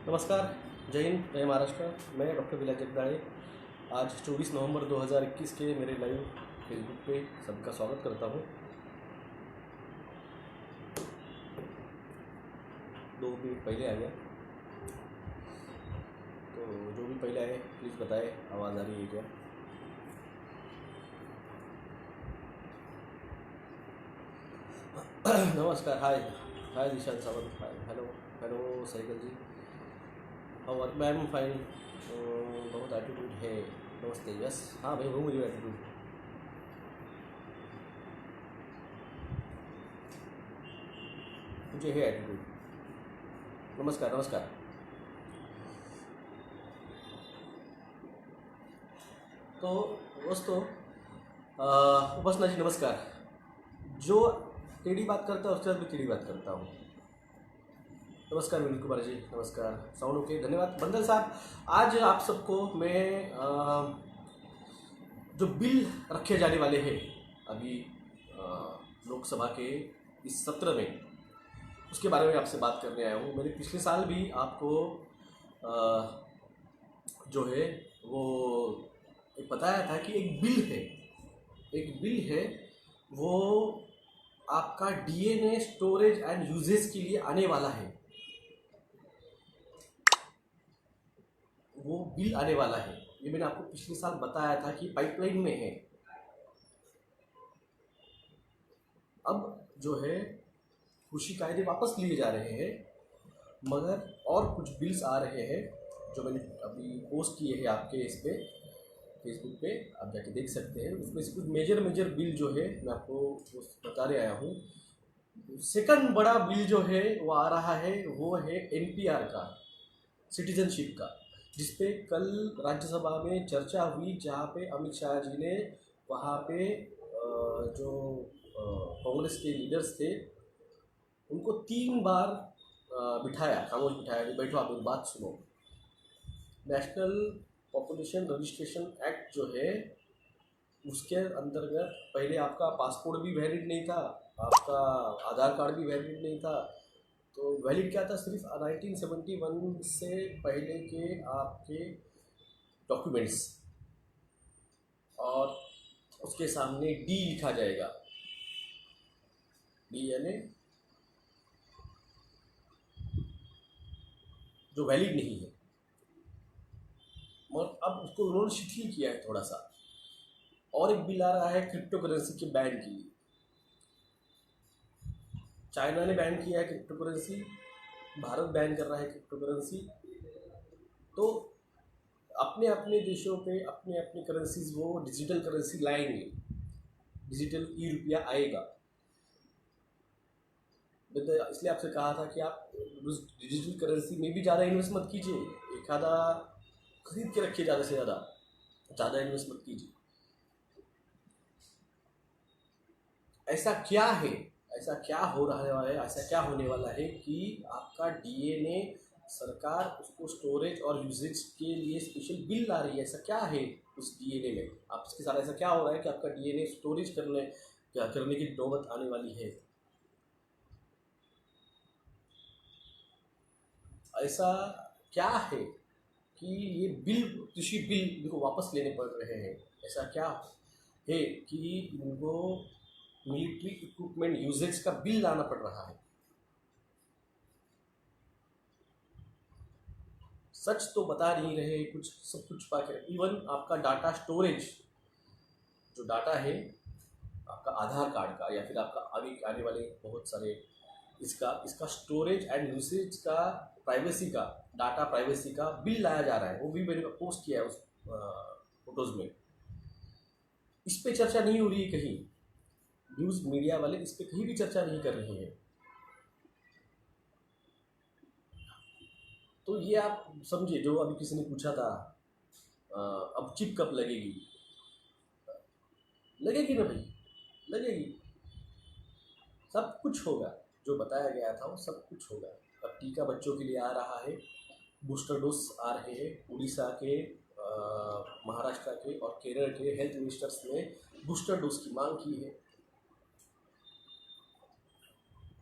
नमस्कार, जय हिंद, जय महाराष्ट्र। मैं डॉक्टर विलास जगदाळे आज 24 नवंबर 2021 के मेरे लाइव फेसबुक पे सबका स्वागत करता हूँ। दो मिनट पहले आ गया, तो जो भी पहले आए प्लीज़ बताएं आवाज़ आ रही है क्या। नमस्कार, hi hi Nishant Sawant, hi, hello hello cycle ji, how are ma'am, fine. बहुत एटीट्यूड है, नमस्ते। यस, हाँ भाई, वो मुझे एटीट्यूड, मुझे है एटीट्यूड। नमस्कार नमस्कार। तो दोस्तों, उपासना जी नमस्कार। जो टेढ़ी बात करता है उसके साथ भी टेढ़ी बात करता हूँ। नमस्कार विनीत कुमार जी, नमस्कार। साउंड ओके, धन्यवाद। बंदल साहब, आज आप सबको मैं जो बिल रखे जाने वाले हैं अभी लोकसभा के इस सत्र में, उसके बारे में आपसे बात करने आया हूँ। मैंने पिछले साल भी आपको जो है वो बताया था कि एक बिल है वो आपका डीएनए स्टोरेज एंड यूजेस के लिए आने वाला है। वो बिल आने वाला है, ये मैंने आपको पिछले साल बताया था कि पाइपलाइन में है। अब जो है कृषि कायदे वापस लिए जा रहे हैं, मगर और कुछ बिल्स आ रहे हैं जो मैंने अभी पोस्ट किए हैं आपके इस पे फेसबुक पे, आप जाके देख सकते हैं। उसमें से कुछ मेजर बिल जो है मैं आपको बता रहे आया हूँ। सेकंड बड़ा बिल जो है वो आ रहा है, वो है एनपीआर का, सिटीजनशिप का, जिसपे कल राज्यसभा में चर्चा हुई, जहाँ पे अमित शाह जी ने वहाँ पे जो कांग्रेस के लीडर्स थे उनको 3 बार बिठाया, खामोश बिठाया कि बैठो, आप एक बात सुनो। नेशनल पॉपुलेशन रजिस्ट्रेशन एक्ट जो है उसके अंतर्गत पहले आपका पासपोर्ट भी वैलिड नहीं था, आपका आधार कार्ड भी वैलिड नहीं था। तो वैलिड क्या था, सिर्फ 1971 से पहले के आपके डॉक्यूमेंट्स, और उसके सामने डी लिखा जाएगा, डी यानी जो वैलिड नहीं है। और अब उसको उन्होंने शिथिल किया है थोड़ा सा। और एक बिल आ रहा है क्रिप्टो करेंसी के बैन के लिए। चाइना ने बैन किया है क्रिप्टो करेंसी, भारत बैन कर रहा है क्रिप्टो करेंसी। तो अपने अपने देशों पे अपने अपने करेंसीज वो डिजिटल करेंसी लाएंगे, डिजिटल ई रुपया आएगा। मैंने इसलिए आपसे कहा था कि आप उस डिजिटल करेंसी में भी ज़्यादा इन्वेस्ट मत कीजिए, एक आधा खरीद के रखिए, ज़्यादा से ज़्यादा इन्वेस्ट मत कीजिए। ऐसा क्या हो रहा है, ऐसा क्या होने वाला है कि आपका डीएनए सरकार उसको स्टोरेज और यूजेज के लिए स्पेशल बिल ला रही है। ऐसा क्या है उस डीएनए में, आपके साथ ऐसा क्या हो रहा है कि आपका डीएनए स्टोरेज करने की नौबत आने वाली है। ऐसा क्या है कि ये कृषि बिल इनको वापस लेने पड़ रहे हैं। ऐसा क्या है कि इनको मिलिट्री इक्विपमेंट यूजेज का बिल लाना पड़ रहा है। सच तो बता नहीं रहे, कुछ सब कुछ पाके। इवन आपका डाटा स्टोरेज, जो डाटा है आपका आधार कार्ड का या फिर आपका आगे आने वाले बहुत सारे इसका स्टोरेज एंड यूसेज का, प्राइवेसी का, डाटा प्राइवेसी का बिल लाया जा रहा है। वो भी मैंने पोस्ट किया है उस फोटोज में। इस पे चर्चा नहीं हो रही है कहीं, न्यूज़ मीडिया वाले इस पे कहीं भी चर्चा नहीं कर रहे हैं। तो ये आप समझिए, जो अभी किसी ने पूछा था अब चिप कब लगेगी, लगेगी ना भाई, लगेगी। सब कुछ होगा, जो बताया गया था वो सब कुछ होगा। अब टीका बच्चों के लिए आ रहा है, बूस्टर डोज आ रहे हैं। उड़ीसा के, महाराष्ट्र के और केरल के हेल्थ मिनिस्टर्स ने बूस्टर डोज की मांग की है।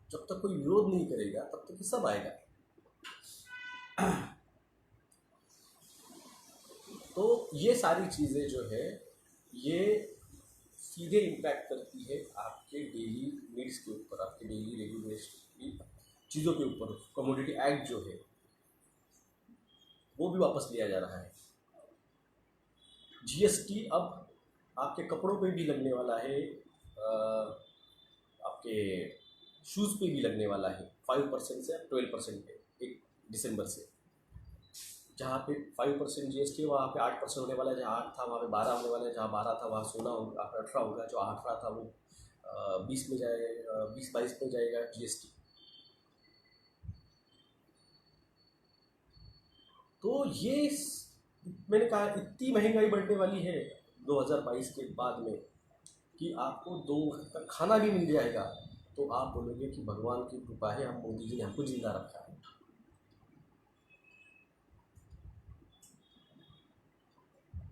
जब तक कोई विरोध नहीं करेगा तब तक ये सब आएगा। ये सारी चीज़ें जो है ये सीधे इम्पैक्ट करती है आपके डेली नीड्स के ऊपर, आपके डेली रेगुलेशन की चीज़ों के ऊपर। कमोडिटी एक्ट जो है वो भी वापस लिया जा रहा है। जीएसटी अब आपके कपड़ों पे भी लगने वाला है, आपके शूज़ पे भी लगने वाला है 5% से 12% पे 1 दिसंबर से। जहाँ पे 5% जीएसटी वहाँ पे 8% होने वाला है, जहाँ 8 था वहाँ पे 12 होने वाला है, जहाँ 12 था वहाँ 16 होगा, 18 होगा, जो 18 था वो 20 में जाएगा, 20-22 में जाएगा जीएसटी। तो ये मैंने कहा इतनी महंगाई बढ़ने वाली है 2022 के बाद में कि आपको 2 वक्त का खाना भी मिल जाएगा तो आप बोलोगे कि भगवान की कृपा है, हम मोदी जी ने हमको जिंदा रखा है।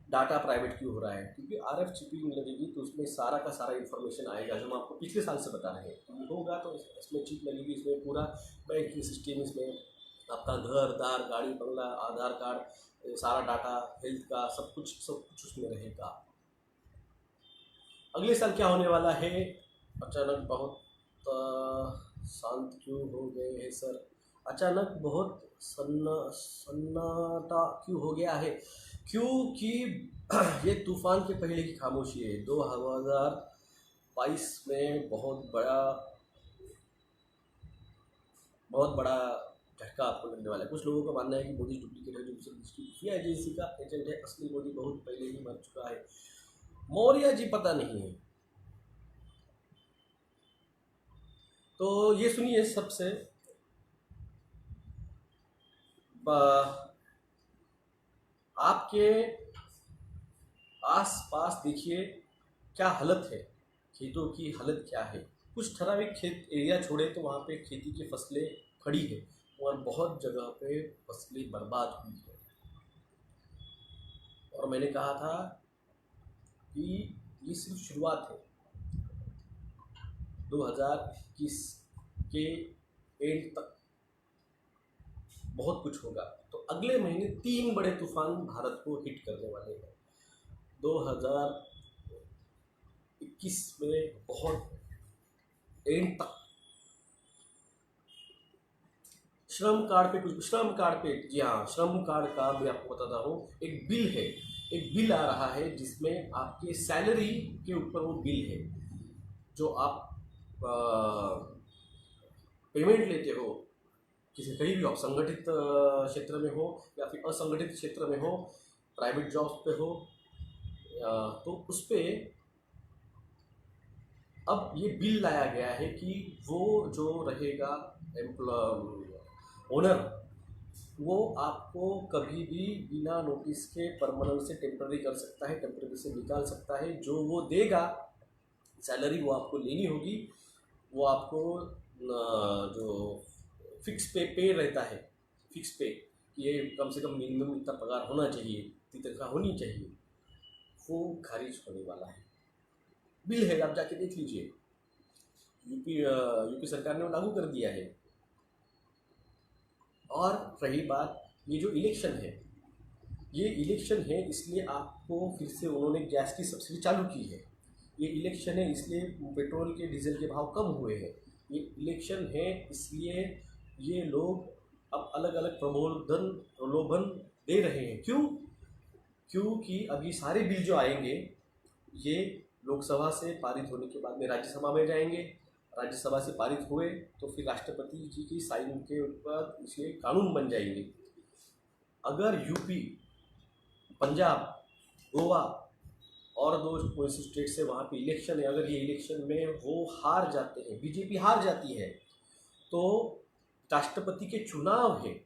डाटा प्राइवेट क्यों हो रहा है? क्योंकि आरएफ चिपिंग लगेगी तो उसमें सारा का सारा इन्फॉर्मेशन आएगा जो हम आपको पिछले साल से बता रहे हैं। होगा तो इसमें चिप लगेगी, इसमें पूरा बैंकिंग सिस्टम, इसमें आपका घर दार गाड़ी बंगला आधार कार्ड सारा डाटा हेल्थ का सब कुछ उसमें रहेगा। अगले साल क्या होने वाला है? अचानक बहुत शांत क्यों हो गए हैं सर? अचानक बहुत सन्नाटा क्यों हो गया है? क्योंकि ये तूफान के पहले की खामोशी है। 2022 में बहुत बड़ा झटका आपको लगने वाला है। कुछ लोगों का मानना है कि मोदी डुप्लीकेट है, जो दूसरी एजेंसी का एजेंट है, असली मोदी बहुत पहले ही मर चुका है। मौर्य जी पता नहीं है। तो ये सुनिए, सबसे आपके आस पास देखिए क्या हालत है, खेतों की हालत क्या है। कुछ ठराविक खेत एरिया छोड़े तो वहाँ पे खेती की फसलें खड़ी है और बहुत जगह पे फसलें बर्बाद हुई है। और मैंने कहा था कि ये सिर्फ शुरुआत है, 2021 के एंड तक बहुत कुछ होगा। तो अगले महीने 3 बड़े तूफान भारत को हिट करने वाले हैं। 2021 में बहुत एंड तक श्रम कार्ड पे जी हाँ, श्रम कार्ड का मैं आपको बताता हूँ। एक बिल आ रहा है जिसमें आपके सैलरी के ऊपर वो बिल है जो आप पेमेंट लेते हो किसी कहीं भी हो, संगठित क्षेत्र में हो या फिर असंगठित क्षेत्र में हो, प्राइवेट जॉब पे हो, तो उस पर अब ये बिल लाया गया है कि वो जो रहेगा ओनर, वो आपको कभी भी बिना नोटिस के परमानेंट से टेम्पररी कर सकता है, टेम्पररी से निकाल सकता है। जो वो देगा सैलरी वो आपको लेनी होगी। वो आपको जो फिक्स पे रहता है, फिक्स पे, ये कम से कम मिनिमम इतना पगार होना चाहिए, इतनी तनख्वाह होनी चाहिए, वो खारिज होने वाला है। बिल है, आप जाके देख लीजिए। यूपी सरकार ने वो लागू कर दिया है। और रही बात ये जो इलेक्शन है, ये इलेक्शन है इसलिए आपको फिर से उन्होंने गैस की सब्सिडी चालू की है। ये इलेक्शन है इसलिए पेट्रोल के डीजल के भाव कम हुए हैं। ये इलेक्शन है इसलिए ये लोग अब अलग अलग प्रलोभन दे रहे हैं। क्योंकि अभी सारे बिल जो आएंगे ये लोकसभा से पारित होने के बाद में राज्यसभा में जाएंगे। राज्यसभा से पारित हुए तो फिर राष्ट्रपति जी की साइन के ऊपर इसके कानून बन जाएंगे। अगर यूपी, पंजाब, गोवा और 2 स्टेट से वहाँ पे इलेक्शन है, अगर ये इलेक्शन में वो हार जाते हैं, बीजेपी हार जाती है, तो राष्ट्रपति के चुनाव है।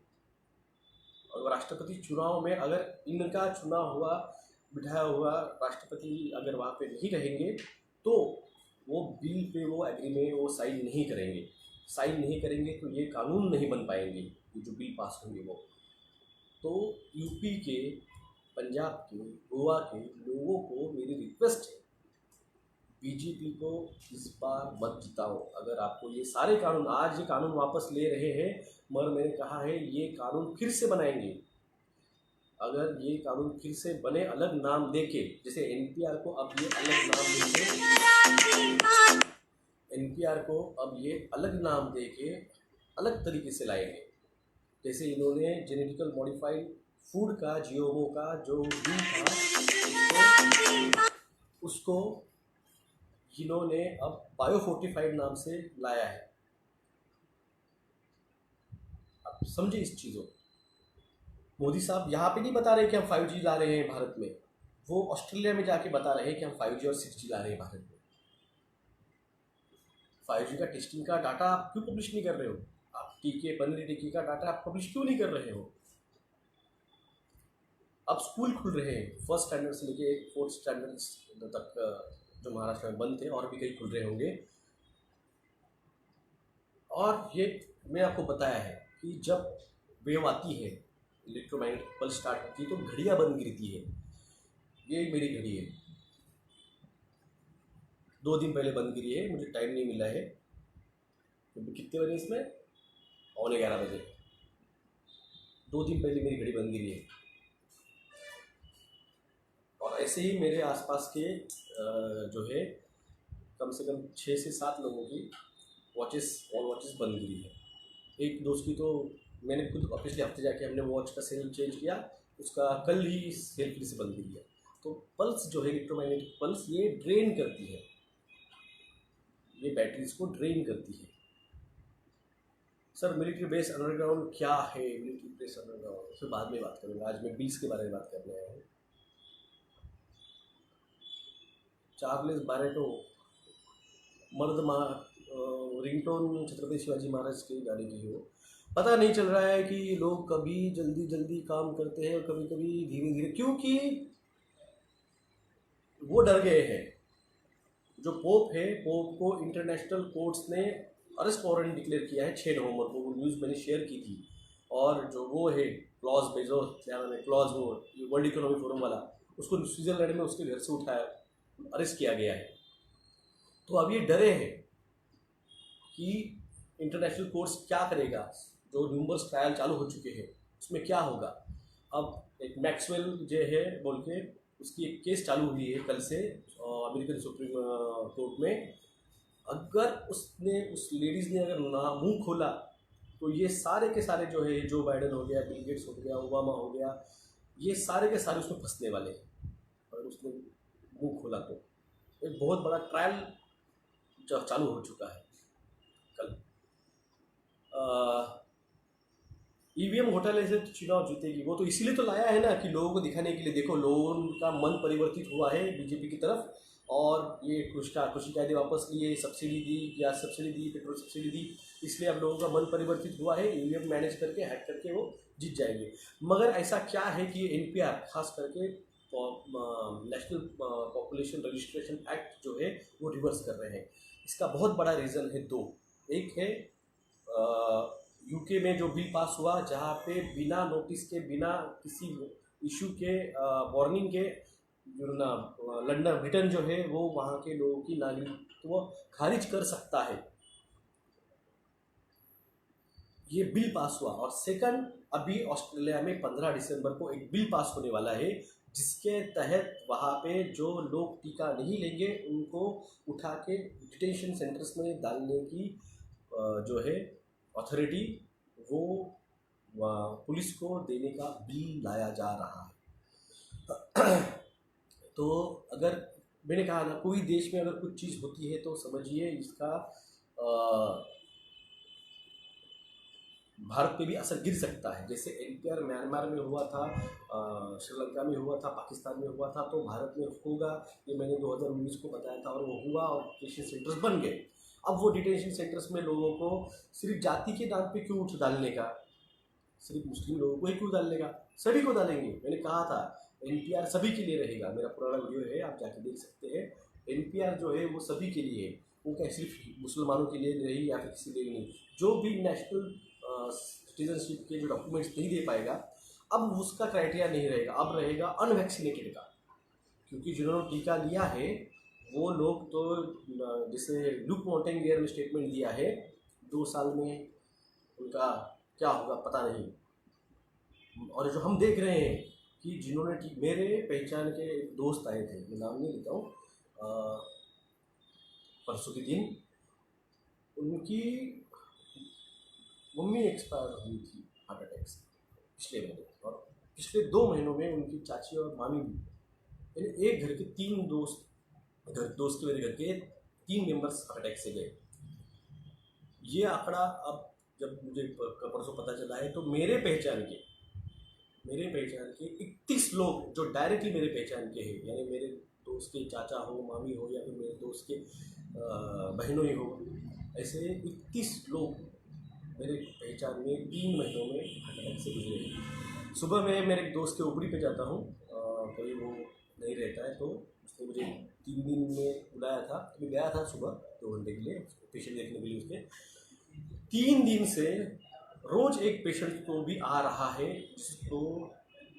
और राष्ट्रपति चुनाव में अगर इनका चुनाव हुआ बिठाया हुआ राष्ट्रपति अगर वहाँ पे नहीं रहेंगे तो वो बिल पे वो एग्रीमेंट वो साइन नहीं करेंगे तो ये कानून नहीं बन पाएंगे, ये जो बिल पास होंगे वो। तो यूपी के, पंजाब के, गोवा के लोगों को मेरी रिक्वेस्ट है, बीजेपी को इस बार मत जिताओ। अगर आपको ये सारे कानून, आज ये कानून वापस ले रहे हैं मगर मैंने कहा है ये कानून फिर से बनाएंगे। अगर ये कानून फिर से बने अलग नाम देके, जैसे एनपीआर को अब ये अलग नाम देके, एनपीआर को अब ये अलग नाम देके अलग तरीके से लाएंगे। जैसे इन्होंने जेनेटिकल मॉडिफाइड फूड का, जीओमओ का जो बिल था उसको इन्होंने अब बायोफोर्टिफाइड नाम से लाया है। आप समझे इस चीज़ों। मोदी साहब यहाँ पे नहीं बता रहे कि हम 5G ला रहे हैं भारत में, वो ऑस्ट्रेलिया में जाके बता रहे हैं कि हम 5G और 6G ला रहे हैं भारत में। 5G का टेस्टिंग का डाटा आप क्यों पब्लिश नहीं कर रहे हो? आप टीके, पनीर टीके का डाटा आप पब्लिश क्यों नहीं कर रहे हो? अब स्कूल खुल रहे हैं, फर्स्ट स्टैंडर्ड से लेके 4th स्टैंडर्ड तक जो महाराष्ट्र में बंद थे, और भी कई खुल रहे होंगे। और ये मैं आपको बताया है कि जब वेव आती है, इलेक्ट्रोमैग्नेटिक पल्स स्टार्ट होती है, तो घड़ियाँ बंद गिरती है। ये मेरी घड़ी है, 2 दिन पहले बंद गिरी है, मुझे टाइम नहीं मिला है। तो कितने बजे इसमें? 11:15 बजे। 2 दिन पहले मेरी घड़ी बंद गिरी है। और ऐसे ही मेरे आसपास के जो है कम से कम 6 से 7 लोगों की वॉचेस बंद गिरी है। एक दोस्त की तो मैंने खुद पिछले हफ्ते जाके हमने वॉच का सेल चेंज किया, उसका कल ही सेल फिर से बंद गिरी है। तो पल्स जो है, इलेक्ट्रोमैग्नेटिक पल्स, ये ड्रेन करती है, ये बैटरीज को ड्रेन करती है। सर मिलिट्री बेस अंडरग्राउंड क्या है? मिलिट्री बेस अंडरग्राउंड फिर बाद में बात करूँगा, आज मैं बिल्स के बारे में बात करने आया हूँ। चार्ल्स बैरेटो रिंगटोन छत्रपति शिवाजी महाराज के गाने की हो। पता नहीं चल रहा है कि लोग कभी जल्दी जल्दी काम करते हैं और कभी कभी धीरे धीरे, क्योंकि वो डर गए हैं। जो पोप है, पोप को इंटरनेशनल कोर्ट्स ने अरेस्ट वारंट डिक्लेयर किया है 6 नवंबर को। वो न्यूज़ मैंने शेयर की थी। और जो वो है क्लॉज बेजोस, क्या नाम है, क्लॉज, वो वर्ल्ड इकोनॉमिक फोरम वाला, उसको स्विट्जरलैंड में उसके घर से उठाया, अरेस्ट किया गया है। तो अब ये डरे हैं कि इंटरनेशनल कोर्ट्स क्या करेगा। जो न्यूमर्स ट्रायल चालू हो चुके हैं उसमें क्या होगा। अब एक मैक्सवेल जो है बोल के, उसकी एक केस चालू हुई है कल से अमेरिकन सुप्रीम कोर्ट में। अगर उसने, उस लेडीज़ ने अगर ना मुंह खोला तो ये सारे के सारे जो है, जो बाइडन हो गया, बिल गेट्स हो गया, ओबामा हो गया, ये सारे के सारे उसमें फंसने वाले हैं अगर उसने मुंह खोला तो। एक बहुत बड़ा ट्रायल चालू हो चुका है कल। ईवीएम घोटाले से तो चुनाव जीतेगी, वो तो इसीलिए तो लाया है ना कि लोगों को दिखाने के लिए, देखो लोगों का मन परिवर्तित हुआ है बीजेपी की तरफ, और ये कृषि कायदे वापस लिए, सब्सिडी दी, गैस सब्सिडी दी, पेट्रोल सब्सिडी दी, इसलिए अब लोगों का मन परिवर्तित हुआ है। ईवीएम मैनेज करके, हैक करके वो जीत जाएंगे। मगर ऐसा क्या है कि एनपीआर, खास करके नेशनल पॉपुलेशन रजिस्ट्रेशन एक्ट जो है वो रिवर्स कर रहे हैं। इसका बहुत बड़ा रीज़न है 2। एक है यूके में जो बिल पास हुआ, जहाँ पे बिना नोटिस के, बिना किसी इशू के, वार्निंग के, जो ना लंदन, ब्रिटेन जो है वो वहाँ के लोगों की नागरिकत्व खारिज कर सकता है। ये बिल पास हुआ। और सेकंड, अभी ऑस्ट्रेलिया में 15 दिसंबर को एक बिल पास होने वाला है, जिसके तहत वहाँ पे जो लोग टीका नहीं लेंगे उनको उठा के डिटेंशन सेंटर्स में डालने की जो है अथॉरिटी, वो पुलिस को देने का बिल लाया जा रहा है। तो अगर मैंने कहा ना, कोई देश में अगर कुछ चीज़ होती है तो समझिए इसका भारत पे भी असर गिर सकता है। जैसे एनपीआर म्यांमार में हुआ था, श्रीलंका में हुआ था, पाकिस्तान में हुआ था, तो भारत में होगा, ये मैंने 2019 को बताया था, और वो हुआ और डिटेंशन सेंटर्स बन गए। अब वो डिटेंशन सेंटर्स में लोगों को सिर्फ जाति के नाम पे क्यों उठ डालने का, सिर्फ मुस्लिम लोगों को ही क्यों डालने का, सभी को डालेंगे। मैंने कहा था एनपीआर सभी के लिए रहेगा, मेरा पुराना वीडियो है, आप जाके देख सकते हैं। एनपीआर जो है वो सभी के लिए है, वो क्या सिर्फ मुसलमानों के लिए नहीं या फिर किसी लिए नहीं। जो भी नेशनल सिटीजनशिप के जो डॉक्यूमेंट्स नहीं दे पाएगा, अब उसका क्राइटेरिया नहीं रहेगा, अब रहेगा अनवैक्सीनेटेड का। क्योंकि जिन्होंने टीका लिया है वो लोग तो, जैसे लुक मॉन्टेंगियर ने स्टेटमेंट दिया है, 2 साल में उनका क्या होगा पता नहीं। और जो हम देख रहे हैं कि जिन्होंने मेरे पहचान के एक दोस्त आए थे, मैं नाम नहीं लेता हूँ, परसों के दिन उनकी मम्मी एक्सपायर हुई थी हार्ट अटैक से पिछले महीने, और पिछले 2 महीनों में उनकी चाची और मामी भी, यानी एक घर के 3 दोस्त के मेरे घर के 3 मेंबर्स हार्ट अटैक से गए। ये आंकड़ा अब जब मुझे परसों पता चला है तो मेरे पहचान के 31 लोग जो डायरेक्टली मेरे पहचान के हैं, यानी मेरे दोस्त के चाचा हो, मामी हो, या फिर मेरे दोस्त के बहनों ही हो, ऐसे 31 लोग मेरे पहचान में 3 महीनों में हार्ट अटैक से गुजरे हैं। सुबह मैं मेरे एक दोस्त के ऊपरी पे जाता हूँ, कभी वो नहीं रहता है, तो उसने मुझे 3 दिन में बुलाया था, तो मैं गया था सुबह 2 घंटे के लिए पेशेंट देखने के लिए। उसके 3 दिन से रोज़ एक पेशेंट को भी आ रहा है जिसको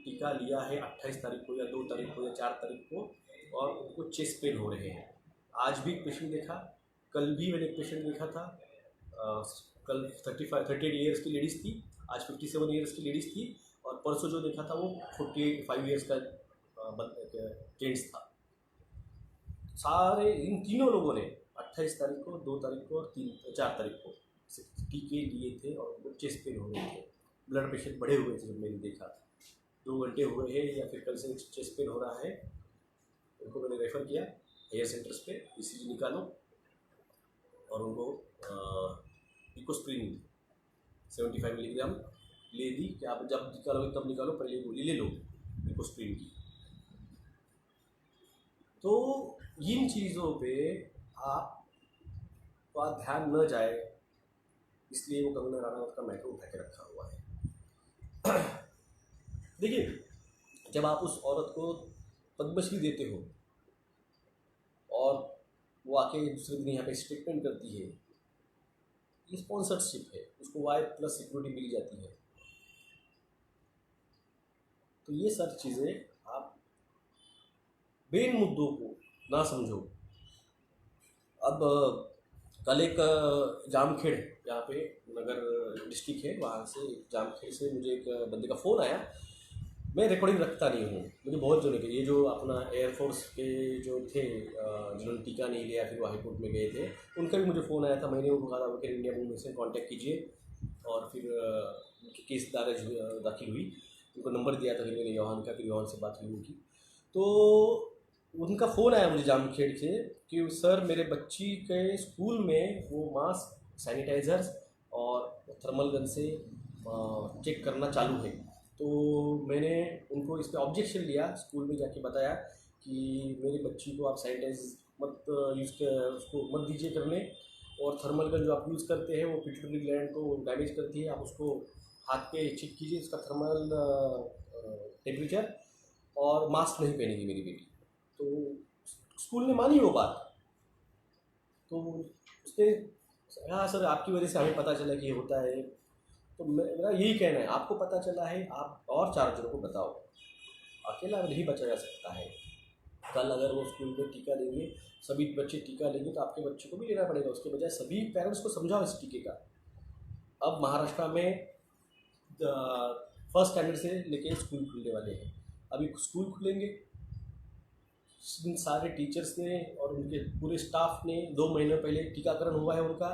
टीका लिया है 28 तारीख को या 2 तारीख को या 4 तारीख को, और उनको चेस्ट पेन हो रहे हैं। आज भी एक पेशेंट देखा, कल भी मैंने एक पेशेंट देखा था। कल 38 ईयर्स की लेडीज़ थी, आज 57 ईयर्स की लेडीज़ थी, और परसों जो देखा था वो 45 ईयर्स का जेंट्स था। सारे इन तीनों लोगों ने 28 तारीख को, 2 तारीख को और 4 तारीख को टीके लिए थे, और उनको चेस्ट पेन हो रहे थे, ब्लड प्रेशर बढ़े हुए थे। जब मैंने देखा 2 घंटे हुए हैं या फिर कल से चेस्ट पेन हो रहा है, उनको मैंने रेफ़र किया हेयर सेंटर्स पे, ECG निकालो, और उनको इकोस्प्रिन 75 मिलीग्राम ले दी कि आप जब निकालोगे तब निकालो, पहले गोली ले लो इकोस्प्रिन की। तो इन चीज़ों पे आपका ध्यान न जाए, इसलिए वो कंगना रनावत का मैटर उठा के रखा हुआ है। देखिए, जब आप उस औरत को पद्मश्री देते हो और वो आके दूसरे दिन यहाँ पे स्टेटमेंट करती है, ये स्पॉन्सरशिप है, उसको Y+ सिक्योरिटी मिल जाती है, तो ये सब चीज़ें आप मेन मुद्दों को ना समझो। अब कल एक जामखेड़, यहाँ पे नगर डिस्ट्रिक्ट है, वहाँ से जामखेड़ से मुझे एक बंदे का फ़ोन आया। मैं रिकॉर्डिंग रखता नहीं हूँ, मुझे बहुत जोड़े के ये जो अपना एयरफोर्स के जो थे जिन्होंने टीका नहीं लिया फिर वो हाईकोर्ट में गए थे, उनका भी मुझे फ़ोन आया था। मैंने उनको कहा था कि इंडिया मूवमेंट से कांटेक्ट कीजिए, और फिर उनकी केस दाखिल हुई, उनको नंबर दिया था, फिर मैंने योहान का, फिर योहान से बात हुई उनकी, तो उनका फ़ोन आया मुझे जामखेड़ से कि सर मेरे बच्ची के स्कूल में वो मास्क, सैनिटाइज़र्स और थर्मल गन से चेक करना चालू है। तो मैंने उनको इस पर ऑब्जेक्शन लिया, स्कूल में जाके बताया कि मेरी बच्ची को आप सैनिटाइज मत यूज़ कर, उसको मत दीजिए करने, और थर्मल गन जो आप यूज़ करते हैं वो पिट्यूटरी ग्लैंड को डैमेज करती है, आप उसको हाथ पे चेक कीजिए उसका थर्मल टेम्परेचर, और मास्क नहीं पहनेगी मेरी बेटी। तो स्कूल ने मानी वो बात, तो उसने हाँ सर आपकी वजह से हमें पता चला कि ये होता है। तो मेरा यही कहना है, आपको पता चला है, आप और 4 जनों को बताओ, अकेला नहीं बचा जा सकता है। कल अगर वो स्कूल में टीका लेंगे, सभी बच्चे टीका लेंगे, तो आपके बच्चे को भी लेना पड़ेगा। उसके बजाय सभी पेरेंट्स को समझाओ इस टीके का। अब महाराष्ट्र में फर्स्ट स्टैंडर्ड से लेके स्कूल खुलने वाले हैं, अभी स्कूल खुलेंगे, इन सारे टीचर्स ने और उनके पूरे स्टाफ ने 2 महीने पहले टीकाकरण हुआ है उनका।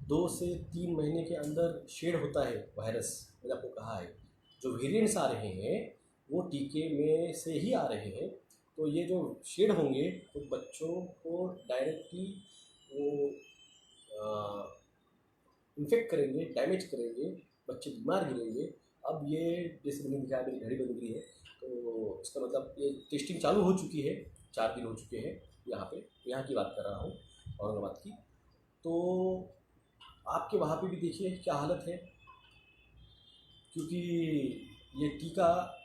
2 से 3 महीने के अंदर शेड होता है वायरस, मैंने आपको कहा है। जो वेरिएंट्स आ रहे हैं वो टीके में से ही आ रहे हैं, तो ये जो शेड होंगे तो बच्चों को डायरेक्टली वो इन्फेक्ट करेंगे, डैमेज करेंगे, बच्चे बीमार गिरेंगे। अब ये जैसे मैंने दिखाया, मेरी घड़ी बंद गई है, तो इसका मतलब ये टेस्टिंग चालू हो चुकी है, 4 दिन हो चुके हैं यहाँ पे, यहाँ की बात कर रहा हूँ औरंगाबाद की। तो आपके वहाँ पे भी देखिए क्या हालत है, क्योंकि ये टीका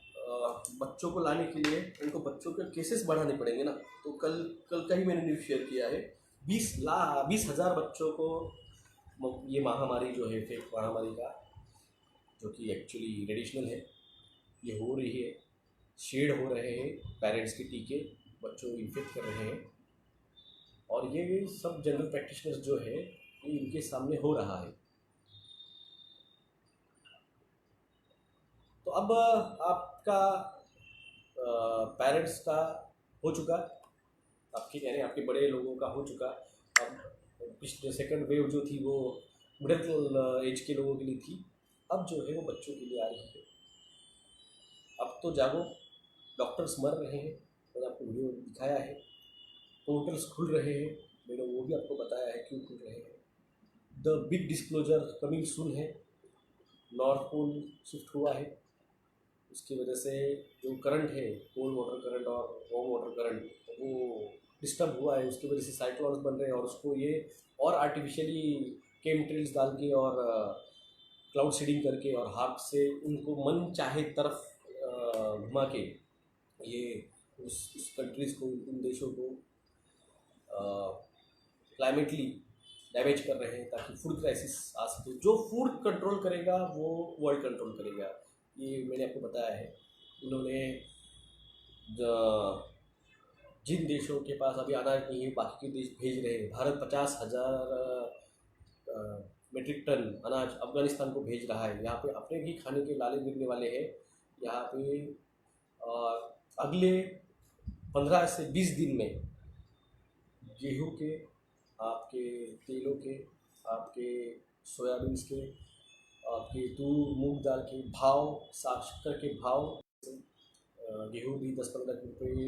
बच्चों को लाने के लिए उनको बच्चों के केसेस बढ़ाने पड़ेंगे ना। तो कल का ही मैंने न्यूज़ शेयर किया है, 20,000 बच्चों को ये महामारी जो है, फेक महामारी का, जो कि एक्चुअली रेडिशनल है, ये हो रही है। शेड हो रहे हैं, पेरेंट्स के टीके बच्चों को इन्फेक्ट कर रहे हैं, और ये सब जनरल प्रैक्टिशनर्स जो है ये इनके सामने हो रहा है। तो अब आपका पेरेंट्स का हो चुका, आपके कह रहे हैं आपके बड़े लोगों का हो चुका। अब पिछले सेकंड वेव जो थी वो मिडिल एज के लोगों के लिए थी, अब जो है वो बच्चों के लिए आ रही है। अब तो जागो, डॉक्टर्स मर रहे हैं, मैंने आपको वीडियो दिखाया है। पोर्टल्स खुल रहे हैं, मैंने वो भी आपको बताया है क्यों खुल रहे हैं। The big disclosure coming soon है, नॉर्थ पोल शिफ्ट हुआ है, उसकी वजह से जो करंट है, कोल्ड वाटर करंट और वार्म वाटर करंट, वो डिस्टर्ब हुआ है, उसकी वजह से साइक्लोन्स बन रहे हैं। और उसको ये और आर्टिफिशियली केमट्रेल्स डाल के और क्लाउड सीडिंग करके और हाथ से उनको मन चाहे तरफ घुमा के ये उस कंट्रीज़ को, उन देशों को क्लाइमेटली डैमेज कर रहे हैं ताकि फूड क्राइसिस आ सके। जो फूड कंट्रोल करेगा वो वर्ल्ड कंट्रोल करेगा, ये मैंने आपको बताया है। उन्होंने जिन देशों के पास अभी अनाज नहीं है बाकी के देश भेज रहे हैं। भारत 50,000 मेट्रिक टन अनाज अफगानिस्तान को भेज रहा है। यहाँ पे अपने भी खाने के लाले गिरने वाले हैं। यहाँ पे अगले 15 से 20 दिन में गेहूँ के, आपके तेलों के, आपके सोयाबीन के, आपके तूर मूंग दाल के भाव, साग शक्कर के भाव, गेहूँ भी 10-15 रुपये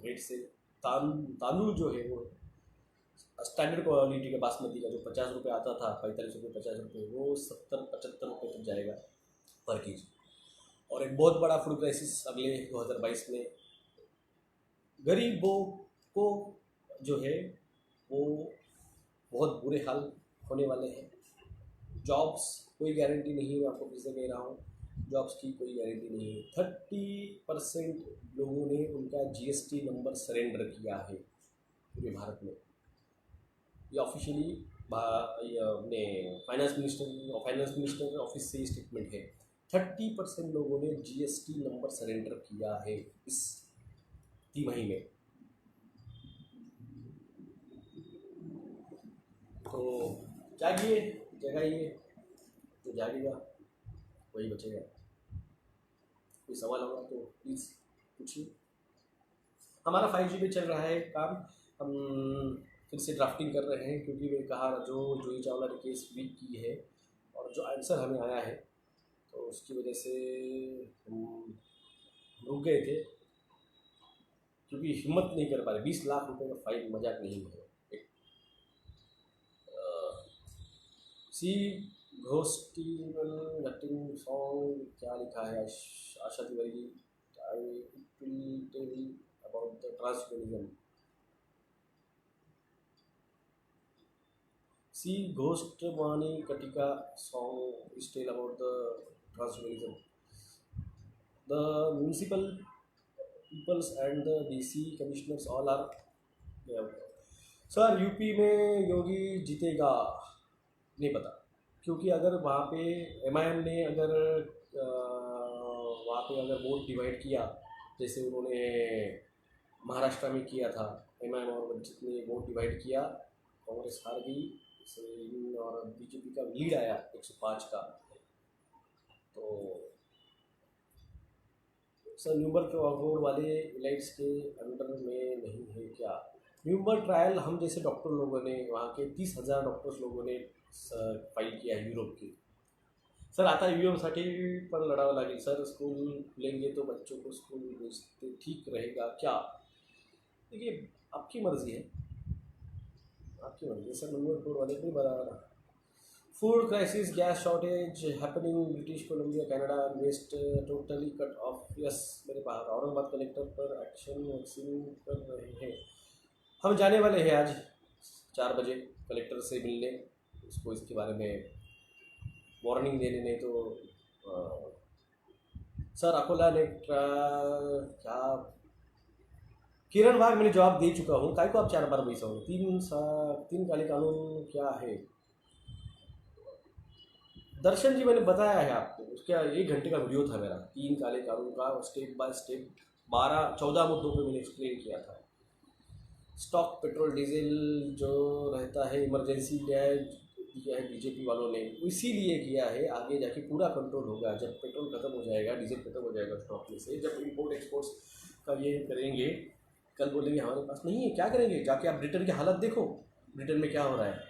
रेट से, तांदूल जो है वो स्टैंडर्ड क्वालिटी का बासमती का जो 50 रुपये आता था, 45 रुपये 50 रुपये, वो 70-75 रुपये तक जाएगा पर केजी। और एक बहुत बड़ा फूड क्राइसिस अगले 2022 में गरीबों को जो है वो बहुत बुरे हाल होने वाले हैं। जॉब्स कोई गारंटी नहीं है, मैं आपको फिर से कह रहा हूँ, जॉब्स की कोई गारंटी नहीं है। 30% लोगों ने उनका GST नंबर सरेंडर किया है पूरे भारत में। ये ऑफिशियली अपने फाइनेंस मिनिस्टर ऑफिस से स्टेटमेंट है। 30% लोगों ने GST नंबर सरेंडर किया है इस तिमाही में। तो जागिए, जगाइए, जो जागेगा वही बचेगा। कोई सवाल होगा तो प्लीज़ पूछिए। हमारा 5G पे चल रहा है काम, हम फिर से ड्राफ्टिंग कर रहे हैं क्योंकि मैंने कहा जो जूही चावला ने केस वीक की है और जो आंसर हमें आया है तो उसकी वजह से हम रुक गए थे क्योंकि हिम्मत नहीं कर पा रहे। 20 लाख रुपए का फाइन मजाक नहीं है। सी घोष्टी नटिंग सॉन्ग क्या लिखा है Asha Tiwari, I will tell about the transgenderism. See ghost वाणी कटिका song is tell about the transgenderism. The municipal peoples and the DC commissioners all are. Sir UP में योगी जीतेगा? नहीं पता, क्योंकि अगर वहाँ पे MIM ने अगर वहाँ पे अगर वोट डिवाइड किया जैसे उन्होंने महाराष्ट्र में किया था, MIM और वंचित ने वोट डिवाइड किया, कांग्रेस हार गई और BJP का लीड आया 105 का। तो सर न्यूमर के अवार्ड वाले इलाइट्स के अंडर में नहीं है क्या? न्यूमर ट्रायल हम जैसे डॉक्टर लोगों ने, वहाँ के 30,000 डॉक्टर्स लोगों ने फाइल किया है युरोप की। सर आता UM साठी पण लढावं लागेल सर। स्कूल खुलेंगे तो बच्चों को स्कूल भेजते ठीक रहेगा क्या? देखिए आपकी मर्जी है, आपकी मर्जी है सर। नंबर 4 वाले नहीं बराबर। Food crisis, gas shortage happening, British Columbia, Canada west totally cut off. Yes, मेरे पास औरंगाबाद कलेक्टर पर एक्शन वैक्सीन कर रहे हैं। हम जाने वाले हैं आज 4 बजे कलेक्टर से मिलने, उसको इसके बारे में वार्निंग देने। नहीं तो सर अकोला ने क्या किरण वाघ मैंने जवाब दे चुका हूँ। काय को आप 4 बार बैसा हो? 3 काले कानून क्या है? दर्शन जी मैंने बताया है आपको, उसका 1 घंटे का वीडियो था मेरा 3 काले कानून का, स्टेप बाय स्टेप 14 मुद्दों पे मैंने एक्सप्लेन किया था। स्टॉक पेट्रोल डीजल जो रहता है, इमरजेंसी डैश दिया है बीजेपी वालों ने, इसीलिए किया है। आगे जाके पूरा कंट्रोल होगा जब पेट्रोल खत्म हो जाएगा, डीजल खत्म हो जाएगा स्टॉक में से, जब इम्पोर्ट एक्सपोर्ट्स का ये करेंगे। कल बोलेंगे हमारे पास नहीं है, क्या करेंगे? जाके आप ब्रिटेन की हालत देखो, ब्रिटेन में क्या हो रहा है।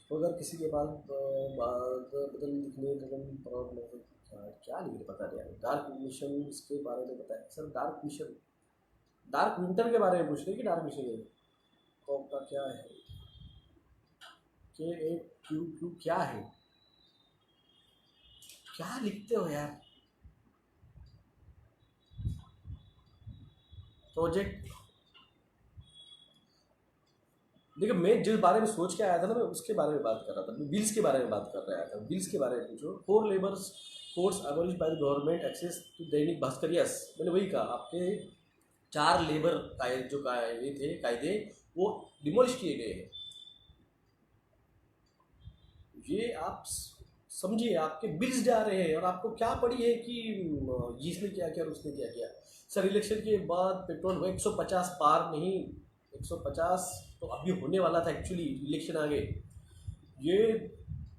तो अगर किसी के पास बदल लिखने क्या क्या लिखे पता नहीं यार। डार्क मिशन के बारे में बताया sir. Dark mission, dark winter के बारे में पूछ रहे कि डार्क मिशन है तो आपका क्या है कि एक क्यू क्यू क्या है? क्या लिखते हो यार? प्रोजेक्ट देखिए, मैं जिस बारे में सोच के आया था ना, मैं उसके बारे में बात कर रहा था। मैं बिल्स के बारे में बात कर रहा था। बिल्स के बारे में पूछो। 4 labours course abolish by the government, access to Dainik Bhaskar. Yes, मैंने वही कहा। आपके 4 लेबर कायदे जो कायदे थे, कायदे वो डिमोलिश किए गए हैं। ये आप समझिए, आपके बिल्स जा रहे हैं और आपको क्या पड़ी है कि इसने क्या किया और उसने क्या किया। सर इलेक्शन के बाद पेट्रोल 150 पार नहीं, 150 तो अभी होने वाला था। एक्चुअली इलेक्शन आ गए, ये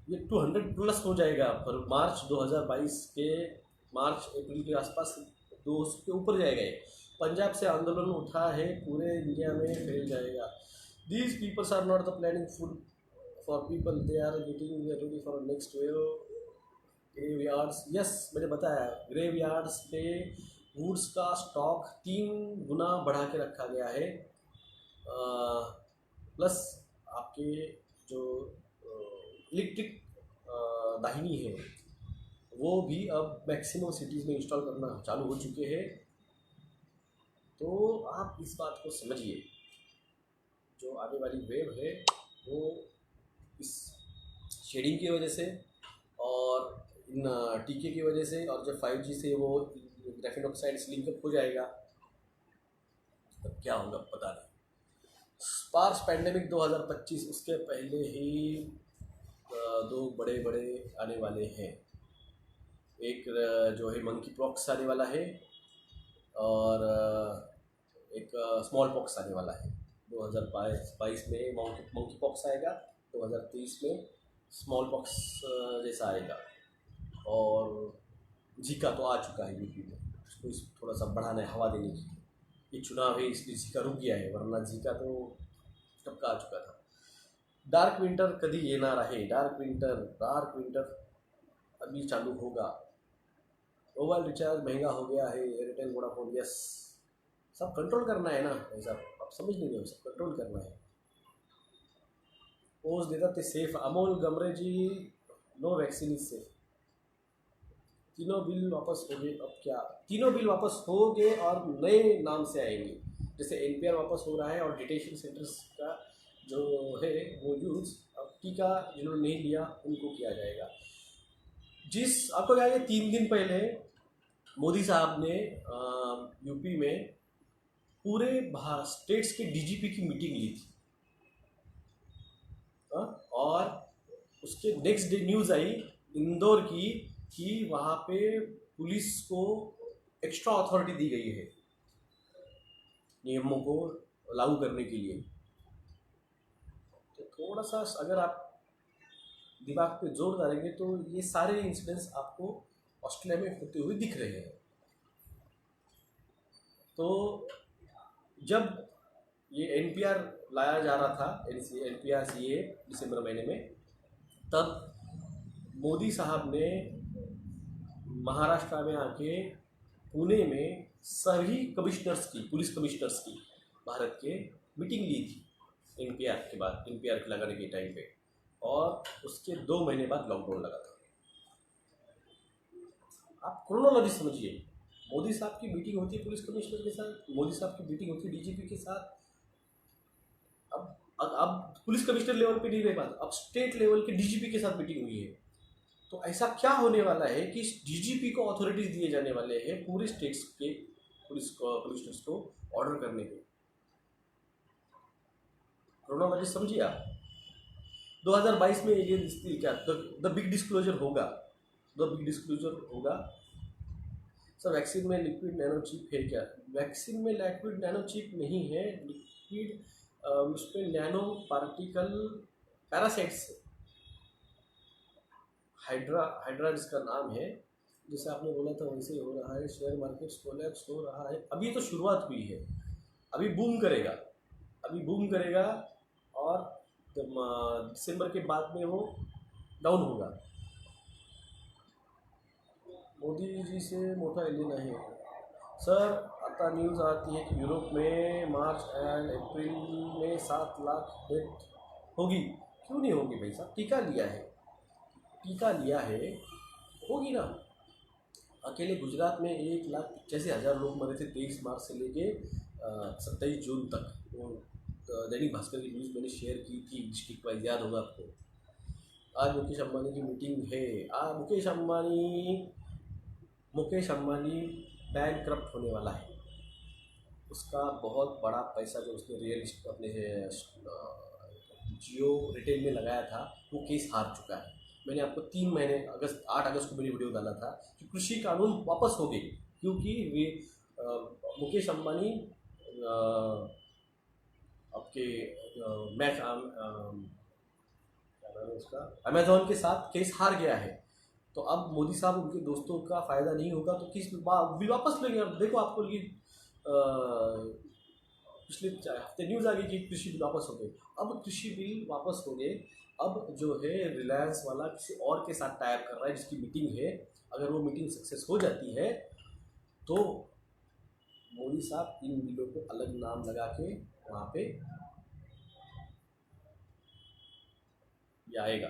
ये 200 प्लस हो जाएगा पर मार्च 2022 के मार्च अप्रैल के आसपास 200 के ऊपर जाएगा। ये पंजाब से आंदोलन उठा है, पूरे इंडिया में फैल जाएगा। These peoples are not the planning food for people, they are getting ready for next wave. Graveyards, yes मैंने बताया, ग्रेवयार्ड्स पे वुड्स का स्टॉक 3 गुना बढ़ा के रखा गया है। प्लस आपके जो इलेक्ट्रिक दाहिनी है वो भी अब मैक्सिमम सिटीज़ में इंस्टॉल करना चालू हो चुके हैं। तो आप इस बात को समझिए, जो आने वाली वेव है वो इस शेडिंग की वजह से और इन टीके की वजह से, और जब 5G से वो ग्रेफेन ऑक्साइड लिंकअप हो जाएगा तब क्या होगा पता नहीं। स्पार्स पैंडेमिक 2025, उसके पहले ही 2 बड़े बड़े आने वाले हैं। एक जो है मंकी पॉक्स आने वाला है और एक स्मॉल पॉक्स आने वाला है। 2022 में मंकी पॉक्स आएगा, 2023 में स्मॉल पॉक्स जैसा आएगा। और जीका तो आ चुका है यूपी में, उसको थोड़ा सा बढ़ाना है, हवा देने की। ये चुनाव है इसलिए जीका रुक गया है, वरना जीका तो कब का आ चुका था। डार्क विंटर कभी येणार आहे। डार्क विंटर अभी चालू होगा। मोबाइल रिचार्ज महंगा हो गया है, एयरटेल वोडाफोन। यस, सब कंट्रोल करना है ना भाई साहब, आप समझ नहीं रहे हो, सब कंट्रोल करना है। पोस्ट देता थे safe, Amol Gamre ji, no vaccine is safe. तीनों बिल वापस हो गए। अब क्या तीनों बिल वापस हो गए और नए नाम से आएंगे, जैसे एनपीआर वापस हो रहा है और डिटेंशन सेंटर्स का जो है वो यूज अब टीका जिन्होंने नहीं लिया उनको किया जाएगा। जिस आपको क्या है, 3 दिन पहले मोदी साहब ने यूपी में पूरे स्टेट्स के डीजीपी की मीटिंग ली थी। और उसके नेक्स्ट डे न्यूज़ आई इंदौर की कि वहाँ पे पुलिस को एक्स्ट्रा अथॉरिटी दी गई है नियमों को लागू करने के लिए। तो थोड़ा सा अगर आप दिमाग पे जोर डालेंगे तो ये सारे इंसिडेंट्स आपको ऑस्ट्रेलिया में होते हुए दिख रहे हैं। तो जब ये एनपीआर लाया जा रहा था, एनपीआर सीए दिसंबर महीने में, तब मोदी साहब ने महाराष्ट्र में आके पुणे में सभी कमिश्नर्स की, पुलिस कमिश्नर्स की भारत के मीटिंग ली थी एनपीआर के बाद, एनपीआर लगाने के टाइम पे। और उसके 2 महीने बाद लॉकडाउन लगा था। आप क्रोनोलॉजी समझिए, मोदी साहब की मीटिंग होती है पुलिस कमिश्नर के साथ, मोदी साहब की मीटिंग होती है डीजीपी के साथ। अब पुलिस कमिश्नर लेवल पे नहीं रह पाता, अब स्टेट लेवल के डीजीपी के साथ मीटिंग हुई है। तो ऐसा क्या होने वाला है कि डीजीपी को अथॉरिटीज दिए जाने वाले हैं पूरे स्टेट्स के पुलिस कमिश्नर्स को ऑर्डर करने के। क्रोनोलॉजी समझिए आप। 2022 में ये क्या द बिग डिस्क्लोजर होगा, सर वैक्सीन में लिक्विड नैनो चिप है क्या? वैक्सीन में लिक्विड नैनो चिप नहीं है, लिक्विड उस पर नैनो पार्टिकल पैरासाइट्स से। हाइड्रा जिसका नाम है, जैसे आपने बोला था वैसे ही हो रहा है। शेयर मार्केट कोलैप्स हो रहा है। अभी तो शुरुआत हुई है, अभी बूम करेगा, अभी बूम करेगा और दिसंबर के बाद में वो डाउन होगा। मोदी जी से मोटा लेना है सर। आता न्यूज़ आती है कि यूरोप में मार्च एंड अप्रैल में 7 लाख डेथ होगी। क्यों नहीं होगी भाई साहब, टीका लिया है, टीका लिया है, होगी ना। अकेले गुजरात में 1,85,000 लोग मरे थे 23 मार्च से लेके 27 जून तक। वो दैनिक भास्कर की न्यूज़ मैंने शेयर की थी, डिस्ट्रिक्ट वाइज, याद होगा आपको। आज मुकेश अंबानी की मीटिंग है। आज मुकेश अंबानी बैंकक्रप्ट होने वाला है। उसका बहुत बड़ा पैसा जो उसने रियल अपने जियो रिटेल में लगाया था, वो केस हार चुका है। मैंने आपको 3 महीने 8 अगस्त को मेरी वीडियो डाला था कि कृषि कानून वापस हो गए, क्योंकि वे मुकेश अंबानी आपके मैं क्या नाम है उसका, अमेजोन के साथ केस हार गया है। तो अब मोदी साहब उनके दोस्तों का फ़ायदा नहीं होगा तो किस बिल वापस लेंगे। अब देखो आपको ये पिछले हफ्ते न्यूज़ आ गई कि कृषि बिल वापस हो गए। अब कृषि बिल वापस हो गए। अब जो है रिलायंस वाला किसी और के साथ टाई अप कर रहा है, जिसकी मीटिंग है। अगर वो मीटिंग सक्सेस हो जाती है तो मोदी साहब इन बिलों को अलग नाम लगा के वहाँ पे ये आएगा।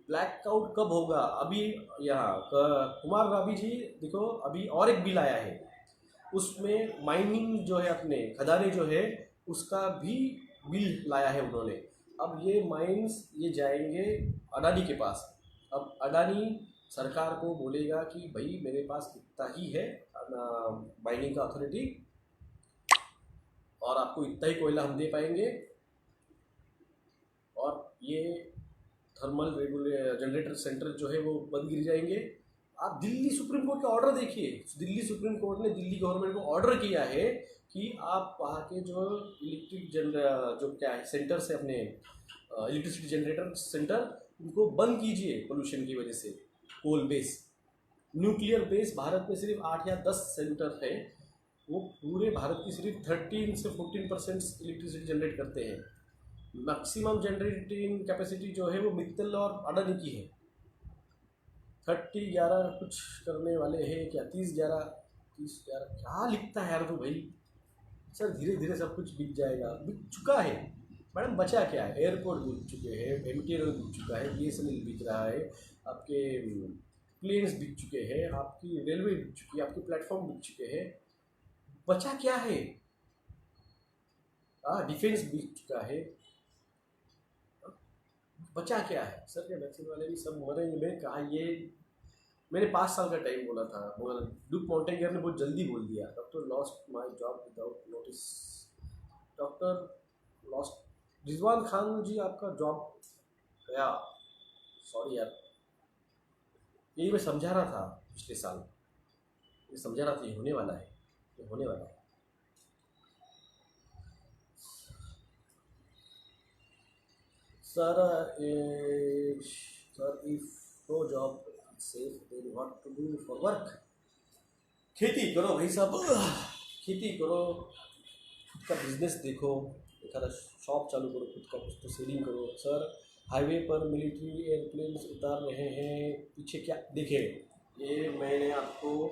ब्लैकआउट कब होगा? अभी यहाँ कुमार रावी जी देखो, अभी और एक बिल आया है, उसमें माइनिंग जो है, अपने खदानें जो है, उसका भी बिल लाया है उन्होंने। अब ये माइंस ये जाएंगे अडानी के पास। अब अडानी सरकार को बोलेगा कि भाई मेरे पास इतना ही है माइनिंग का अथॉरिटी, और आपको इतना ही कोयला हम दे पाएंगे, और ये थर्मल जनरेटर सेंटर जो है वो बंद गिर जाएंगे। आप दिल्ली सुप्रीम कोर्ट का ऑर्डर देखिए। दिल्ली सुप्रीम कोर्ट ने दिल्ली गवर्नमेंट को ऑर्डर किया है कि आप वहाँ के जो जो क्या है सेंटर से अपने इलेक्ट्रिसिटी जनरेटर सेंटर, उनको बंद कीजिए पोल्यूशन की वजह से। Coal base, nuclear base Bharat में सिर्फ 8 या 10 सेंटर है। वो पूरे भारत की सिर्फ 13 से 14% इलेक्ट्रिसिटी जनरेट करते हैं। मैक्सिमम जनरेटिंग कैपेसिटी जो है वो मित्तल और अडानी की है। 30-11 कुछ करने वाले हैं क्या, 30-11 क्या लिखता है यार तू भाई। सर धीरे धीरे सब कुछ बिक जाएगा, बिक चुका है मैडम। बचा क्या है? एयरपोर्ट बिक चुके हैं, MTNL बिक चुका है, BSNL बिक रहा है, आपके प्लेन्स बिक चुके हैं, आपकी रेलवे बिक चुकी है, आपके प्लेटफॉर्म बिक चुके हैं। बचा क्या है? डिफेंस बिक चुका है, बचा क्या है? सर के वैक्सीन वाले भी सब मरेंगे। मैंने कहा ये, मैंने 5 साल का टाइम बोला था, मगर ड्यूक मॉन्टेगर ने बहुत जल्दी बोल दिया। Doctor lost my job without notice. Doctor lost, Rizwan Khan ji आपका जॉब गया, सॉरी यार। यही मैं समझा रहा था पिछले साल, ये समझा रहा था ये होने वाला है, ये होने वाला है। Sir if no job safe then what to do for work? खेती करो भाई साहब, खेती करो, खुद का बिजनेस देखो, एक आधा शॉप चालू करो, खुद का कुछ तो सेलिंग करो। सर हाईवे पर मिलिट्री एयरप्लेन्स उतार रहे हैं, पीछे क्या देखे? ये मैंने आपको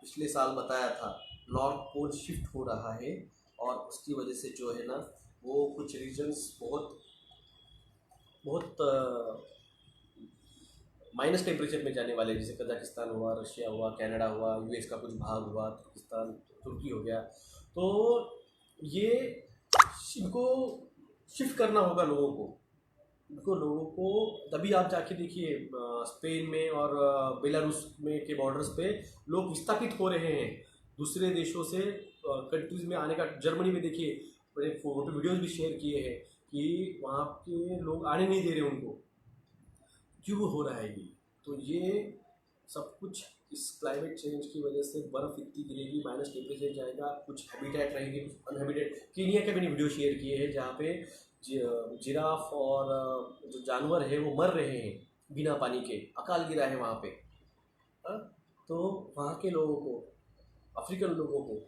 पिछले साल बताया था, नॉर्थ पोल शिफ्ट हो रहा है, और उसकी वजह से जो है ना, वो कुछ रीजन्स बहुत माइनस टेम्परेचर में जाने वाले, जैसे कजाकिस्तान हुआ, रशिया हुआ, कनाडा हुआ, US का कुछ भाग हुआ, तुर्किस्तान, तुर्की हो गया। तो ये इनको शिफ्ट करना होगा लोगों को। तभी आप जाके देखिए स्पेन में और बेलारूस में के बॉर्डर्स पे लोग विस्थापित हो रहे हैं दूसरे देशों से कंट्रीज में आने का। जर्मनी में देखिए, मैंने फोटो वीडियोस भी शेयर किए हैं कि वहाँ के लोग आने नहीं दे रहे उनको। क्यों हो रहा है ये? तो ये सब कुछ इस क्लाइमेट चेंज की वजह से बर्फ़ इतनी गिरेगी, माइनस टेम्परेचर जाएगा, कुछ हैबिटेट रहेंगे, कुछ अनहैबिटेट। कीनिया के मैंने वीडियो शेयर किए हैं जहाँ पे जिराफ और जो जानवर है वो मर रहे हैं बिना पानी के, अकाल गिरा है वहाँ पे। हाँ? तो वहाँ के लोगों को, अफ्रीकन लोगों को,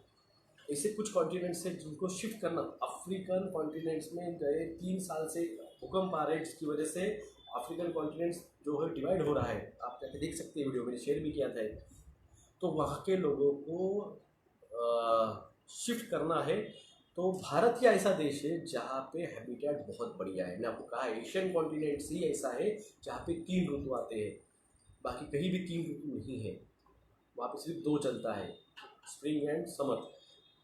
ऐसे कुछ कॉन्टिनेंट्स हैं जिनको शिफ्ट करना। अफ्रीकन कॉन्टिनेंट्स में गए 3 साल से भूकंप आ रहे हैं जिसकी वजह से अफ्रीकन कॉन्टिनेंट्स जो है डिवाइड हो रहा है। आप जाके देख सकते हैं, वीडियो मैंने शेयर भी किया था। तो वहाँ के लोगों को शिफ्ट करना है। तो भारत ही ऐसा देश है जहाँ पे हैबिटेट बहुत बढ़िया है। मैंने आपको कहा एशियन कॉन्टिनेंट्स ही ऐसा है जहाँ पे 3 ऋतु आते हैं, बाकी कहीं भी 3 ऋतु नहीं है। वहाँ पे सिर्फ 2 चलता है, स्प्रिंग एंड समर।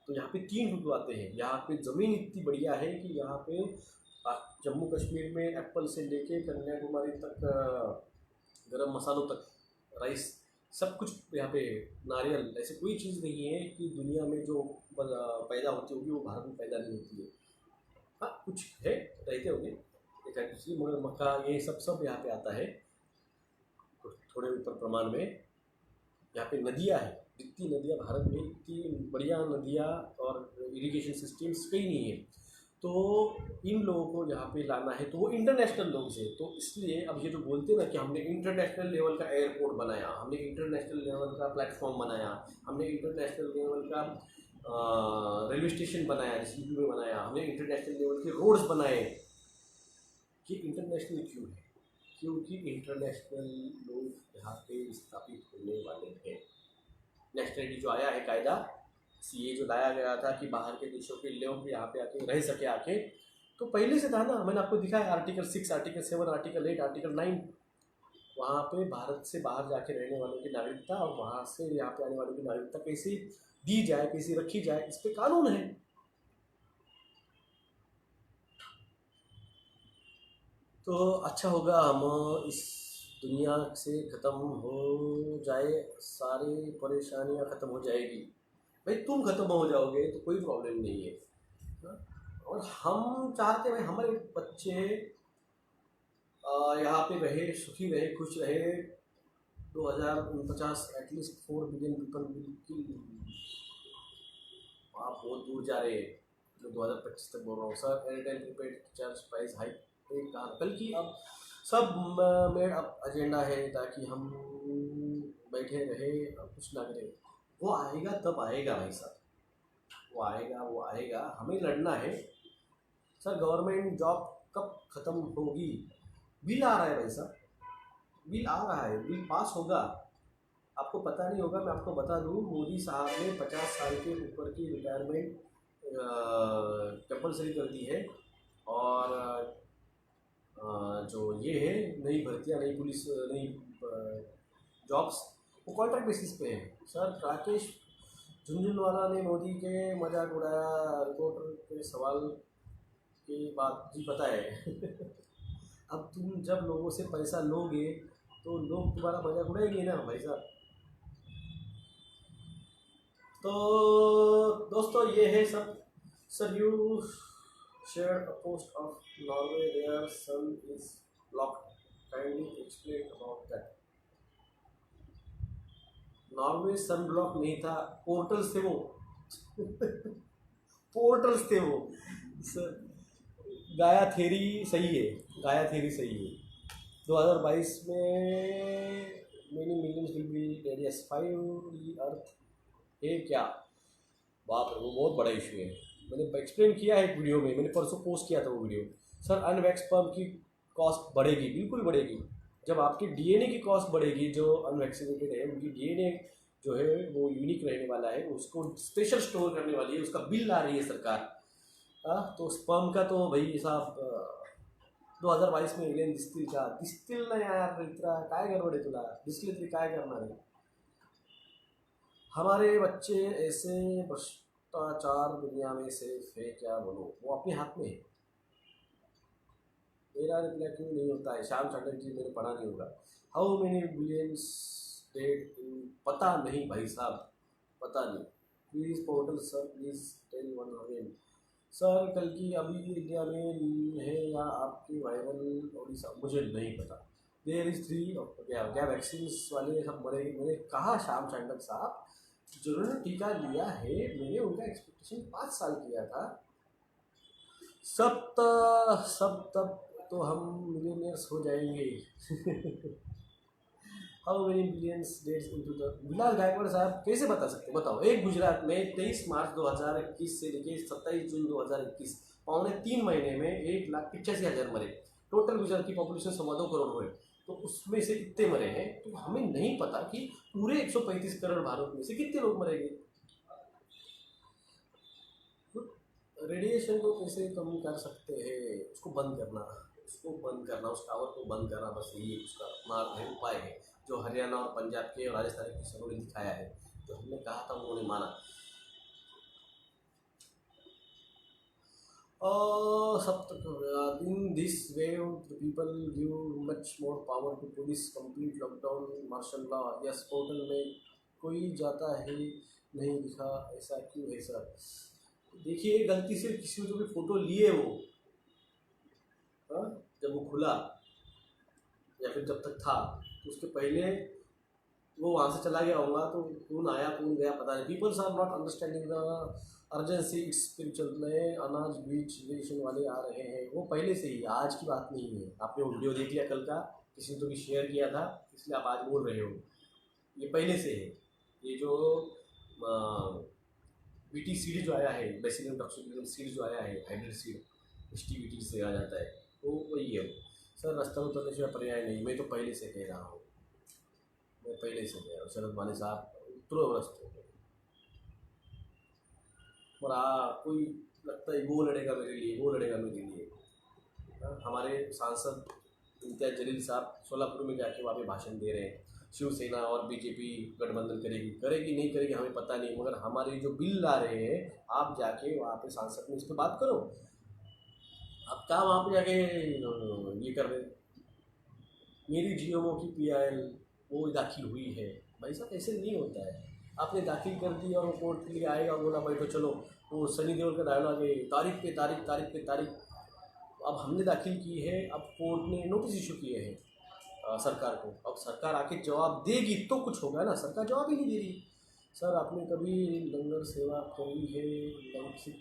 तो यहाँ पे 3 ऋतु आते हैं। यहाँ पे ज़मीन इतनी बढ़िया है कि यहाँ पे जम्मू कश्मीर में एप्पल से लेके कन्याकुमारी तक गरम मसालों तक, राइस, सब कुछ यहाँ पे, नारियल, ऐसे कोई चीज़ नहीं है कि दुनिया में जो पैदा होती होगी वो भारत में पैदा नहीं होती है। हाँ कुछ है, रहते होंगे एक दूसरी, मगर मक्का ये सब यहाँ पे आता है। तो थोड़े ऊपर प्रमाण में यहाँ पे नदियाँ हैं, जितनी नदियाँ भारत में, इतनी बढ़िया नदियाँ और इरिगेशन सिस्टम्स कहीं नहीं है। तो इन लोगों को यहाँ पे लाना है, तो वो इंटरनेशनल लोग हैं। तो इसलिए अब ये जो बोलते हैं ना कि हमने इंटरनेशनल लेवल का एयरपोर्ट बनाया, हमने इंटरनेशनल लेवल का प्लेटफॉर्म बनाया, हमने इंटरनेशनल लेवल का रेलवे स्टेशन बनाया, जिस में बनाया, हमने इंटरनेशनल लेवल के रोड्स बनाए। ये इंटरनेशनल क्यों है? क्योंकि इंटरनेशनल लोग यहाँ पे स्थापित होने वाले हैं। नेशनलिटी जो आया है कायदा, सीए जो लाया गया था कि बाहर के देशों के लोग यहाँ पे आके रह सके आके, तो पहले से था ना। मैंने आपको दिखाया आर्टिकल 6, आर्टिकल 7, आर्टिकल 8, आर्टिकल 9। वहाँ पे भारत से बाहर जाके रहने वालों की नागरिकता और वहाँ से यहाँ पे आने वालों की नागरिकता कैसे दी जाए, कैसे रखी जाए, इस पे कानून है। तो अच्छा होगा हम इस दुनिया से ख़त्म हो जाए, सारी परेशानियाँ ख़त्म हो जाएगी। भाई तुम ख़त्म हो जाओगे तो कोई प्रॉब्लम नहीं है। हाँ? और हम चाहते हैं हमारे बच्चे यहाँ पे रहे, सुखी रहे, खुश रहे। 2049 एटलीस्ट 4 बिलियन पीपल की, आप बहुत दूर जा रहे हैं। जो 2025 तक बोल रहा हूँ sir, Airtel prepaid charge price hike कहा, बल्कि अब सब में अब एजेंडा है ताकि हम बैठे रहे और कुछ ना करें। वो आएगा तब आएगा भाई साहब, वो आएगा, वो आएगा, हमें लड़ना है। सर गवर्नमेंट जॉब कब ख़त्म होगी? बिल आ रहा है भाई साहब, बिल आ रहा है, बिल पास होगा। आपको पता नहीं होगा, मैं आपको बता दूं, मोदी साहब ने 50 साल के ऊपर की रिटायरमेंट कंपलसरी कर दी है। और जो ये है नई भर्तियाँ, नई पुलिस, नई जॉब्स, वो कॉन्ट्रैक्ट बेसिस पे है। सर राकेश झुनझुनवाला ने मोदी के मजाक उड़ाया रिपोर्टर के सवाल के बाद, जी पता है। अब तुम जब लोगों से पैसा लोगे तो लोग तुम्हारा मजाक उड़ाएंगे ना भाई साहब। तो दोस्तों ये है सब। Sir you shared a post of Norway their sun is blocked. Kindly explain about that. Norway sun block नहीं था, पोर्टल्स थे वो। पोर्टल्स थे वो सर। गाया थेरी सही है, गाया थेरी सही है। 2022 में many millions will be dead, yes 5 अर्थ है क्या? बाप रे, वो बहुत बड़ा इशू है। मैंने एक्सप्लेन किया है एक वीडियो में, मैंने परसों पोस्ट किया था वो वीडियो। सर अनवैक्स स्पर्म की कॉस्ट बढ़ेगी, बिल्कुल बढ़ेगी। जब आपकी डीएनए की कॉस्ट बढ़ेगी, जो अनवैक्सीनेटेड है उनकी डीएनए जो है वो यूनिक रहने वाला है, उसको स्पेशल स्टोर करने वाली है, उसका बिल ला रही है सरकार। तो स्पर्म का तो भाई साहब 2022 में एलियन दिसतील नाही यार, इतना काय गडबड आहे तुला? दिसली तरी काय करणार आहे? हमारे बच्चे ऐसे भ्रष्टाचार दुनिया में सेफ है क्या? बोलो, वो अपने हाथ में है। मेरा रिप्लाई क्यों नहीं होता है? श्याम चैटर्जी, मैंने पढ़ा नहीं होगा। How many billions dead in, पता नहीं भाई साहब, पता नहीं। Please portal sir, please tell one again. Sir कल की अभी इंडिया में है या आपकी वायरल ओडिशा, मुझे नहीं पता। देयर इज 3 क्या क्या वैक्सीन वाले सब मरेंगे। मैंने कहा श्याम चांडक साहब जिन्होंने टीका लिया है, मैंने उनका एक्सपेक्टेशन 5 साल किया था, सब तब तो हम मिलियनियर्स हो जाएंगे। How many billions days into the Vilas Gaikwad साहब कैसे बता सकते, बताओ। एक गुजरात में 23 मार्च 2021 से लेकर 27 जून 2021 पौने 3 महीने में 1,85,000 मरे। टोटल गुजरात की पॉपुलेशन 2.25 करोड़ हुए, तो उसमें से इतने मरे हैं। तो हमें नहीं पता कि पूरे 135 करोड़ भारत में से कितने लोग मरेंगे। रेडिएशन को कैसे कम कर सकते हैं, उसको बंद करना, उस टावर को बंद करना, बस यही उसका मार्ग है, उपाय है, जो हरियाणा और पंजाब के और राजस्थान के किसानों ने दिखाया है। तो हमने कहा था, उन्होंने माना। In this wave, the people give much more power to police, complete lockdown, martial law. Yes, portal में कोई जाता है नहीं लिखा, ऐसा क्यों है सर? देखिए, गलती से किसी ने जो भी फोटो लिए वो, हाँ, जब वो खुला या फिर जब तक था, तो उसके पहले वो वहाँ से चला गया होगा, तो कौन आया कौन गया पता नहीं। Peoples are not understanding the urgency, it's spiritual. नए अनाज बीज रेशन वाले आ रहे हैं, वो पहले से ही, आज की बात नहीं है। आपने वो वीडियो देख लिया कल का, किसी ने तो भी शेयर किया था, इसलिए आप आज बोल रहे हो। ये पहले से है। ये जो बीटी सीड जो आया है, बेसिलम टॉक्सिकम सीड जो आया है, हाइब्रिड सीड HTBT से आ जाता है, तो वही है। सर रास्ता उतरने से पर्याय नहीं, मैं तो पहले से कह रहा हूँ, मैं पहले से कह रहा हूँ। शरद माने साहब उतरो रास्ते में। और कोई लगता है वो लड़ेगा मेरे लिए, वो लड़ेगा मेरे लिए। हमारे सांसद इम्तियाज जलील साहब सोलापुर में जाके वहाँ पे भाषण दे रहे हैं, शिवसेना और बीजेपी गठबंधन करेगी नहीं करेगी हमें पता नहीं, मगर हमारे जो बिल ला रहे हैं, आप जाके वहाँ पे सांसद में इस पर बात करो। आप क्या वहाँ पे जाके ये कर रहे? मेरी GMO की PIL वो दाखिल हुई है। भाई साहब ऐसे नहीं होता है। आपने दाखिल कर दी और वो कोर्ट के लिए आएगा, बोला भाई तो चलो, वो सनी देओल का डायलॉग है, तारीख पे तारीख। अब हमने दाखिल की है, अब कोर्ट ने नोटिस इशू किए हैं सरकार को। अब सरकार आके जवाब देगी तो कुछ होगा ना, सरकार जवाब ही नहीं दे रही। सर आपने कभी लंगर सेवा करी है?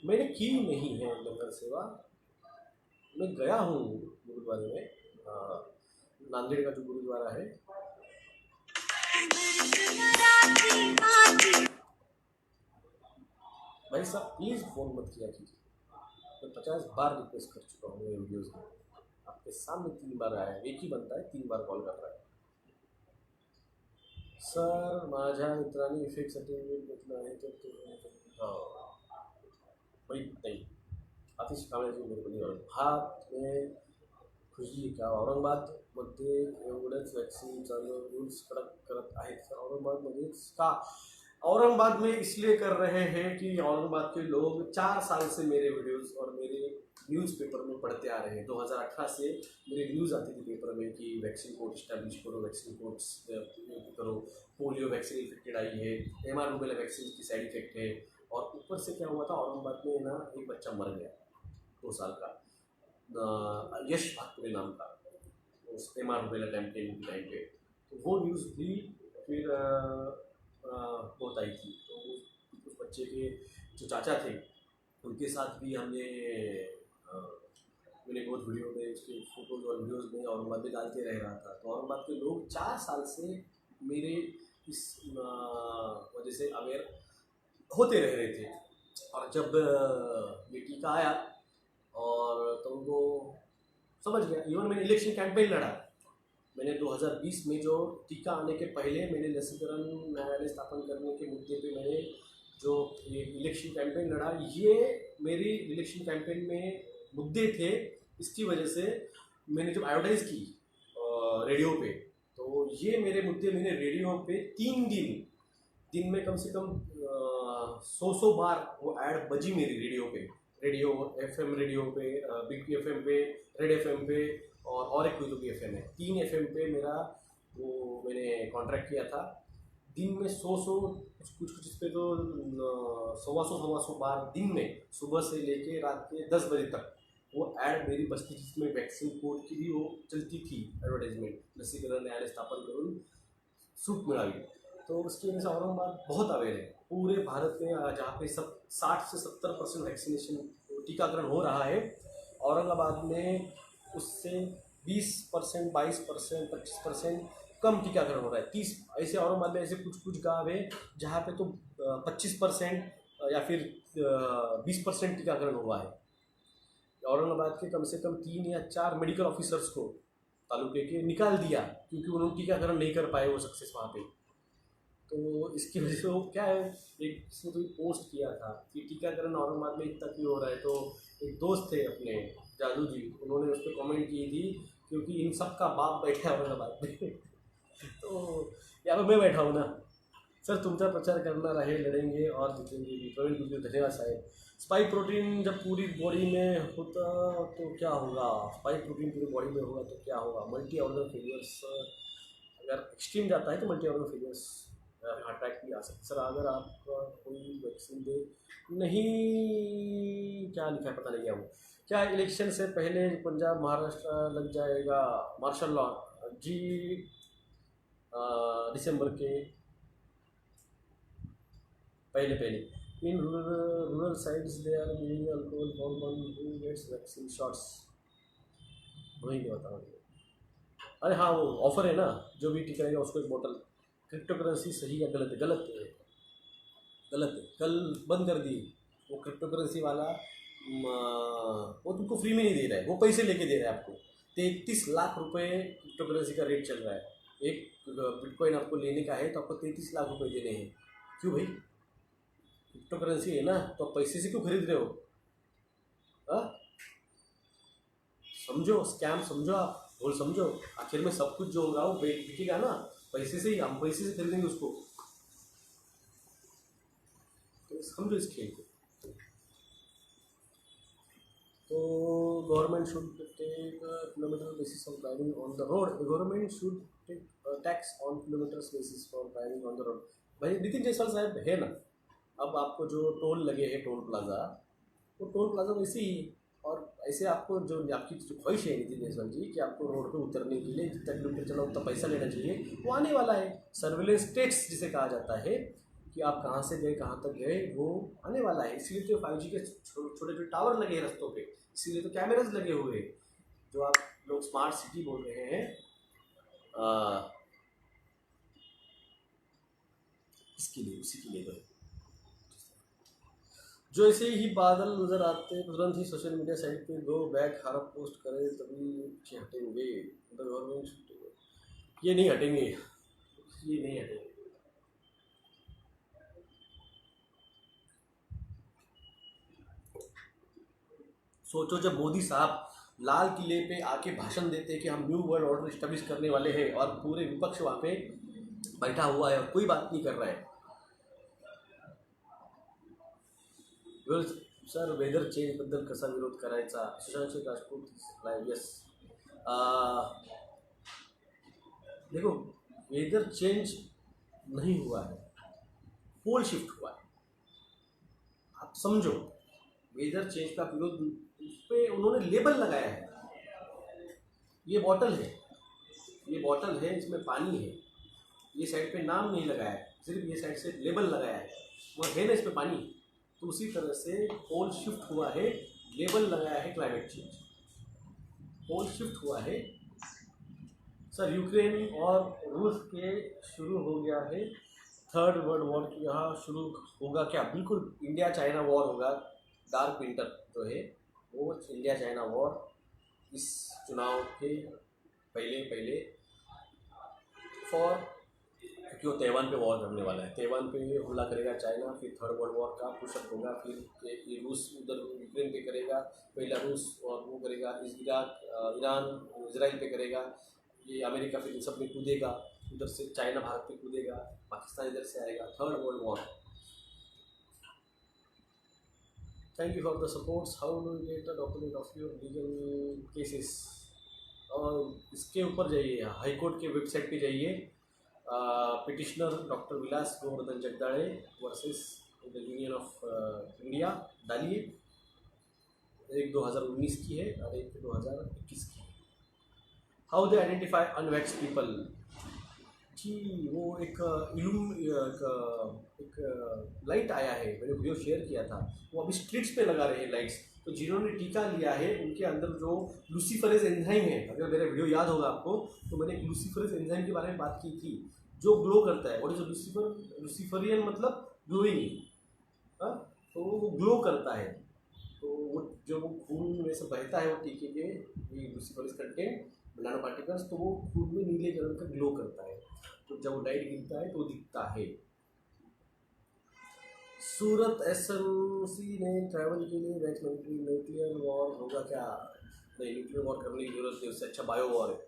मैंने की नहीं है लंगर सेवा। मैं गया हूँ गुरुद्वारे में, नांदेड़ का जो गुरुद्वारा है। भाई साहब प्लीज़ फ़ोन मत किया कीजिए, मैं 50 बार रिक्वेस्ट कर चुका हूँ मेरे वीडियोज़ में। आपके सामने 3 बार आया है, एक ही बनता है, 3 बार कॉल कर रहा है। सर माझा मित्रांनी इफेक्ट सर्टिफिकेट घेतला आहे तर भाई नहीं, अति शिकावण्याची मेरे को नहीं आवडत। हात में खुजली का औरंगाबादमध्ये एवढंच वॅक्सिन चालू, रूल्स कडक करत आहेत सर औरंगाबादमध्येच का? औरंगाबाद में इसलिए कर रहे हैं कि औरंगाबाद के लोग 4 साल से मेरे वीडियोस और मेरे न्यूज़पेपर में पढ़ते आ रहे हैं। 2018 से मेरे न्यूज़ आती थी पेपर में कि वैक्सीन कोड इस्टेब्लिश करो, वैक्सीन कोड्स करो, पोलियो वैक्सीन इफेक्टेड आई है, MR रूबेला वैक्सीन की साइड इफेक्ट है। और ऊपर से क्या हुआ था, औरंगाबाद में ना एक बच्चा मर गया 2 साल का, यश भातपुरे नाम का, उस MR रूबेला कैंपेन की टाइम पे। तो वो न्यूज़ भी फिर बहुत आई थी। तो उस बच्चे के जो चाचा थे उनके साथ भी हमने मैंने बहुत वीडियो में उसके फोटोज और वीडियोज़ में औरंगाबाद में डालते रह रहा था। तो औरंगाबाद के लोग 4 साल से मेरे इस वजह से अवेयर होते रह रहे थे। और जब ये टीका आया और तो उनको समझ गया। इवन मैंने इलेक्शन कैंपेन लड़ा, मैंने 2020 में जो टीका आने के पहले मैंने लसीकरण न्यायालय स्थापन करने के मुद्दे पे मैंने जो ये इलेक्शन कैंपेन लड़ा, ये मेरी इलेक्शन कैंपेन में मुद्दे थे। इसकी वजह से मैंने जब एडवर्टाइज़ की रेडियो पे, तो ये मेरे मुद्दे मैंने रेडियो पे 3 दिन में कम से कम 100 बार वो ऐड बजी मेरी रेडियो FM रेडियो पे, बिग FM पे, रेड FM पे और एक कोई तो भी FM है, 3 FM पे मेरा वो मैंने कॉन्ट्रैक्ट किया था। दिन में 100 कुछ इस पे तो 100 बार दिन में, सुबह से लेके रात के 10 बजे तक वो ऐड मेरी बस्ती, जिसमें वैक्सीन कोड की भी वो चलती थी एडवर्टाइजमेंट, लसीकरण न्यायालय स्थापन करून सूट मिळावी. तो उसकी वजह से औरंगाबाद बहुत अवेयर है पूरे भारत में. जहाँ पे सब 60 से 70% वैक्सीनेशन टीकाकरण हो रहा है, औरंगाबाद में उससे 20%, 22%, 25% कम टीकाकरण हो रहा है. 30 ऐसे औरंगाबाद में ऐसे कुछ कुछ गाँव है जहाँ पे तो 25% या फिर 20% टीकाकरण हुआ है. औरंगाबाद के कम से कम 3 या 4 मेडिकल ऑफिसर्स को तालुके के निकाल दिया क्योंकि उन्होंने टीकाकरण नहीं कर पाए वो सक्सेस वहाँ पे. तो इसकी वजह से वो क्या है, एक किसी ने तो पोस्ट किया था कि टीकाकरण औरंगाबाद में इतना क्यों हो रहा है. तो एक दोस्त थे अपने जादू जी, उन्होंने उस पर कॉमेंट की थी क्योंकि इन सब का बाप बैठा है औरंगाबाद में. तो यहाँ पर मैं बैठा हूँ ना सर. तुमचा प्रचार करना रहे, लड़ेंगे और जीतेंगे भी. प्रवीण गुप्ता, धन्यवाद साहेब. स्पाइक प्रोटीन जब पूरी बॉडी में होता तो क्या होगा? स्पाइक प्रोटीन पूरी बॉडी में होगा तो क्या होगा? Multi organ failures. अगर एक्सट्रीम जाता है तो मल्टी ऑर्गन फेलियर्स, अटैक भी आ सकता है. सर अगर आप कोई वैक्सीन दे नहीं, क्या लिखा है पता नहीं क्या वो. क्या इलेक्शन से पहले पंजाब महाराष्ट्र लग जाएगा मार्शल लॉ? जी दिसंबर के पहले. In rural sides they are giving alcohol for one who gets vaccine shots. वही नहीं बताऊँ. अरे हाँ, वो ऑफर है ना, जो भी टीका रहेगा उसको एक बोतल. क्रिप्टो करेंसी सही या गलत है? गलत है, गलत है. कल बंद कर दी वो क्रिप्टो करेंसी वाला. वो तुमको फ्री में नहीं दे रहा है, वो पैसे लेके दे रहा है आपको. 33 लाख रुपए क्रिप्टो करेंसी का रेट चल रहा है. एक बिटकॉइन आपको लेने का है तो आपको 33 लाख रुपए देने हैं. क्यों भाई? क्रिप्टो करेंसी है ना, तो आप पैसे से क्यों खरीद रहे हो? हाँ, समझो, स्कैम समझो, आप भूल समझो. आखिर में सब कुछ जो होगा वो बिकेगा ना पैसे से ही. हम पैसे से खरीदेंगे उसको. तो समझो इस खेल को. तो government should take kilometre basis on driving on the road. Government should take tax on kilometres basis for driving on the road. भाई नितिन जायसवाल साहब है ना, अब आपको जो टोल लगे हैं टोल प्लाजा, वो टोल प्लाजा वैसे ही. और ऐसे आपको जो आपकी जो ख्वाहिश है नितिन जायसवाल जी कि आपको रोड पे उतरने के लिए जितना किलोमीटर चला उतना पैसा लेना चाहिए, वो आने वाला है. सर्विलेंस टैक्स जिसे कहा जाता है कि आप कहाँ से गए कहाँ तक गए, वो आने वाला है. इसीलिए तो 5G के छोटे छोटे टावर लगे हैं रस्तों पे, इसीलिए तो कैमराज लगे हुए हैं. जो आप लोग स्मार्ट सिटी बोल रहे हैं, इसके लिए उसी के लिए तो है. जो ऐसे ही बादल नजर आते हैं तुरंत ही सोशल मीडिया साइट पे 2 बैग हड़प पोस्ट करें तभी पीछे हटेंगे. गवर्नमेंट ये नहीं हटेंगे, ये नहीं हटेंगे. सोचो जब मोदी साहब लाल किले पे आके भाषण देते हैं कि हम न्यू वर्ल्ड ऑर्डर इस्टेब्लिश करने वाले हैं और पूरे विपक्ष वहाँ पे बैठा हुआ है और कोई बात नहीं कर रहा है. सर वेदर चेंज बद्दल कसा विरोध करायचा? सुशांत राजपूत लाइव. यस, देखो वेदर चेंज नहीं हुआ है, पोल शिफ्ट हुआ है. आप समझो, वेदर चेंज का विरोध उस पर उन्होंने लेबल लगाया है. ये बॉटल है, ये बॉटल है, इसमें पानी है. ये साइड पे नाम नहीं लगाया है, सिर्फ ये साइड से लेबल लगाया है. वह है ना इसमें पानी. तो उसी तरह से पोल शिफ्ट हुआ है, लेबल लगाया है क्लाइमेट चेंज. पोल शिफ्ट हुआ है. सर यूक्रेन और रूस के शुरू हो गया है थर्ड वर्ल्ड वॉर. यहाँ शुरू होगा क्या? बिल्कुल इंडिया चाइना वॉर होगा. डार्क विंटर जो है वो इंडिया चाइना वॉर इस चुनाव के पहले फॉर, क्योंकि वो ताइवान पे वॉर करने वाला है. ताइवान पे हमला करेगा चाइना, फिर थर्ड वर्ल्ड वॉर का पुशअप होगा. फिर ये रूस उधर यूक्रेन पे करेगा, पहला रूस, और वो करेगा इराक, ईरान इजराइल पे करेगा. ये अमेरिका फिर इन सब में कूदेगा, उधर से चाइना भारत पे कूदेगा, पाकिस्तान इधर से आएगा. Third world war. Thank you for the supports. How do you get the document of your legal cases? और इसके ऊपर जाइए, हाई कोर्ट के वेबसाइट पे जाइए. Petitioner doctor Vilas Govardhan Jagdale versus the union of India डालिए. एक 2019 की है और एक 2021 की है. How they identify unvax people. जी वो एक लाइट आया है, मैंने वीडियो शेयर किया था, वो अभी स्ट्रीट्स पे लगा रहे हैं लाइट्स। तो जिन्होंने टीका लिया है उनके अंदर जो लूसीफरेज एंजाइम है, अगर मेरा वीडियो याद होगा आपको, तो मैंने एक लूसीफरेज एंजाइम के बारे में बात की थी जो ग्लो करता है। और जो लूसीफरियन मतलब ग्लोइंग, हाँ, तो वो ग्लो करता है। तो वो जो वो खून में से बहता है वो टीके के ये लूसीफरस कंटेंट नानो पार्टिकल्स, तो वो खून में नीले कलर का ग्लो करता है। तो जब वो लाइट गिरता है तो दिखता है। सूरत एसएमसी ने ट्रैवल के लिए न्यूक्लियर वॉर होगा क्या? नहीं, न्यूक्लियर वॉर करने की जरूरत नहीं, उससे अच्छा बायो वॉर है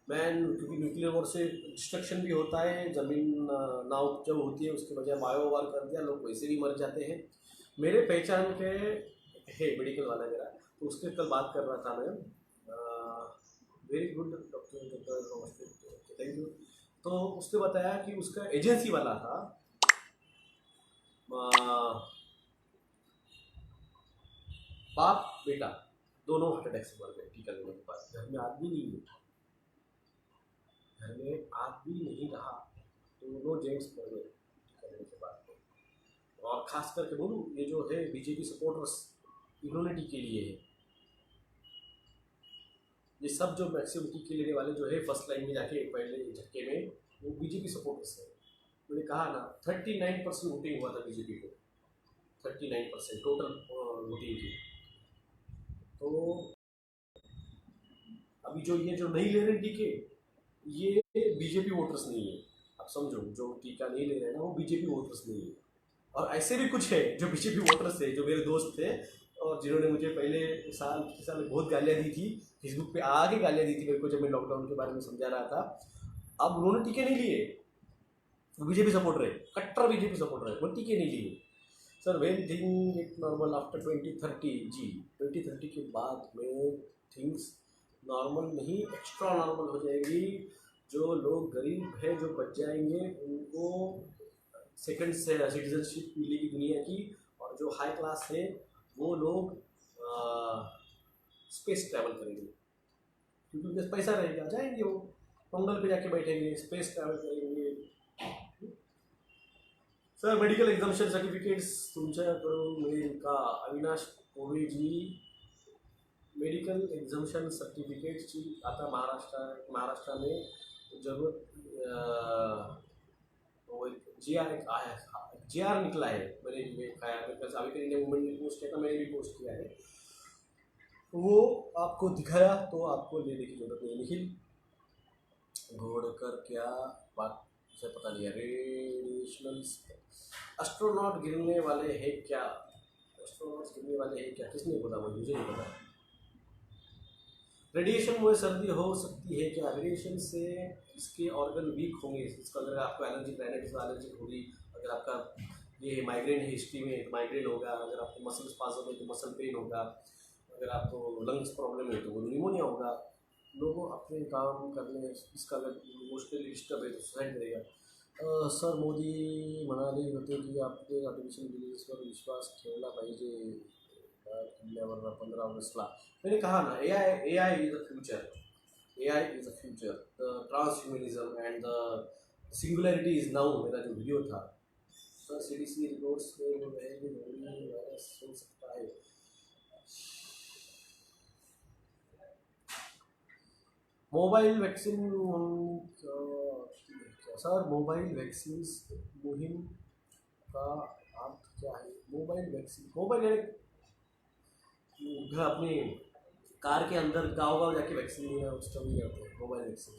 मैन, क्योंकि न्यूक्लियर वॉर से डिस्ट्रक्शन भी होता है, ज़मीन नाव जब होती है उसके बजाय बायो वॉर कर दिया, लोग वैसे भी मर जाते हैं। मेरे पहचान के है मेडिकल वाला मेरा, तो उसके कल बात कर रहा था मैं। Very good doctor, thank you. तो उसने बताया कि उसका एजेंसी वाला था, बाप बेटा दोनों हार्ट अटैक से मर गए टीका लेने के बाद। घर में आदमी नहीं है, घर में आदमी नहीं रहा, दोनों जेंट्स मर गए टीका लेने के बाद। और खास करके बोलूँ, ये जो है बीजेपी सपोर्टर्स, इन्होंने टीके लिए हैं। ये सब जो मैक्सिमम टीके लेने वाले जो है फर्स्ट लाइन में जाके पहले झटके में, वो बीजेपी सपोर्टर्स है। मैंने कहा ना 39% वोटिंग हुआ था बीजेपी को, 39% टोटल वोटिंग की। तो अभी जो ये जो नहीं ले रहे टीके, ये बीजेपी वोटर्स नहीं है। आप समझो, जो टीका नहीं ले रहे हैं ना वो बीजेपी वोटर्स नहीं है। और ऐसे भी कुछ है जो बीजेपी वोटर्स थे, जो मेरे दोस्त थे और जिन्होंने मुझे पहले पिछले साल बहुत गालियाँ दी थी, फेसबुक पे आके गालियाँ दी थी मेरे को जब मैं लॉकडाउन के बारे में समझा रहा था। अब उन्होंने टीके नहीं लिए, बीजेपी सपोर्टर है, कट्टर बीजेपी सपोर्टर है, वो टीके नहीं लिए। Sir when thing it normal after 2030, जी 2030 के बाद में थिंग्स नॉर्मल नहीं एक्स्ट्रा नॉर्मल हो जाएगी। जो लोग गरीब है जो बच जाएंगे उनको सेकंड से सिटीजनशिप मिलेगी दुनिया की, और जो हाई क्लास है वो लोग स्पेस ट्रैवल करेंगे, क्योंकि उनके पास पैसा रहेगा, जाएंगे वो मंगल पे जाके बैठेंगे, स्पेस ट्रैवल करेंगे। सर मेडिकल एक्झामिनेशन सर्टिफिकेट्स तुमच्याकडून मिळेल का? अविनाश कोवे जी, मेडिकल एक्झामिनेशन सर्टिफिकेट्सची आता महाराष्ट्राने जरूरत GR निकला है, मैंने देखा है, अभी करीने वुमेन ने पोस्ट किया था, मैंने भी पोस्ट किया है, वो आपको दिखाया तो आपको लेने की जरूरत नहीं। निखिल घोड़कर क्या बात से पता नहीं है। रेडिएशनल एस्ट्रोनॉट गिरने वाले हैं क्या? एस्ट्रोनॉट्स गिरने वाले हैं क्या? किसने बोला? मुझे नहीं पता। रेडिएशन में सर्दी हो सकती है क्या? रेडिएशन से इसके ऑर्गन वीक होंगे, इसका अगर आपको एलर्जी राइनाइटिस एलर्जी होगी, अगर आपका ये माइग्रेन है हिस्ट्री में तो माइग्रेन होगा, अगर आपको मसल स्पाज़म है तो मसल पेन होगा, अगर आपको लंग्स प्रॉब्लम है तो वो निमोनिया होगा। लोगों अपने काम करने इसका अगर इमोशनली डिस्टर्ब है तो सुसाइड करेगा। सर मोदी म्हणाले होते की आपले आर्टिफिशियल इंटेलिजन्सवर विश्वास ठेवला पाहिजे किल्ल्यावर 15 ऑगस्टला। मैंने कहा ना, AI is the future, AI is the future, the transhumanism and the singularity is now. मेरा जो वीडियो था सर, CDC रिपोर्ट्स में जो है कि वायरस हो सकता है। Mobile vaccine sir, mobile vaccine मुहिम का अर्थ क्या है? मोबाइल वैक्सीन, मोबाइल अपने कार के अंदर गाँव गाँव जाके वैक्सीन लेना उसका भी करते हैं, मोबाइल वैक्सीन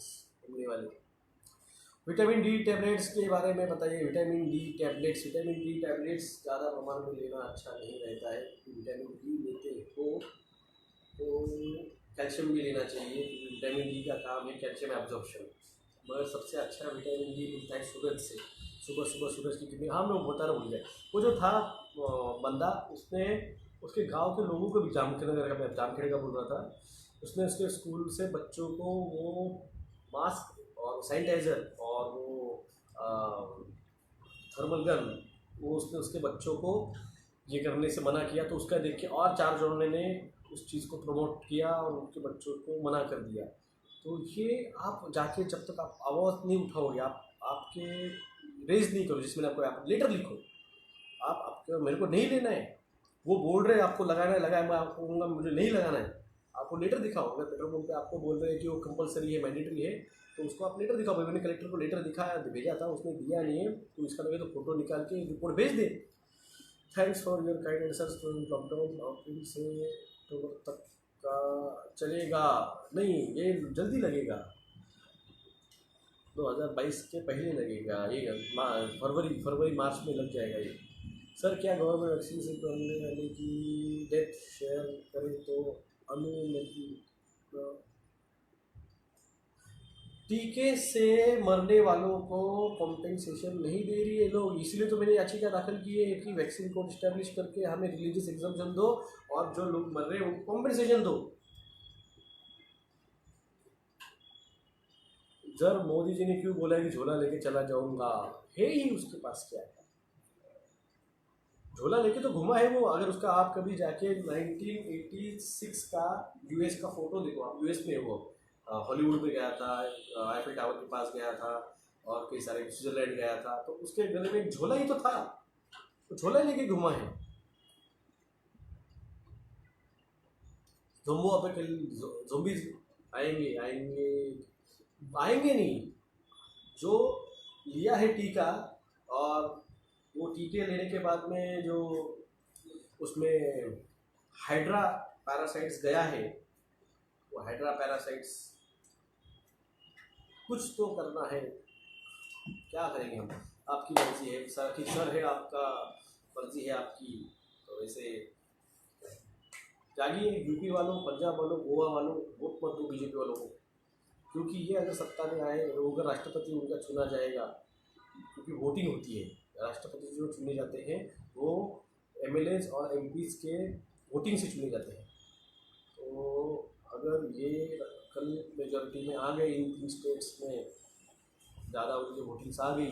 उड़ने वाले। विटामिन डी टैबलेट्स के बारे में बताइए। विटामिन डी टैबलेट्स ज़्यादा प्रमाण में लेना अच्छा नहीं रहता है। विटामिन डी लेते हो तो कैल्शियम भी लेना चाहिए, क्योंकि विटामिन डी का काम है कैल्शियम एब्जॉर्प्शन। मगर सबसे अच्छा विटामिन डी मिलता है सूरज से। सुबह सूरज की कितनी, हाँ मैं बताना भूल गया। वो जो था बंदा, उसने उसके गांव के लोगों को भी जामखेड़े का बोल रहा था, उसने उसके स्कूल से बच्चों को वो मास्क और सैनिटाइज़र और वो थर्मल गन, वो उसने उसके बच्चों को ये करने से मना किया। तो उसका देख के और 4 जनों ने उस चीज़ को प्रमोट किया और उनके बच्चों को मना कर दिया। तो ये आप जाके जब तक आप आवाज़ नहीं उठाओगे, आपके रेज नहीं करो, जिसमें आपको आप लेटर लिखो, आपके मेरे को नहीं लेना है, वो बोल रहे हैं आपको लगाना है, लगाए, मैं आपको कहूँगा मुझे नहीं लगाना है, आपको लेटर दिखाओ। अगर पेट्रोल पंप पे आपको बोल रहे हैं कि वो कंपलसरी है, मैंडेटरी है, तो उसको आप लेटर दिखाओ। मैंने कलेक्टर को लेटर दिखाया, भेजा था, उसने दिया नहीं है, तो इसका लगे तो फोटो निकाल के रिपोर्ट भेज दे। Thanks for your kind answers from lockdown अप्रैल से अक्टूबर तक का चलेगा। नहीं, ये जल्दी लगेगा, 2022 के पहले लगेगा ये, फरवरी मार्च में लग जाएगा ये। सर क्या गवर्नमेंट वैक्सीन से करने वाले की डेथ शेयर करें तो अनुमति, टीके से मरने वालों को कॉम्पेंसेशन नहीं दे रही है लोग, इसलिए तो मैंने याचिका दाखिल की है कि वैक्सीन कोड इस्टेब्लिश करके हमें रिलीजियस एग्जाम्पशन दो और जो लोग मर रहे हैं उनको कॉम्पेंसेशन दो। सर मोदी जी ने क्यों बोला है कि झोला लेके चला जाऊंगा, है ही उसके पास क्या है, झोला लेके तो घुमा है वो। अगर उसका आप कभी जाके 1986 का यूएस का फोटो देखो, आप यूएस में वो हॉलीवुड में गया था, आईफिल टावर के पास गया था और कई सारे स्विट्जरलैंड गया था, तो उसके गले में एक झोला ही तो था, तो झोला लेके घुमा है। ज़ोंबीज आएंगे आएंगे आएंगे नहीं, जो लिया है टीका और वो टीके लेने के बाद में जो उसमें हाइड्रा पैरासाइट्स गया है, वो हाइड्रा पैरासाइट्स कुछ तो करना है, क्या करेंगे हम, आपकी मर्जी है सर, कि सर है आपका, मर्जी है आपकी, तो वैसे जागिए यूपी वालों, पंजाब वालों, गोवा वालों, वोट मत दो बीजेपी वालों को, क्योंकि ये अगर सत्ता में आए, अगर राष्ट्रपति उनका चुना जाएगा, क्योंकि वोटिंग होती है, राष्ट्रपति जो चुने जाते हैं वो एमएलएज और एमपीज के वोटिंग से चुने जाते हैं। तो अगर ये कल मेजॉरिटी में आ गए इन 3 स्टेट्स में, ज़्यादा उनकी वोटिंग्स आ गई,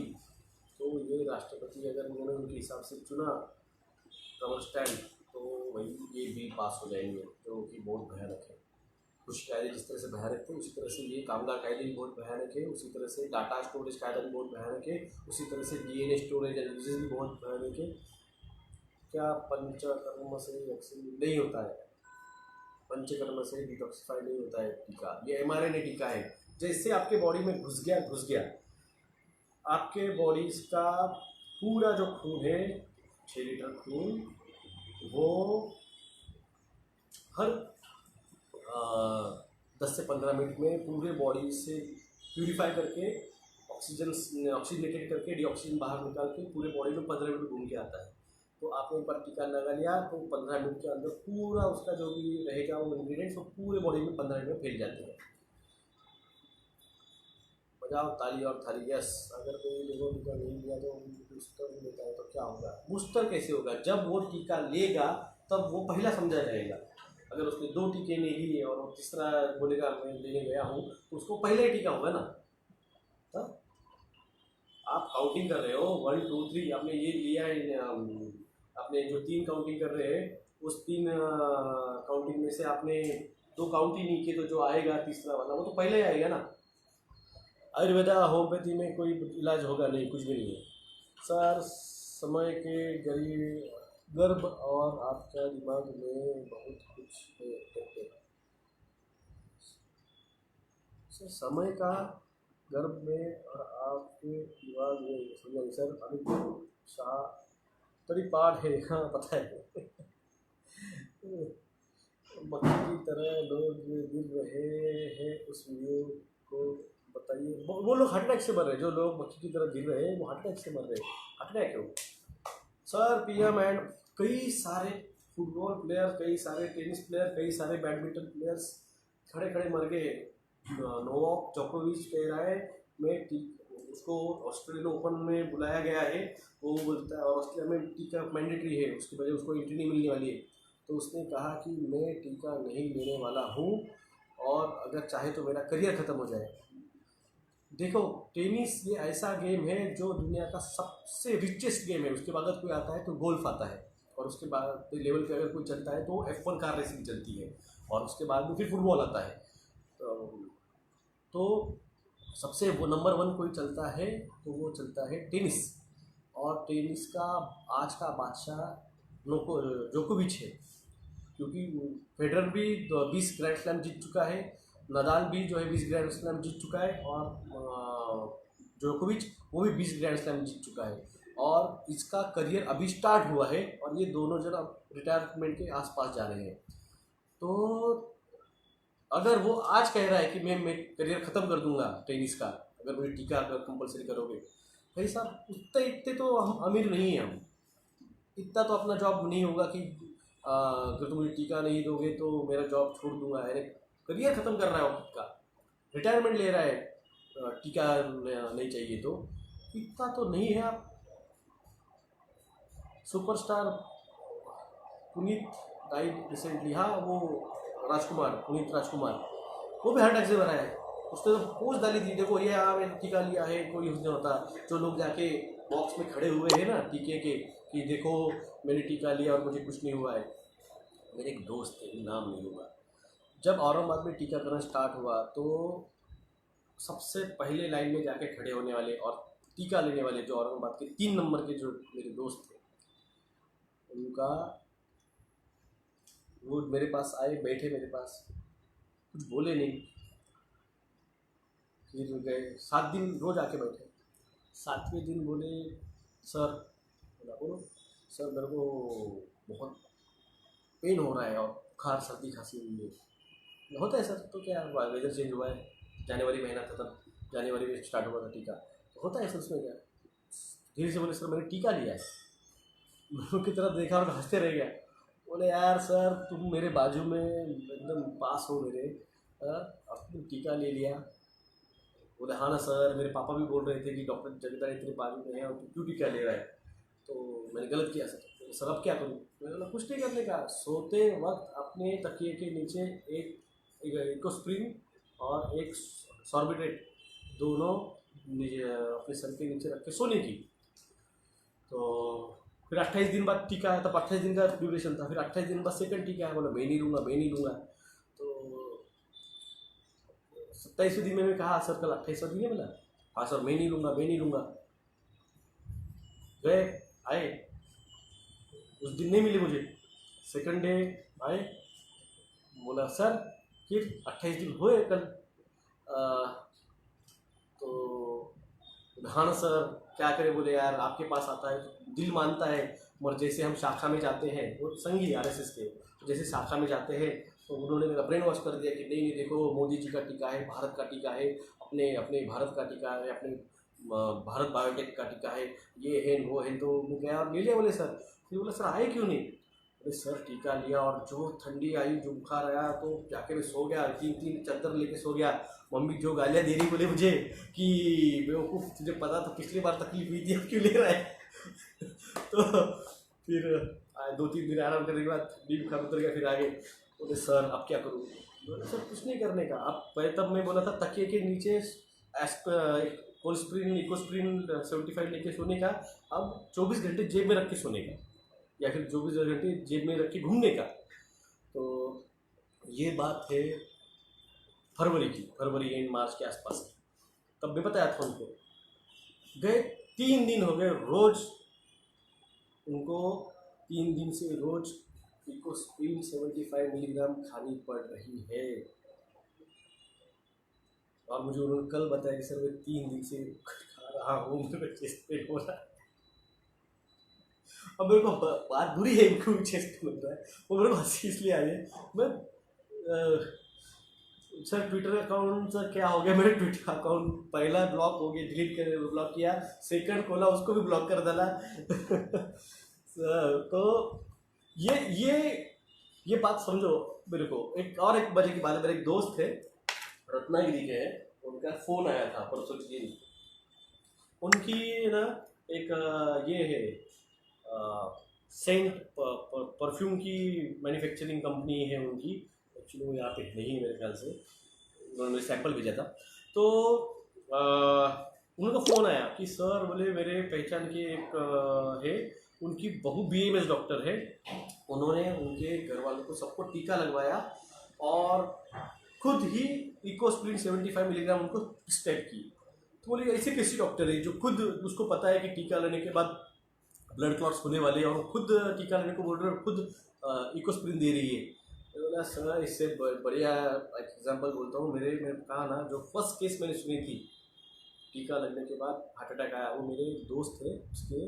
तो ये राष्ट्रपति अगर उन्होंने उनके हिसाब से चुना डबल स्टैंड, तो वही ये बिल पास हो जाएंगे, जो कि बहुत भयानक है। कुछ कायदे जिस तरह से भयानक थे, उसी तरह से ये कामगार कायदे भी बहुत भयानक है, उसी तरह से डाटा स्टोरेज कायदा भी बहुत भयानक है, उसी तरह से डीएनए स्टोरेज एंड यूजेज भी बहुत भयानक है। क्या पंचकर्म से वैक्सीन नहीं होता है, पंचकर्म से डिटॉक्सिफाई नहीं होता है टीका, ये एमआरएनए टीका है, जैसे आपके बॉडी में घुस गया, आपके बॉडी का पूरा जो खून है, 6 लीटर खून, वो हर 10 से 15 मिनट में पूरे बॉडी से प्यूरिफाई करके ऑक्सीजनेटेड करके डीऑक्सीजन बाहर निकाल के पूरे बॉडी में 15 मिनट घूम के आता है। तो आपने एक बार टीका लगा लिया तो 15 मिनट के अंदर पूरा उसका जो भी रहेगा वो इंग्रीडियंट्स वो पूरे बॉडी में 15 मिनट में फैल जाते हैं। बजाओ ताली और थाली। यस, अगर कोई लोगों टीका नहीं लिया तो बूस्टर लेता है तो क्या होगा? बूस्टर कैसे होगा? जब वो टीका लेगा तब वो पहला समझा जाएगा। अगर उसने 2 टीके नहीं लिए और वो तीसरा बोलेगा मैं लेने गया हूँ, तो उसको पहले ही टीका होगा ना। तब आप काउंटिंग कर रहे हो 1 2 3, आपने ये लिया है, आपने जो 3 काउंटिंग कर रहे हैं उस 3 काउंटिंग में से आपने 2 काउंट ही नहीं किए, तो जो आएगा तीसरा वाला वो तो पहले ही आएगा ना। आयुर्वेदा होम्योपैथी में कोई इलाज होगा नहीं, कुछ भी नहीं है सर। समय के गर्भ और आपका दिमाग में बहुत कुछ है सर। समय का गर्भ में और आपके दिमाग में, समझा सर। अनुप शाह परिपाठ है, हाँ पता है। मक्खी की तरह लोग गिर रहे हैं उस वीडियो को बताइए। वो लोग हार्ट अटैक से मर रहे हैं, जो लोग मक्खी की तरह गिर रहे हैं वो हार्ट अटैक से मर रहे हैं। हार्ट अटैक क्यों सर? पीएम एंड कई सारे फुटबॉल प्लेयर, कई सारे टेनिस प्लेयर, कई सारे बैडमिंटन प्लेयर्स खड़े खड़े मर गए। नोवाक जोकोविच कह रहा है मैं उसको ऑस्ट्रेलियन ओपन में बुलाया गया है, वो बोलता है ऑस्ट्रेलिया में टीका मैंडेटरी है, उसकी वजह उसको एंट्री नहीं मिलने वाली है। तो उसने कहा कि मैं टीका नहीं लेने वाला हूँ और अगर चाहे तो मेरा करियर ख़त्म हो जाए। देखो, टेनिस ये ऐसा गेम है जो दुनिया का सबसे रिचेस्ट गेम है। उसके बाद अगर कोई आता है तो गोल्फ आता है, और उसके बाद लेवल पे अगर कोई चलता है तो F1 कार रेसिंग चलती है, और उसके बाद में फिर फुटबॉल आता है। तो तो सबसे वो नंबर वन कोई चलता है तो वो चलता है टेनिस। और टेनिस का आज का बादशाह नोको जोकोविच है, क्योंकि फेडरर भी 20 ग्रैंड स्लैम जीत चुका है, नदाल भी जो है 20 ग्रैंड स्लैम जीत चुका है, और जोकोविच वो भी 20 ग्रैंड स्लैम जीत चुका है। और इसका करियर अभी स्टार्ट हुआ है और ये दोनों जन अब रिटायरमेंट के आसपास जा रहे हैं। तो अगर वो आज कह रहा है कि मैं करियर ख़त्म कर दूंगा टेनिस का, अगर मुझे टीका अगर कंपलसरी करोगे, भाई साहब उतने इतने तो हम अमीर नहीं हैं, हम इतना तो अपना जॉब नहीं होगा कि अगर तुम मुझे टीका नहीं दोगे तो मेरा जॉब छोड़ दूंगा। यानी करियर ख़त्म कर रहा है वो खुद का, रिटायरमेंट ले रहा है, टीका नहीं चाहिए तो इतना तो नहीं है। आप सुपरस्टार पुनीत डाइड रिसेंटली, हाँ वो राजकुमार, पुनीत राजकुमार, वो भी हार्ट अटैक से मरा है। उसने तो पोस्ट डाली थी, देखो ये हाँ मैंने टीका लिया है, कोई उसने होता जो लोग जाके बॉक्स में खड़े हुए हैं ना टीके के कि देखो मैंने टीका लिया और मुझे कुछ नहीं हुआ है। मेरे एक दोस्त थे, नाम नहीं होगा, जब औरंगाबाद में टीकाकरण स्टार्ट हुआ तो सबसे पहले लाइन में जाके खड़े होने वाले और टीका लेने वाले जो औरंगाबाद के 3 नंबर के जो मेरे दोस्त थे, उनका वो मेरे पास आए, बैठे मेरे पास, कुछ बोले नहीं, फिर गए 7 दिन रोज आके बैठे। 7वें दिन बोले सर, बोला बोलो सर मेरे को बहुत पेन हो रहा है और बुखार सर्दी खांसी हुई है। होता है सर, तो क्या वेदर चेंज हुआ है, जनवरी महीना था तब, जनवरी में स्टार्ट हुआ था टीका, तो होता है सर उसमें क्या। धीरे से बोले सर मैंने टीका लिया है। लोगों की तरफ देखा और हंसते रह गया। बोले यार सर तुम मेरे बाजू में एकदम पास हो मेरे, अब तुम टीका ले लिया। बोले हाँ ना सर, मेरे पापा भी बोल रहे थे कि डॉक्टर जगदारी तेरे बाजू में है और तू क्यों टीका ले रहा है, तो मैंने गलत किया सर। तो सर अब क्या करूँ, मैंने बोला कुछ नहीं करने का, सोते वक्त अपने तकिए के नीचे एक इकोस्प्रिन और एक सॉर्बिट्रेट दोनों अपने सर के नीचे रख के सोने की। तो फिर 28 दिन बाद टीका है, तब 28 दिन का ड्यूरेशन था, फिर 28 दिन बाद सेकंड टीका है, बोला मैं नहीं लूँगा मैं नहीं लूँगा। तो 27वें दिन में मैं कहा सर कल 28वां दिन है, बोला हाँ सर मैं नहीं लूँगा मैं नहीं लूँगा। गए आए, उस दिन नहीं मिले मुझे, सेकंड डे आए, बोला सर फिर 28 दिन हुए कल, तो हाँ ना सर क्या करें। बोले यार आपके पास आता है दिल मानता है, मगर जैसे हम शाखा में जाते हैं, वो संघी आरएसएस के, तो जैसे शाखा में जाते हैं तो उन्होंने मेरा ब्रेन वॉश कर दिया कि नहीं नहीं देखो मोदी जी का टीका है, भारत का टीका है, अपने अपने भारत का टीका है, अपने भारत बायोटेक का टीका है, ये है वो है। तो मैं क्या ले लिया, बोले सर। फिर बोला सर आए क्यों नहीं, बोले सर टीका लिया और जो ठंडी आई जो बुखार आया तो जाके मैं सो गया, 3 चादर लेके सो गया। मम्मी जो गालियाँ दे रही बोले मुझे कि बेवकूफ़ तुझे पता तो पिछली बार तकलीफ हुई थी अब क्यों ले रहा है। तो फिर 2-3 दिन आराम करने के बाद ठंडी बुखार उतर गया, फिर आगे बोले सर अब क्या करूँ। बोले सर कुछ नहीं करने का, अब पहले तब मैं बोला था तकिए के नीचे कोल्स्प्रिन इकोस्प्रिन 75 लेके सोने का, अब 24 घंटे जेब में रख के सोने का, या फिर 24 घंटे जेब में रख के घूमने का। तो ये बात है फरवरी की, फरवरी एंड मार्च के आसपास की, तब भी बताया था उनको। गए 3 दिन हो गए, रोज उनको 3 दिन से रोज इकोस्प्रिन 75 मिलीग्राम खानी पड़ रही है। और मुझे उन्होंने कल बताया कि सर मैं 3 दिन से खा रहा हूँ, मेरे चेस्ट पेन हो रहा है। अब मेरे को बात बुरी है, क्यों चेस्ट पेन हो रहा है, वो मेरे को हंसी इसलिए आई है। मैं सर ट्विटर अकाउंट सर क्या हो गया, मेरे ट्विटर अकाउंट पहला ब्लॉक हो गया, डिलीट कर ब्लॉक किया, सेकंड खोला उसको भी ब्लॉक कर डाला। तो ये बात समझो मेरे को। एक बजे की बात है, मेरे एक दोस्त थे रत्नागिरी के, उनका फ़ोन आया था परसों के दिन। उनकी ना एक ये है सेंट परफ्यूम की मैन्युफैक्चरिंग कंपनी है उनकी, एक्चुअली वो यहाँ पे नहीं है मेरे ख्याल से, उन्होंने सैंपल भेजा था। तो उनका फ़ोन आया कि सर बोले मेरे पहचान के एक है, उनकी बहू BAMS डॉक्टर है, उन्होंने उनके घर वालों को सबको टीका लगवाया और खुद ही इकोस्प्रिन 75 मिलीग्राम उनको प्रिस्क्राइब की। तो बोले ऐसे कैसे डॉक्टर है जो खुद उसको पता है कि टीका लेने के बाद ब्लड क्लॉट्स होने वाले हैं और खुद टीका लेने को बोल रहे हैं और खुद इकोस्प्रिन दे रही है। तो बोला सर इससे बढ़िया एग्जांपल बोलता हूँ, मैंने कहा ना जो फर्स्ट केस मैंने सुनी थी टीका लगने के बाद हार्ट अटैक आया, वो मेरे दोस्त थे, उसके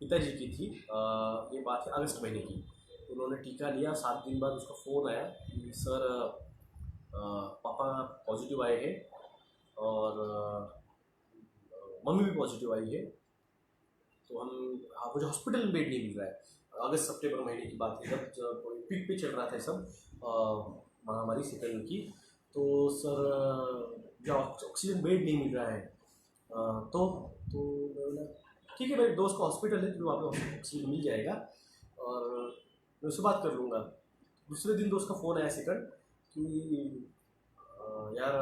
पिताजी की थी। ये बात है अगस्त महीने की। उन्होंने टीका लिया, 7 दिन बाद उसका फ़ोन आया कि सर पापा पॉजिटिव आए हैं और मम्मी भी पॉजिटिव आई है। तो हम मुझे हॉस्पिटल में बेड नहीं मिल रहा है। अगस्त सितंबर महीने की बात है, जब पीक पे चल रहा था सब महामारी सेकंड की। तो सर जो ऑक्सीजन बेड नहीं मिल रहा है, तो मैं बोला ठीक है, मेरे दोस्त का हॉस्पिटल है तो वहाँ पे ऑक्सीजन मिल जाएगा और मैं उससे बात कर लूँगा। दूसरे दिन दोस्त का फ़ोन आया सेकंड कि यार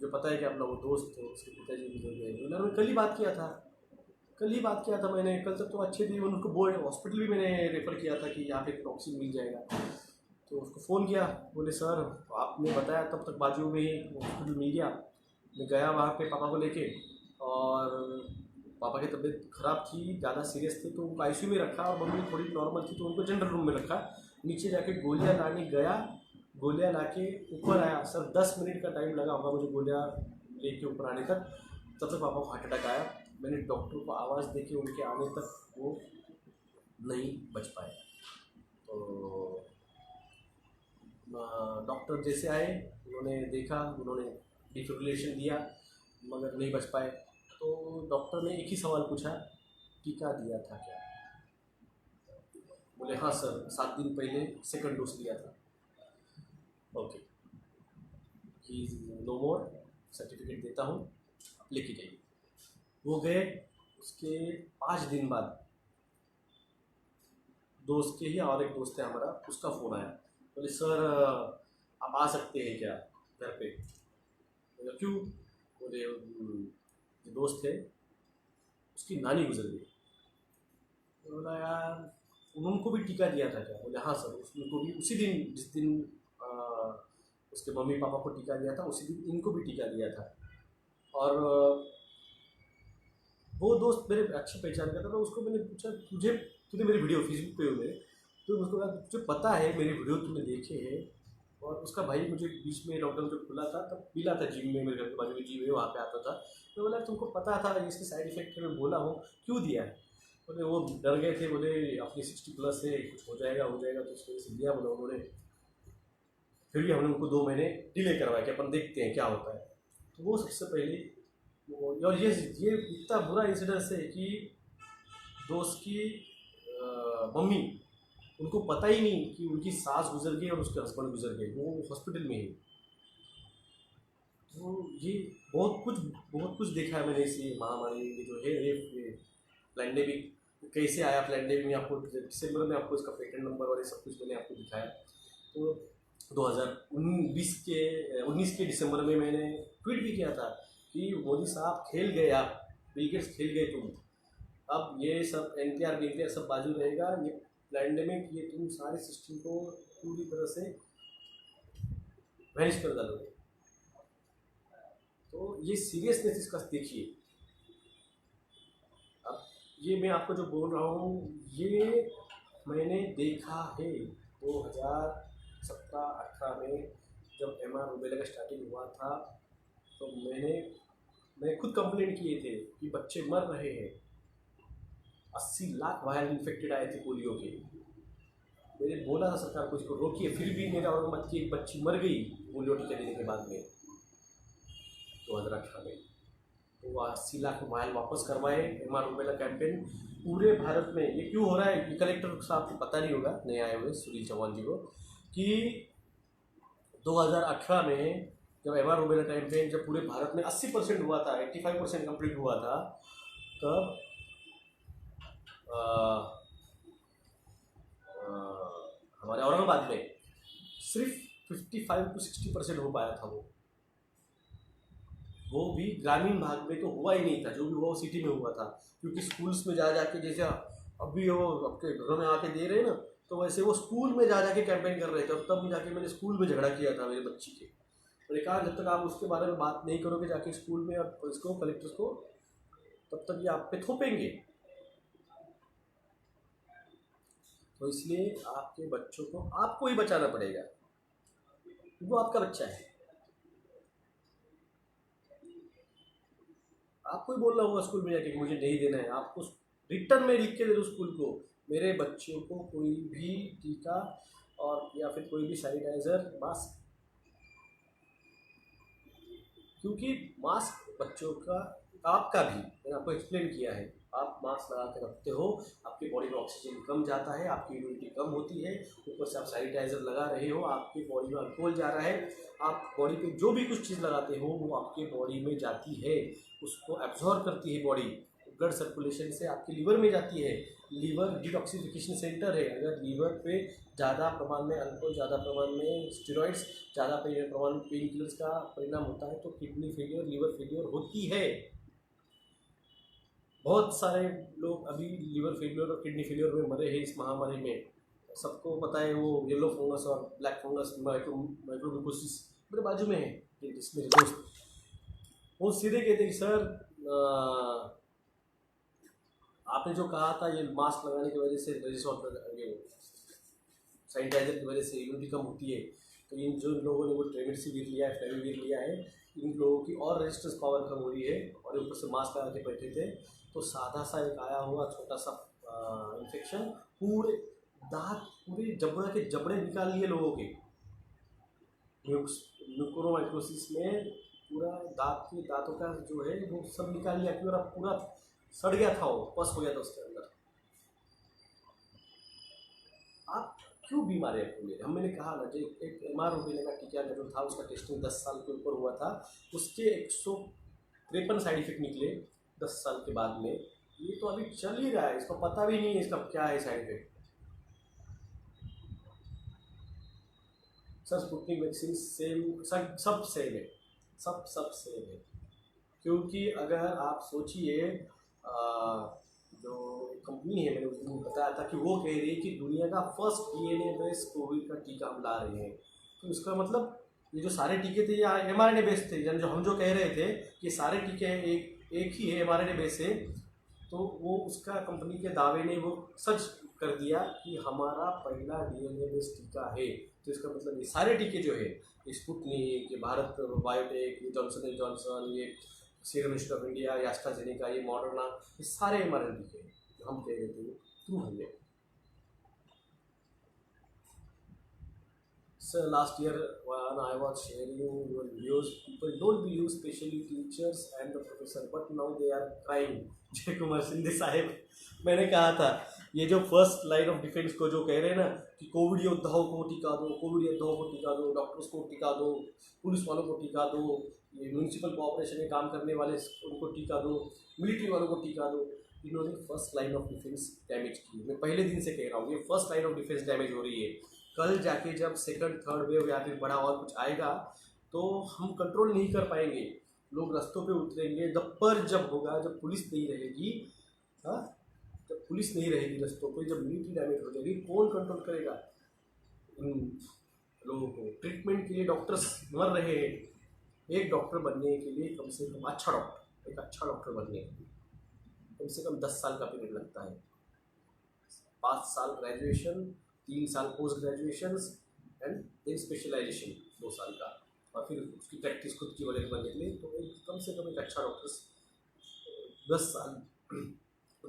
जो पता है कि अपना वो दोस्त उसके पिताजी गुजर गए। मैंने कल ही बात किया था मैंने, कल तक तो अच्छे थे। उनको बोर्ड हॉस्पिटल भी मैंने रेफ़र किया था कि यहाँ पे ऑक्सीजन मिल जाएगा। तो उसको फ़ोन किया, बोले सर आपने बताया तब तक बाजू में ही हॉस्पिटल मिल गया। मैं गया वहाँ पे पापा को लेके और पापा की तबीयत ख़राब थी, ज़्यादा सीरियस थी तो उनको आईसीयू में रखा और मम्मी थोड़ी नॉर्मल थी तो उनको जनरल रूम में रखा। नीचे जाके गोलियाँ लाने गया, गोलियाँ ला के ऊपर आया। सर 10 मिनट का टाइम लगा होगा मुझे गोलियाँ लेके ऊपर आने तक। तब तक पापा को हार्ट अटैक आया। मैंने डॉक्टर को आवाज़ देके उनके आने तक वो नहीं बच पाए। तो डॉक्टर जैसे आए उन्होंने देखा, उन्होंने डिफिब्रिलेशन दिया मगर नहीं बच पाए। तो डॉक्टर ने एक ही सवाल पूछा, टीका दिया था क्या? बोले हाँ सर, 7 दिन पहले सेकंड डोज लिया था। Okay, he is no more, certificate देता हूँ, लेके जाइए। वो गए। उसके 5 दिन बाद दोस्त के ही और एक दोस्त है हमारा, उसका फ़ोन आया। बोले सर आप आ सकते हैं क्या घर पे? बोले क्यों? बोले जो दोस्त है उसकी नानी गुजर गई। बोला यार उनको भी टीका दिया था क्या? बोले हाँ सर, उनको भी उसी दिन जिस दिन उसके मम्मी पापा को टीका दिया था उसी दिन इनको भी टीका दिया था। और वो दोस्त मेरे अच्छी पहचान का था। तो उसको मैंने पूछा तूने मेरी वीडियो फेसबुक पे हो मेरे, तो उसको कहा तुझे पता है मेरी वीडियो तूने देखे हैं? और उसका भाई मुझे बीच में लॉकडाउन जब खुला था तब मिला था जिम में, मेरे घर के बाजू में जिम है वहाँ पे आता था। तो बोला तुमको पता था इसके साइड इफेक्ट मैं बोला हूँ, क्यों दिया है? बोले वो डर गए थे, बोले अपनी 60+ है, कुछ हो जाएगा तो इस वजह से दिया। बोला उन्होंने। फिर भी हमने उनको 2 महीने डिले करवाया कि अपन देखते हैं क्या होता है। तो वो सबसे पहले और ये इतना बुरा इंसिडेंस है कि दोस्त की मम्मी, उनको पता ही नहीं कि उनकी सास गुजर गई और उसके हस्बैंड गुजर गए, वो हॉस्पिटल में ही। तो ये बहुत कुछ देखा है मैंने इसी महामारी जो है पैंडेमिक कैसे आया। पैंडेमिक में आपको दिसंबर में आपको इसका पेटेंट नंबर और ये सब कुछ मैंने आपको दिखाया। तो 2019 के दिसंबर में मैंने ट्वीट भी किया था कि मोदी साहब खेल गए, आप बिल गेट्स खेल गए तुम। अब ये सब NPR सब बाजू रहेगा, ये पैंडेमिक ये तुम सारे सिस्टम को पूरी तरह से वैनिश कर डालोगे। तो ये सीरियसनेस इसका देखिए। अब ये मैं आपको जो बोल रहा हूँ ये मैंने देखा है 2017-18 में जब MR रूबेला का स्टार्टिंग हुआ था। तो मैंने खुद कंप्लेंट किए थे कि बच्चे मर रहे हैं। 80 लाख वायरल इन्फेक्टेड आए थे पोलियो के। मैंने बोला था सरकार को इसको रोकिए, फिर भी मेरा और मत की एक बच्ची मर गई पोलियो टीका देने के बाद में 2018 में। तो 80 लाख वायल वापस करवाए। MR रूबेला कैंपेन पूरे भारत में। ये क्यों हो रहा है? ये कलेक्टर साहब को पता नहीं होगा, नए आए हुए सुनील चौहान जी को, कि 2018 में जब MR रूबेला कैंपेन जब पूरे भारत में 80% हुआ था, 85% कंप्लीट हुआ था, तब हमारे औरंगाबाद में सिर्फ 55 to 60% हो पाया था। वो भी ग्रामीण भाग में तो हुआ ही नहीं था, जो भी हुआ वो सिटी में हुआ था। क्योंकि स्कूल्स में जा जाके जैसे अभी वो आपके घरों में आके दे रहे हैं ना, तो वैसे वो स्कूल में जा जाके कैंपेन कर रहे थे। और तब जाके मैंने स्कूल में झगड़ा किया था मेरे बच्ची के। मैंने कहा जब तक आप उसके बारे में बात नहीं करोगे जाके स्कूल में और पुलिस को, कलेक्टर्स को, तब तक ये आप पे थोपेंगे। तो इसलिए आपके बच्चों को आपको ही बचाना पड़ेगा, वो आपका बच्चा है। आपको ही बोलना होगा स्कूल में जाके कि मुझे नहीं देना है। आपको रिटर्न में लिख के दे दो स्कूल को, मेरे बच्चों को कोई भी टीका और या फिर कोई भी सैनिटाइजर, मास्क, क्योंकि मास्क बच्चों का, आपका भी, मैंने आपको एक्सप्लेन किया है, आप मास्क लगा के रखते हो, आपकी बॉडी में ऑक्सीजन कम जाता है, आपकी इम्यूनिटी कम होती है, ऊपर से आप सैनिटाइजर लगा रहे हो, आपकी बॉडी में अल्कोहल जा रहा है, आप बॉडी पे जो भी कुछ चीज़ लगाते हो वो आपके बॉडी में जाती है, उसको एब्जॉर्ब करती है बॉडी, ब्लड सर्कुलेशन से आपके लीवर में जाती है। लीवर डिटॉक्सिफिकेशन सेंटर है। अगर लीवर पे ज़्यादा प्रमाण में अल्कोहल, ज़्यादा प्रमाण में स्टेरॉइड्स, ज़्यादा प्रमाण में पेन किलर्स का परिणाम होता है तो किडनी फेलियर, लीवर फेलियर होती है। बहुत सारे लोग अभी लीवर फेलियर और किडनी फेलियर में मरे हैं इस महामारी में। सबको पता है वो येलो फंगस और ब्लैक फंगस, माइक्रोब्यूकोसिस मेरे बाजू में है, मेरे दोस्त, वो सीधे कहते हैं सर आपने जो कहा था ये मास्क लगाने की वजह से, सैनिटाइजर की वजह से इम्यूनिटी कम होती है, तो इन जो लोगों ने वो रेमडेसिविर लिया है, फेविविर लिया है, इन लोगों की और रेजिस्टेंस पावर कम हो रही है और ऊपर से मास्क लगा के बैठे थे तो सादा सा एक आया हुआ छोटा सा इन्फेक्शन पूरे दांत, पूरे जबड़े के जबड़े निकाल लिए लोगों के, म्यूकोरमाइकोसिस में पूरा दांतों का जो है वो सब निकाल लिया, पूरा पूरा सड़ गया था, वो पस हो गया था उसके अंदर। आप क्यों बीमार है पूरे? हम मैंने कहा ना जो एक MR का टीका जो था उसका टेस्टिंग 10 साल के ऊपर हुआ था, उसके 153 साइड इफेक्ट निकले 10 साल के बाद में। ये तो अभी चल ही रहा है, इसको पता भी नहीं है इसका क्या है side effect. Sir Sputnik vaccine same, सब सेम है, सब सेम है। क्योंकि अगर आप सोचिए जो कंपनी है, मैंने उस दिन बताया था कि वो कह रही है कि दुनिया का फर्स्ट DNA बेस्ड कोविड का टीका हम ला रहे हैं, तो इसका मतलब ये जो सारे टीके थे ये mRNA बेस्ड थे, यानी जो हम जो कह रहे थे कि सारे टीके एक ही है, mRNA बेस्ड है, तो वो उसका कंपनी के दावे ने वो सच कर दिया कि हमारा पहला DNA बेस्ड टीका है। तो इसका मतलब ये सारे टीके जो है, स्पुतनिक, ये भारत बायोटेक, ये जॉनसन एंड जॉनसन, ये सीरम इंस्टीट्यूट ऑफ इंडिया, ये एस्ट्राजेनेका, ये मॉडर्ना, ये सारे mRNA टीके हैं जो हम कह रहे थे थ्रू हमने। Sir, last year when I was sharing your videos, people don't believe, especially teachers and the professor, but now they are crying. जय कुमार सिंधे साहेब, मैंने कहा था ये जो फर्स्ट लाइन ऑफ डिफेंस को जो कह रहे हैं ना कि कोविड योद्धाओं को टिका दो, कोविड योद्धाओं को टिका दो, डॉक्टर्स को टिका दो, पुलिस वालों को टिका दो, ये म्यूनसिपल कॉर्पोरेशन में काम करने वाले उनको टिका दो, मिलिट्री वालों को टिका दो, इन्होंने first line of defence damage की। मैं पहले दिन से कह रहा हूँ ये first line of defence damage हो रही है। कल जाके जब सेकंड थर्ड वेव या फिर बड़ा और कुछ आएगा तो हम कंट्रोल नहीं कर पाएंगे, लोग रास्तों पे उतरेंगे। जब होगा, जब पुलिस नहीं रहेगी, हाँ, जब पुलिस नहीं रहेगी रास्तों पे, जब मिलिट्री डैमेज हो जाएगी, कौन कंट्रोल करेगा इन लोगों को? ट्रीटमेंट के लिए डॉक्टर्स मर रहे हैं। एक डॉक्टर बनने के लिए कम से कम एक अच्छा डॉक्टर बनने के लिए कम से कम 10 साल का पीरियड लगता है। 5 साल ग्रेजुएशन, 3 साल post graduation and then specialisation 2 साल का, और फिर उसकी प्रैक्टिस खुद की वजह बनने के लिए तो कम से कम एक अच्छा डॉक्टर 10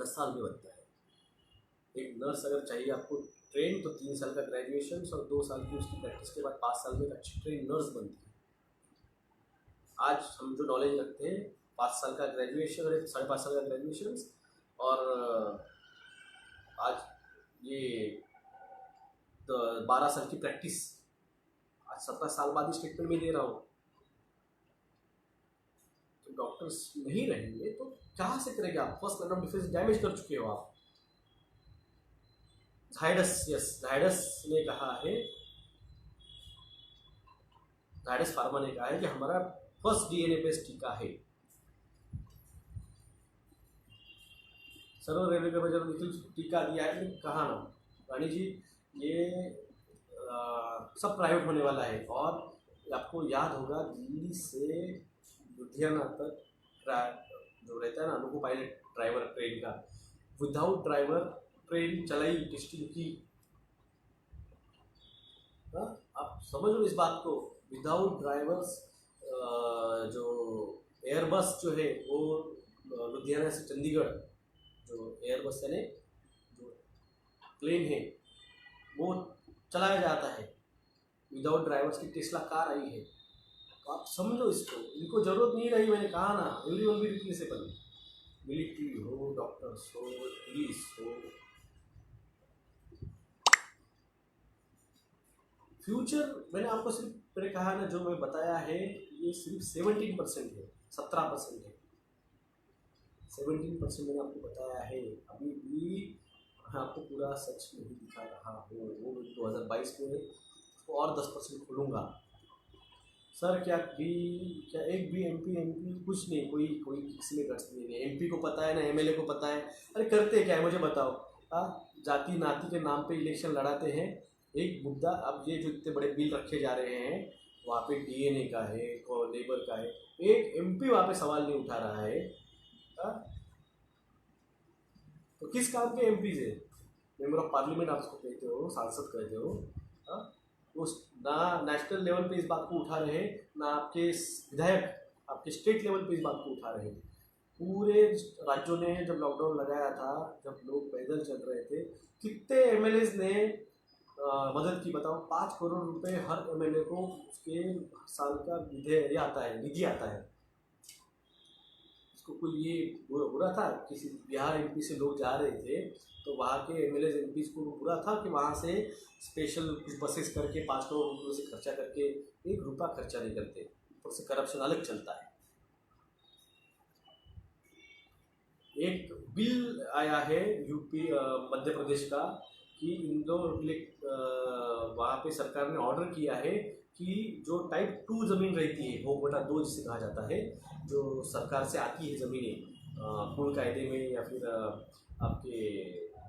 साल में बनता है। एक नर्स अगर चाहिए आपको ट्रेन तो 3 साल का ग्रेजुएशन और 2 साल की उसकी प्रैक्टिस के बाद 5 साल में एक अच्छी ट्रेन नर्स बनती है। आज हम जो नॉलेज रखते हैं 5 साल का ग्रेजुएशन और 5.5 साल का ग्रेजुएशन, और आज ये 12 साल की प्रैक्टिस, आज 17 साल बाद इस ट्रीटमेंट में दे रहा हूँ। तो डॉक्टर्स नहीं रहेंगे तो कहाँ से करेंगे आप? First line of defence damage कर चुके हो आप। जायडस ने कहा है, जायडस फार्मा ने कहा है कि हमारा फर्स्ट DNA बेस्ड टीका है। सर्व रेलवे का जब टीका दिया है तो कहा ना रानी जी ये सब प्राइवेट होने वाला है और आपको याद होगा दिल्ली से लुधियाना तक जो रहता है ना लोको पायलट ड्राइवर ट्रेन का, विदाउट ड्राइवर ट्रेन चलाई टेस्टिंग की। हाँ, आप समझ लो इस बात को, विदाउट ड्राइवर्स जो एयरबस जो है वो लुधियाना से चंडीगढ़ जो एयरबस यानी जो प्लेन है वो चलाया जाता है विदाउट ड्राइवर्स की। टेस्ला कार आई है, तो आप समझो इसको, इनको जरूरत नहीं रही। मैंने कहा ना, एवरीवन बी रिप्लेसेबल, मिलिट्री हो, डॉक्टर्स हो, पुलिस हो। फ्यूचर मैंने आपको सिर्फ मैंने कहा ना, जो मैं बताया है ये सिर्फ 17% है, 17% है। 17% मैंने आपको बताया है, अभी भी मैं आपको पूरा सच नहीं दिखा रहा हूँ। वो 2022 में उसको और 10% खोलूँगा। सर क्या एक भी एमपी कुछ नहीं, कोई किसी में गट्स नहीं है। एमपी को पता है ना, एमएलए को पता है, अरे करते क्या है मुझे बताओ। जाति नाती के नाम पे इलेक्शन लड़ाते हैं। एक मुद्दा, अब ये जो इतने बड़े बिल रखे जा रहे हैं, वहाँ पे डीएनए का है, लेबर का है, एक एमपी वहाँ पे सवाल नहीं उठा रहा है। तो किस काम के एमपी है? मेंबर ऑफ पार्लियामेंट आप उसको कहते हो, सांसद कहते हो। उस ना नेशनल लेवल पे इस बात को उठा रहे, ना आपके विधायक आपके स्टेट लेवल पे इस बात को उठा रहे। पूरे राज्यों ने जब लॉकडाउन लगाया था, जब लोग पैदल चल रहे थे, कितने एमएलएज ने मदद की बताओ। 5 करोड़ रुपए हर एमएलए को उसके साल का निधि आता है। इसको कोई ये बुरा था? किसी बिहार एमपी से लोग जा रहे थे तो वहाँ के एमएलए एमपी को बुरा था कि वहाँ से स्पेशल कुछ बसेस करके 5 करोड़ रुपये से खर्चा करके 1 रुपया खर्चा नहीं करते, ऊपर से करप्शन अलग चलता है। एक बिल आया है यूपी मध्य प्रदेश का कि इंदौर वहाँ पे सरकार ने ऑर्डर किया है कि जो टाइप 2 ज़मीन रहती है, वो बटा 2 जिसे कहा जाता है, जो सरकार से आती है ज़मीनें पूर्ण कायदे में या फिर आपके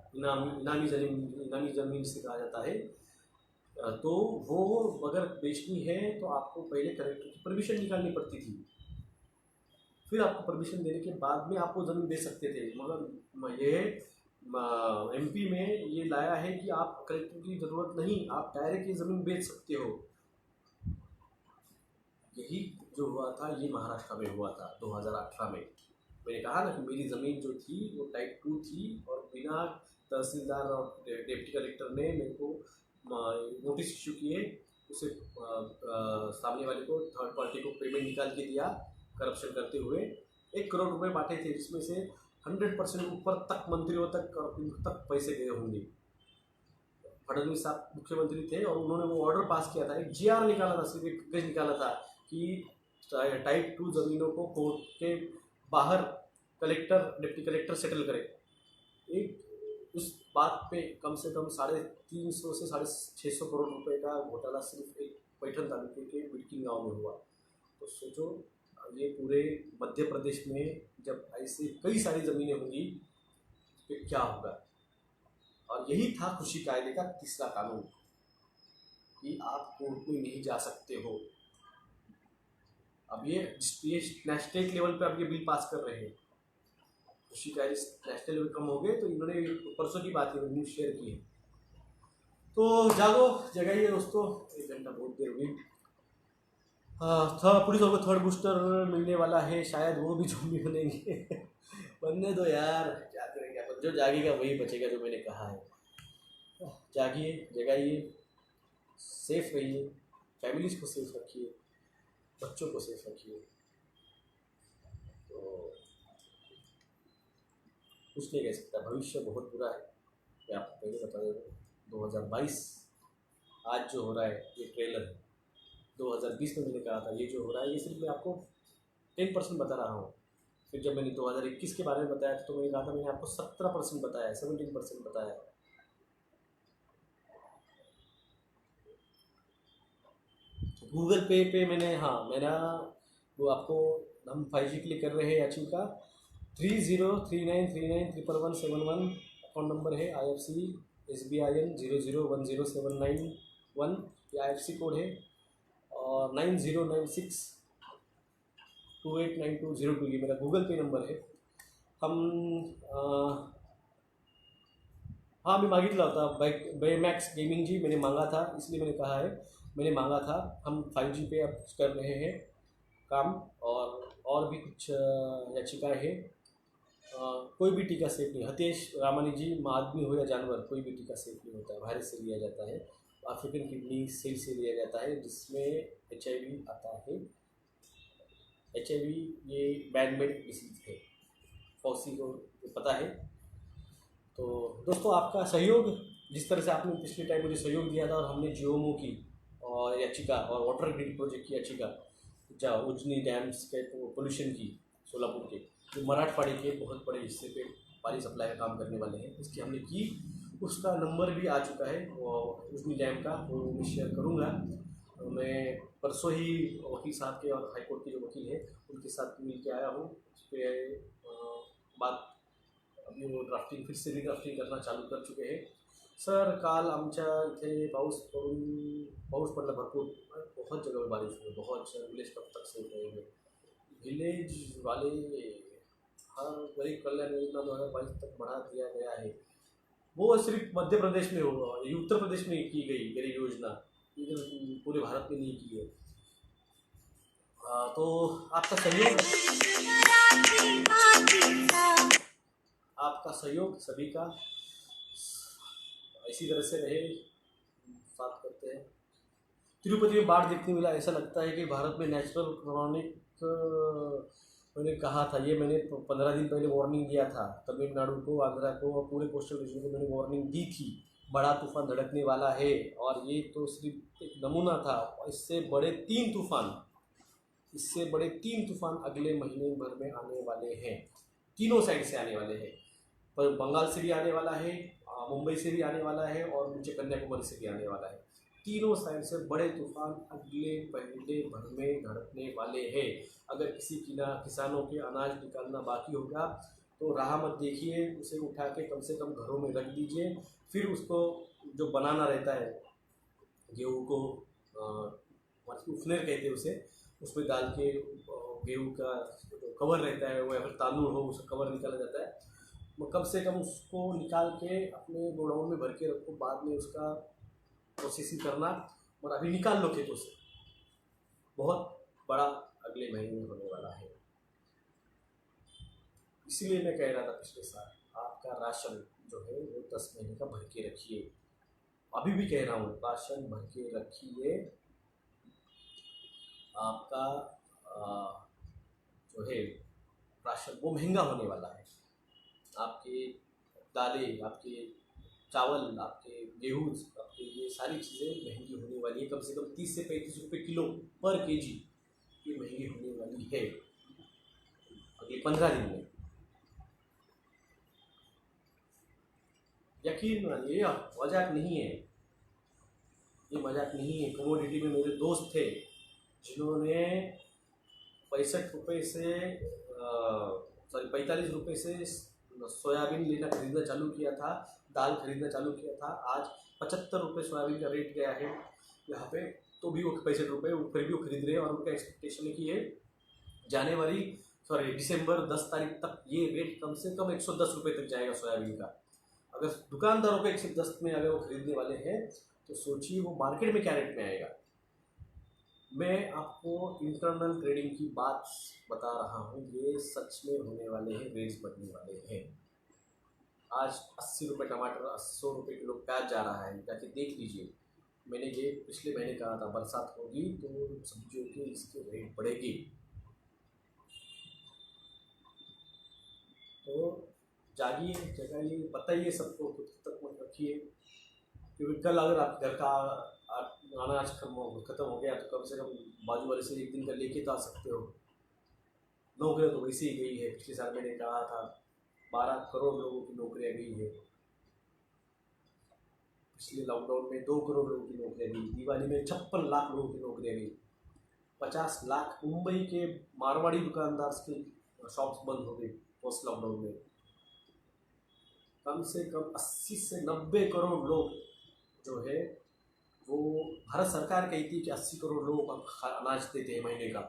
इनामी ज़मीन जिसे कहा जाता है, तो वो अगर बेचनी है तो आपको पहले कलेक्टर की परमिशन निकालनी पड़ती थी, फिर आपको परमिशन देने के बाद में आप वो ज़मीन बेच सकते थे। मगर ये एमपी में ये लाया है कि आप कलेक्टर की ज़रूरत नहीं, आप डायरेक्ट ये ज़मीन बेच सकते हो। यही जो हुआ था ये महाराष्ट्र में हुआ था 2018 में। मैंने कहा ना कि मेरी ज़मीन जो थी वो टाइप 2 थी और बिना तहसीलदार और डिप्टी कलेक्टर ने मेरे को नोटिस इशू किए, उसे सामने वाले को, थर्ड पार्टी को पेमेंट निकाल के दिया करप्शन करते हुए। 1 करोड़ रुपए बांटे थे, जिसमें से 100% ऊपर तक मंत्रियों तक पैसे गए होंगे। फडणवीस साहब मुख्यमंत्री थे और उन्होंने वो ऑर्डर पास किया था, एक जीआर निकाला था, सिर्फ एक पेज निकाला था कि टाइप 2 ज़मीनों को कोर्ट के बाहर कलेक्टर डिप्टी कलेक्टर सेटल करे। एक उस बात पे कम से कम 350 से 650 करोड़ रुपए का घोटाला सिर्फ एक पैठन तालुके के बिडकिन गाँव में हुआ। तो सोचो ये पूरे मध्य प्रदेश में जब ऐसे कई सारी ज़मीनें होंगी तो क्या होगा। और यही था कृषि कायदे का तीसरा कानून कि आप कोर्ट में नहीं जा सकते हो। अब ये स्टेट लेवल पे अब ये बिल पास कर रहे हैं, कृषि कायदे नेशनल लेवल कम हो गए, तो इन्होंने परसों की बात है न्यूज़ शेयर की है। तो जागो, जगाइए दोस्तों, 1 घंटा बहुत देर हुई। पुलिस को थर्ड बूस्टर मिलने वाला है, शायद वो भी ज़ॉम्बी बनेंगे। बनने दो यार, क्या करेंगे अपन, जो जागेगा वही बचेगा, जो मैंने कहा है। जागिए, जगाइए, सेफ रहिए, फैमिलीज को सेफ रखिए, बच्चों को सेफ रखिए। तो कुछ नहीं कह सकता, भविष्य बहुत बुरा है। मैं आपको पहले बता देता हूँ, 2022 आज जो हो रहा है ये ट्रेलर है। 2020 में मैंने कहा था ये जो हो रहा है ये सिर्फ मैं आपको 10% बता रहा हूँ। फिर जब मैंने 2021 के बारे में बताया था तो मैंने कहा था मैंने आपको 17% बताया, 17% बताया। गूगल पे मैंने, हाँ मेरा वो आपको, हम 5G के लिए कर रहे हैं अचीव का 3039391171 अकाउंट नंबर है, IFC SBIN 00107991 ये IFC कोड है। और 9096289202 ये मेरा गूगल पे नंबर है। हम हाँ मी मागितला होता बेमैक्स गेमिंग जी, मैंने मांगा था, इसलिए मैंने कहा है, मैंने मांगा था। हम 5G पे अब कर रहे हैं काम, और भी कुछ याचिकाएँ हैं। कोई भी टीका सेफ नहीं, हतेश रामानी जी, आदमी हो या जानवर, कोई भी टीका सेफ नहीं होता है। वायरस से लिया जाता है, अफ्रीकन किडनी सेल से लिया जाता है, जिसमें HIV आता है। HIV ये मैन-मेड डिसीज़ है, फॉसी को पता है। तो दोस्तों, आपका सहयोग, जिस तरह से आपने पिछले टाइम मुझे सहयोग दिया था, और हमने जियोमो की और याचिका और वाटर ग्रिड प्रोजेक्ट की याचिका, जहाँ उजनी डैम्स के पोल्यूशन की, सोलापुर के जो मराठवाड़ी के बहुत बड़े हिस्से पे पानी सप्लाई का काम करने वाले हैं, इसकी हमने की, उसका नंबर भी आ चुका है और उजनी डैम का, वो मैं शेयर करूँगा। मैं परसों ही वकील साहब के और हाई कोर्ट के जो वकील हैं उनके साथ मिल के आया हूँ। उस पर बात, अभी वो ड्राफ्टिंग, फिर से ड्राफ्टिंग करना चालू कर चुके हैं। सर, काल आमच्या इथे पाऊस पडला भरपूर, बहुत जगह बारिश हुई, बहुत विलेज कब तक सेफ रहेंगे। विलेज वाले, हाँ, गरीब कल्याण योजना 2022 तक बढ़ा दिया गया है। वो सिर्फ मध्य प्रदेश में होगा, ये उत्तर प्रदेश में की गई गरीब योजना, इधर पूरे भारत में नहीं की है। तो आपका सहयोग सभी का इसी तरह से रहे, साथ करते हैं। तिरुपति में बाढ़ देखने मिला, ऐसा लगता है कि भारत में नेचुरल क्रॉनिक, मैंने कहा था ये, मैंने 15 दिन पहले वार्निंग दिया था तमिलनाडु को, आंध्रा को और पूरे कोस्टल रीजन को मैंने वार्निंग दी थी, बड़ा तूफान धड़कने वाला है। और ये तो सिर्फ एक नमूना था, इससे बड़े 3 तूफान अगले महीने भर में आने वाले हैं, तीनों साइड से आने वाले हैं। पर बंगाल से भी आने वाला है, मुंबई से भी आने वाला है, और नीचे कन्याकुमारी से भी आने वाला है। तीनों साइड से बड़े तूफान अगले महीने भर में धड़कने वाले हैं। अगर किसानों के अनाज निकालना बाकी होगा तो राह मत देखिए, उसे उठा के कम से कम घरों में रख दीजिए। फिर उसको जो बनाना रहता है, गेहूँ को उफनेर कहते हैं उसे, उसमें डाल के गेहूँ का जो कवर रहता है वो, या फिर तांदूळ हो, उसका कवर निकाला जाता है। कम से कम उसको निकाल के अपने गोडाउन में भर के रखो, बाद में उसका प्रोसेसिंग करना, और अभी निकाल लो खेतों से। बहुत बड़ा अगले महीने में होने वाला है। इसीलिए मैं कह रहा था पिछले साल, आपका राशन जो है वो 10 महीने का भर के रखिए। अभी भी कह रहा हूँ, राशन भर के रखिए। आपका जो है राशन वो महंगा होने वाला है। आपके दालें, आपके चावल, आपके गेहूँ, आपके ये सारी चीज़ें महंगी होने वाली है। कम से कम 30 से 35 रुपये किलो पर केजी ये महंगी होने वाली है अगले 15 दिन में। यकीन मानिए, मजाक नहीं है, ये मजाक नहीं है। कमोडिटी में मेरे दोस्त थे जिन्होंने 65 रुपये से 45 रुपये से सोयाबीन खरीदना चालू किया था, दाल खरीदना चालू किया था। आज 75 रुपये सोयाबीन का रेट गया है यहाँ पे, तो भी वो 65 रुपये फिर भी वो खरीद रहे हैं। और उनका एक्सपेक्टेशन है कि ये दिसंबर 10 तारीख तक ये रेट कम से कम 110 रुपये तक जाएगा सोयाबीन का। अगर दुकानदारों को 110 में अगर वो खरीदने वाले हैं, तो सोचिए वो मार्केट में क्या रेट में आएगा। मैं आपको इंटरनल ट्रेडिंग की बात बता रहा हूँ, ये सच में होने वाले हैं, रेट्स बढ़ने वाले हैं। आज 80 रुपये टमाटर, 100 रुपये किलो प्याज जा रहा है, जाके देख लीजिए। मैंने ये पिछले महीने कहा था, बरसात होगी तो सब्जियों के इसके रेट बढ़ेगी। तो जागिए, जगाइए, बताइए सबको, खुद तक मत रखिए। क्योंकि कल अगर आप घर का अनाज खत्म हो गया तो कम से कम बाजू वाले से एक दिन का लेके तो आ सकते हो। नौकरियाँ तो वैसे ही गई है, पिछले साल मैंने कहा था 12 करोड़ लोगों की नौकरियाँ गई है। पिछले लॉकडाउन में 2 करोड़ लोगों की नौकरियाँ गई। दिवाली में 56 लाख लोगों की नौकरियाँ गई। 50 लाख मुंबई के मारवाड़ी दुकानदार के शॉप्स बंद हो गए पोस्ट लॉकडाउन में। कम से कम 80 से 90 करोड़ लोग जो है वो भारत सरकार कहती है कि 80 करोड़ लोगों को अनाज देते हैं महीने का,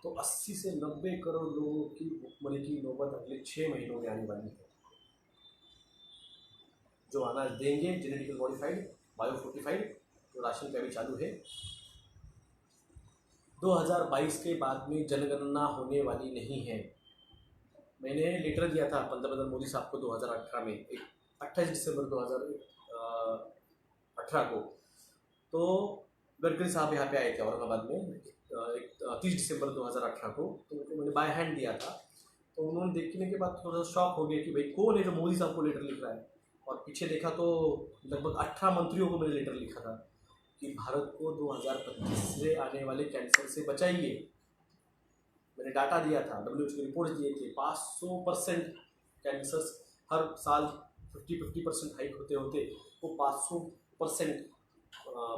तो 80 से 90 करोड़ लोगों की भुखमरी की नौबत अगले 6 महीनों में आने वाली है। जो अनाज देंगे जेनेटिकल मॉडिफाइड, बायोफोर्टिफाइड, जो राशन का भी चालू है। 2022 के बाद में जनगणना होने वाली नहीं है। मैंने लेटर दिया था पंतप्रधान मोदी साहब को 2018 में, 28 दिसंबर 2018 को। तो गडकरी साहब यहाँ पे आए थे औरंगाबाद में 30 दिसंबर 2018 को, तो उनको मैंने बाय हैंड दिया था। तो उन्होंने देखने के बाद थोड़ा सा शॉक हो गया कि भाई कौन है जो मोदी साहब को लेटर लिख रहा है। और पीछे देखा तो लगभग 18 मंत्रियों को मैंने लेटर लिखा था कि भारत को 2025 से आने वाले कैंसर से बचाइए। मैंने डाटा दिया था, WHO की रिपोर्ट दिए थे, 500% कैंसर हर साल 50% हाइक होते होते वो 500%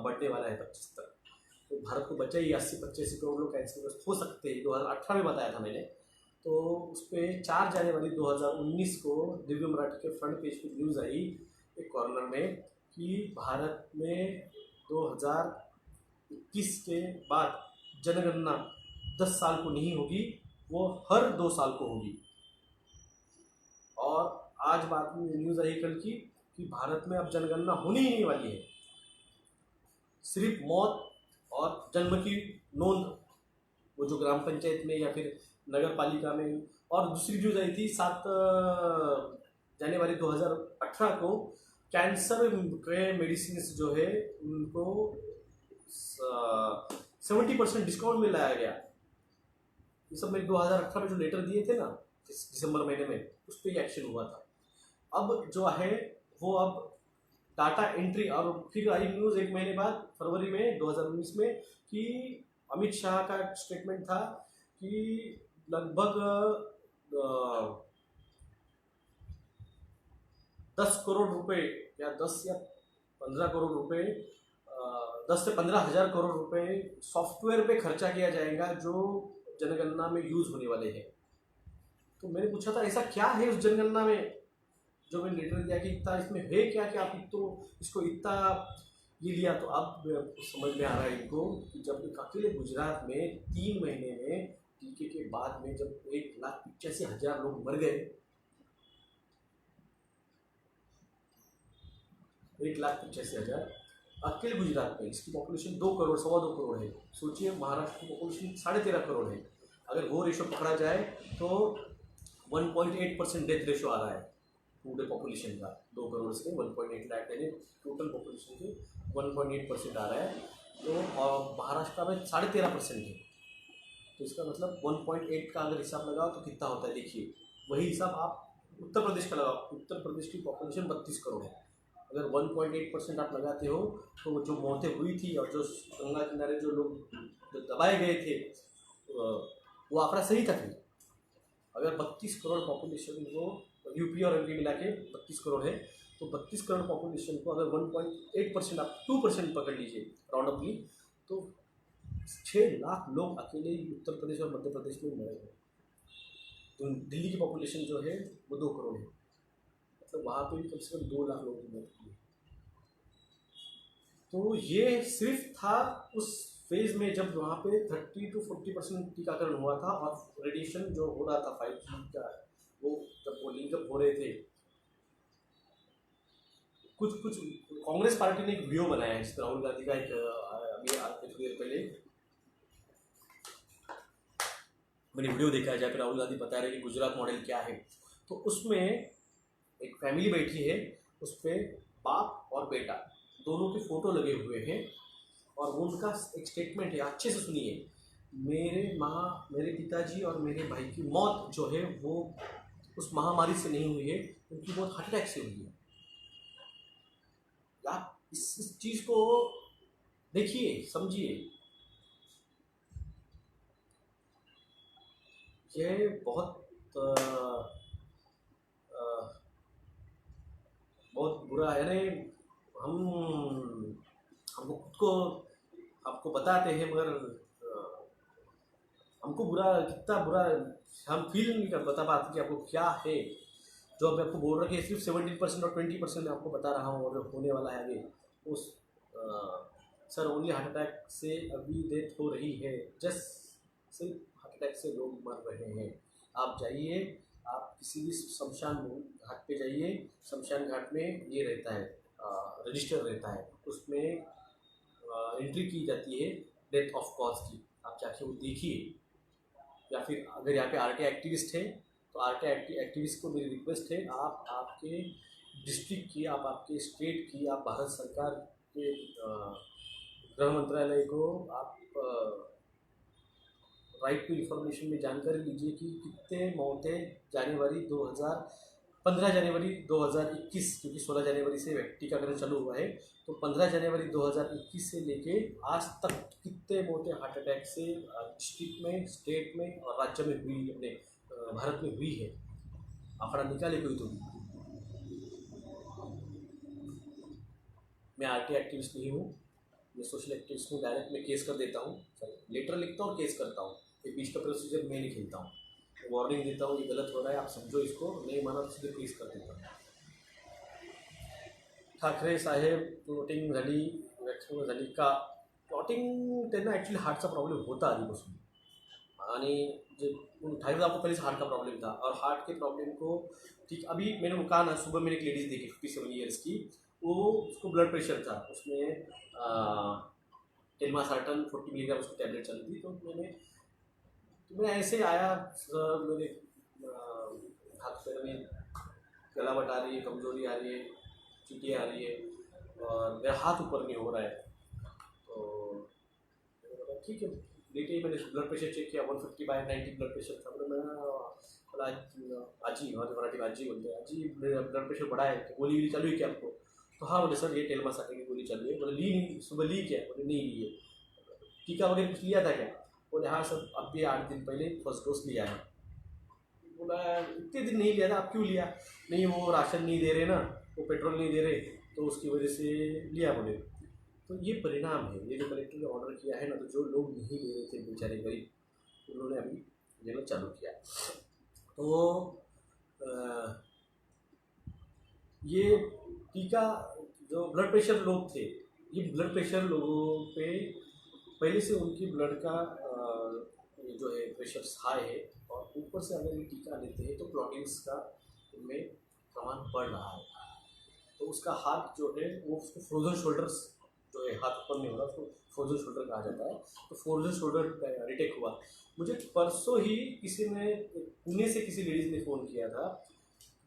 बढ़ने वाला है 25 तक। तो भारत को बचाइए, 80-85 करोड़ लोग कैंसरग्रस्त हो सकते हैं, 2018 में बताया था मैंने। तो उस पर 4 जनवरी 2019 को दिव्य मराठी के फ्रंट पेज पर न्यूज़ आई एक कॉर्नर में कि भारत में 2021 के बाद जनगणना 10 साल को नहीं होगी, वो हर 2 साल को होगी। और आज बात में न्यूज़ आई कल की कि भारत में अब जनगणना होने ही नहीं वाली है, सिर्फ मौत और जन्म की नोंद वो जो ग्राम पंचायत में या फिर नगर पालिका में। और दूसरी न्यूज़ आई थी 7 जनवरी 2018 को, कैंसर के मेडिसिन जो है उनको 70% डिस्काउंट में लाया गया। ये सब मैंने 2018 में जो लेटर दिए थे ना दिसंबर महीने में, उस पर एक्शन हुआ था। अब जो है वो अब डाटा एंट्री, और फिर आई न्यूज़ एक महीने बाद फरवरी में 2019 में कि अमित शाह का स्टेटमेंट था कि लगभग 10 करोड़ रुपए या 10 या 15 करोड़ रुपए 10 से 15 हज़ार करोड़ रुपए सॉफ्टवेयर पे खर्चा किया जाएगा जो जनगणना में यूज़ होने वाले हैं। तो मैंने पूछा था ऐसा क्या है उस जनगणना में जो मैंने लेटर दिया कि इतना इसमें है क्या कि आप तो इसको इतना ये लिया। तो अब समझ में आ रहा है इनको कि जब एक अकेले गुजरात में 3 महीने में टीके के बाद में जब 1,85,000 लोग मर गए, 1,85,000 अकेले गुजरात में, इसकी पॉपुलेशन 2 करोड़ 2.25 करोड़ है। सोचिए महाराष्ट्र की पॉपुलेशन 13.5 करोड़ है। अगर वो रेशो पकड़ा जाए तो 1.8% डेथ रेशो आ रहा है पूरे पॉपुलेशन का। 2 करोड़ से 1.8 लाख यानी टोटल पॉपुलेशन के 1.8% आ रहा है। तो और महाराष्ट्र में 13.5% है। तो इसका मतलब 1.8 का अगर हिसाब लगाओ तो कितना होता है देखिए। वही हिसाब आप उत्तर प्रदेश का लगाओ, उत्तर प्रदेश की पॉपुलेशन 32 करोड़ है। अगर 1.8% आप लगाते हो तो जो मौतें हुई थी और जो गंगा किनारे जो लोग दबाए गए थे वो आंकड़ा सही था। फिर अगर 32 करोड़ पॉपुलेशन को यूपी और एमपी मिला के 32 करोड़ है, तो 32 करोड़ पॉपुलेशन को अगर 1.8% आप 2% पकड़ लीजिए राउंड अपली, तो 6 लाख लोग अकेले ही उत्तर प्रदेश और मध्य प्रदेश में मरे हैं। तो दिल्ली की पॉपुलेशन जो है वो 2 करोड़ है, मतलब वहाँ पे भी कम से कम 2 लाख लोगों की मौत हुई। तो ये सिर्फ था उस फेज में जब वहाँ पे 30 to 40% टीकाकरण हुआ था और रेडिएशन जो हो रहा था 5G का, वो जब वो लिंकअप हो रहे थे। कुछ कांग्रेस पार्टी ने एक वीडियो बनाया है जिस राहुल गांधी का, एक अभी थोड़ी देर पहले मैंने वीडियो देखा है जहाँ पे राहुल गांधी बता रहे कि गुजरात मॉडल क्या है। तो उसमें एक फैमिली बैठी है, उस पर बाप और बेटा दोनों के फोटो लगे हुए हैं और वो उनका एक स्टेटमेंट है, अच्छे से सुनिए। मेरे पिताजी और मेरे भाई की मौत जो है वो उस महामारी से नहीं हुई है, उनकी मौत हार्ट अटैक से हुई है। आप इस चीज़ को देखिए, समझिए। यह बहुत बुरा है। यानी हमको खुद को आपको बताते हैं मगर हमको कितना बुरा हम फील नहीं कर बता पाते कि आपको क्या है। जो मैं आपको बोल रहा कि सिर्फ 17% और 20% मैं आपको बता रहा हूँ और होने वाला है आगे उस सर ओनली हार्ट अटैक से अभी डेथ हो रही है, जस्ट सिर्फ हार्ट अटैक से लोग मर रहे हैं। आप जाइए, आप किसी भी शमशान घाट पे जाइए, शमशान घाट में ये रहता है, रजिस्टर रहता है, उसमें एंट्री की जाती है डेथ ऑफ कॉज की। आप जाके वो देखिए। या फिर अगर यहाँ पे आरटीआई एक्टिविस्ट है तो आरटीआई एक्टिविस्ट को मेरी रिक्वेस्ट है, आप आपके डिस्ट्रिक्ट की, आप आपके स्टेट की, आप भारत सरकार के गृह मंत्रालय को आप राइट टू इन्फॉर्मेशन में जानकारी लीजिए कि कितने मौतें पंद्रह जनवरी 2021, क्योंकि 16 जनवरी से टीकाकरण चालू हुआ है, तो 15 जनवरी 2021 से लेके आज तक कितने मौतें हार्ट अटैक से डिस्ट्रिक्ट में, स्टेट में और राज्य में हुई, अपने भारत में हुई है। आंकड़ा निकाले कोई तो। मैं आरटी एक्टिविस्ट नहीं हूँ, मैं सोशल एक्टिविस्ट हूँ। डायरेक्ट मैं केस कर देता हूँ, लेटर लिखता हूँ और केस करता हूँ। ये बीच का प्रोसीजर मैं नहीं खेलता हूँ, वार्निंग देता हूँ ये गलत हो रहा है, आप समझो इसको, नहीं माना तो सीधे केस कर देता हूँ। ठाकरे साहेब प्लॉटिंग झाली, वॅक्सिन झाली का? प्लॉटिंग त्यांना ॲक्च्युली हार्टचा प्रॉब्लेम होता आधीपासून, आणि जे ठाकरे साहब को पहले से हार्ट का प्रॉब्लम था, और हार्ट के प्रॉब्लम को ठीक अभी मैंने कहा ना, सुबह मैंने एक लेडीज़ देखी 57 ईयर्स की, वो उसको ब्लड प्रेशर था, उसमें टेलमासार्टन 40 मिलीग्राम उसकी टैबलेट चल थी। तो मैं ऐसे आया, मेरे हाथ पैर में गलावट आ रही है, कमजोरी आ रही है, चीटियाँ आ रही है, और मेरा हाथ ऊपर नहीं हो रहा है। तो ठीक है, लेटे मैंने ब्लड प्रेशर चेक किया, 150/90 ब्लड प्रेशर था। बोला आजी, मराठी में आजी बोलते हैं, आजी ब्लड प्रेशर बढ़ा है, तो गोली चालू है क्या आपको? तो हाँ बोले सर ये टेलमासार्टन की गोली चालू है। बोले ली नहीं, सुबह ली क्या? बोले नहीं ली है। टीका वगैरह कुछ लिया था क्या? बोले हाँ सर अभी 8 दिन पहले फर्स्ट डोज लिया है। बोला इतने दिन नहीं लिया था, आप क्यों लिया? नहीं वो राशन नहीं दे रहे ना, वो पेट्रोल नहीं दे रहे, तो उसकी वजह से लिया। बोले तो ये परिणाम है, ये जो कलेक्टर ने ऑर्डर किया है ना, तो जो लोग नहीं ले रहे थे बेचारे गरीब, उन्होंने अभी लेना चालू किया। तो ये टीका, जो ब्लड प्रेशर लोग थे, ये ब्लड प्रेशर लोगों पे पहले से उनकी ब्लड का जो है प्रेशर हाई है, और ऊपर से अगर ये टीका लेते हैं तो क्लॉटिंग्स का इनमें प्रमाण बढ़ रहा है। तो उसका हाथ जो है वो, उसको फ्रोजन शोल्डर्स जो है, हाथ ऊपर नहीं हो रहा, उसको फ्रोजन शोल्डर कहा जाता है। तो फ्रोजन शोल्डर अटैक हुआ। मुझे परसों ही किसी ने, पुणे से किसी लेडीज़ ने फ़ोन किया था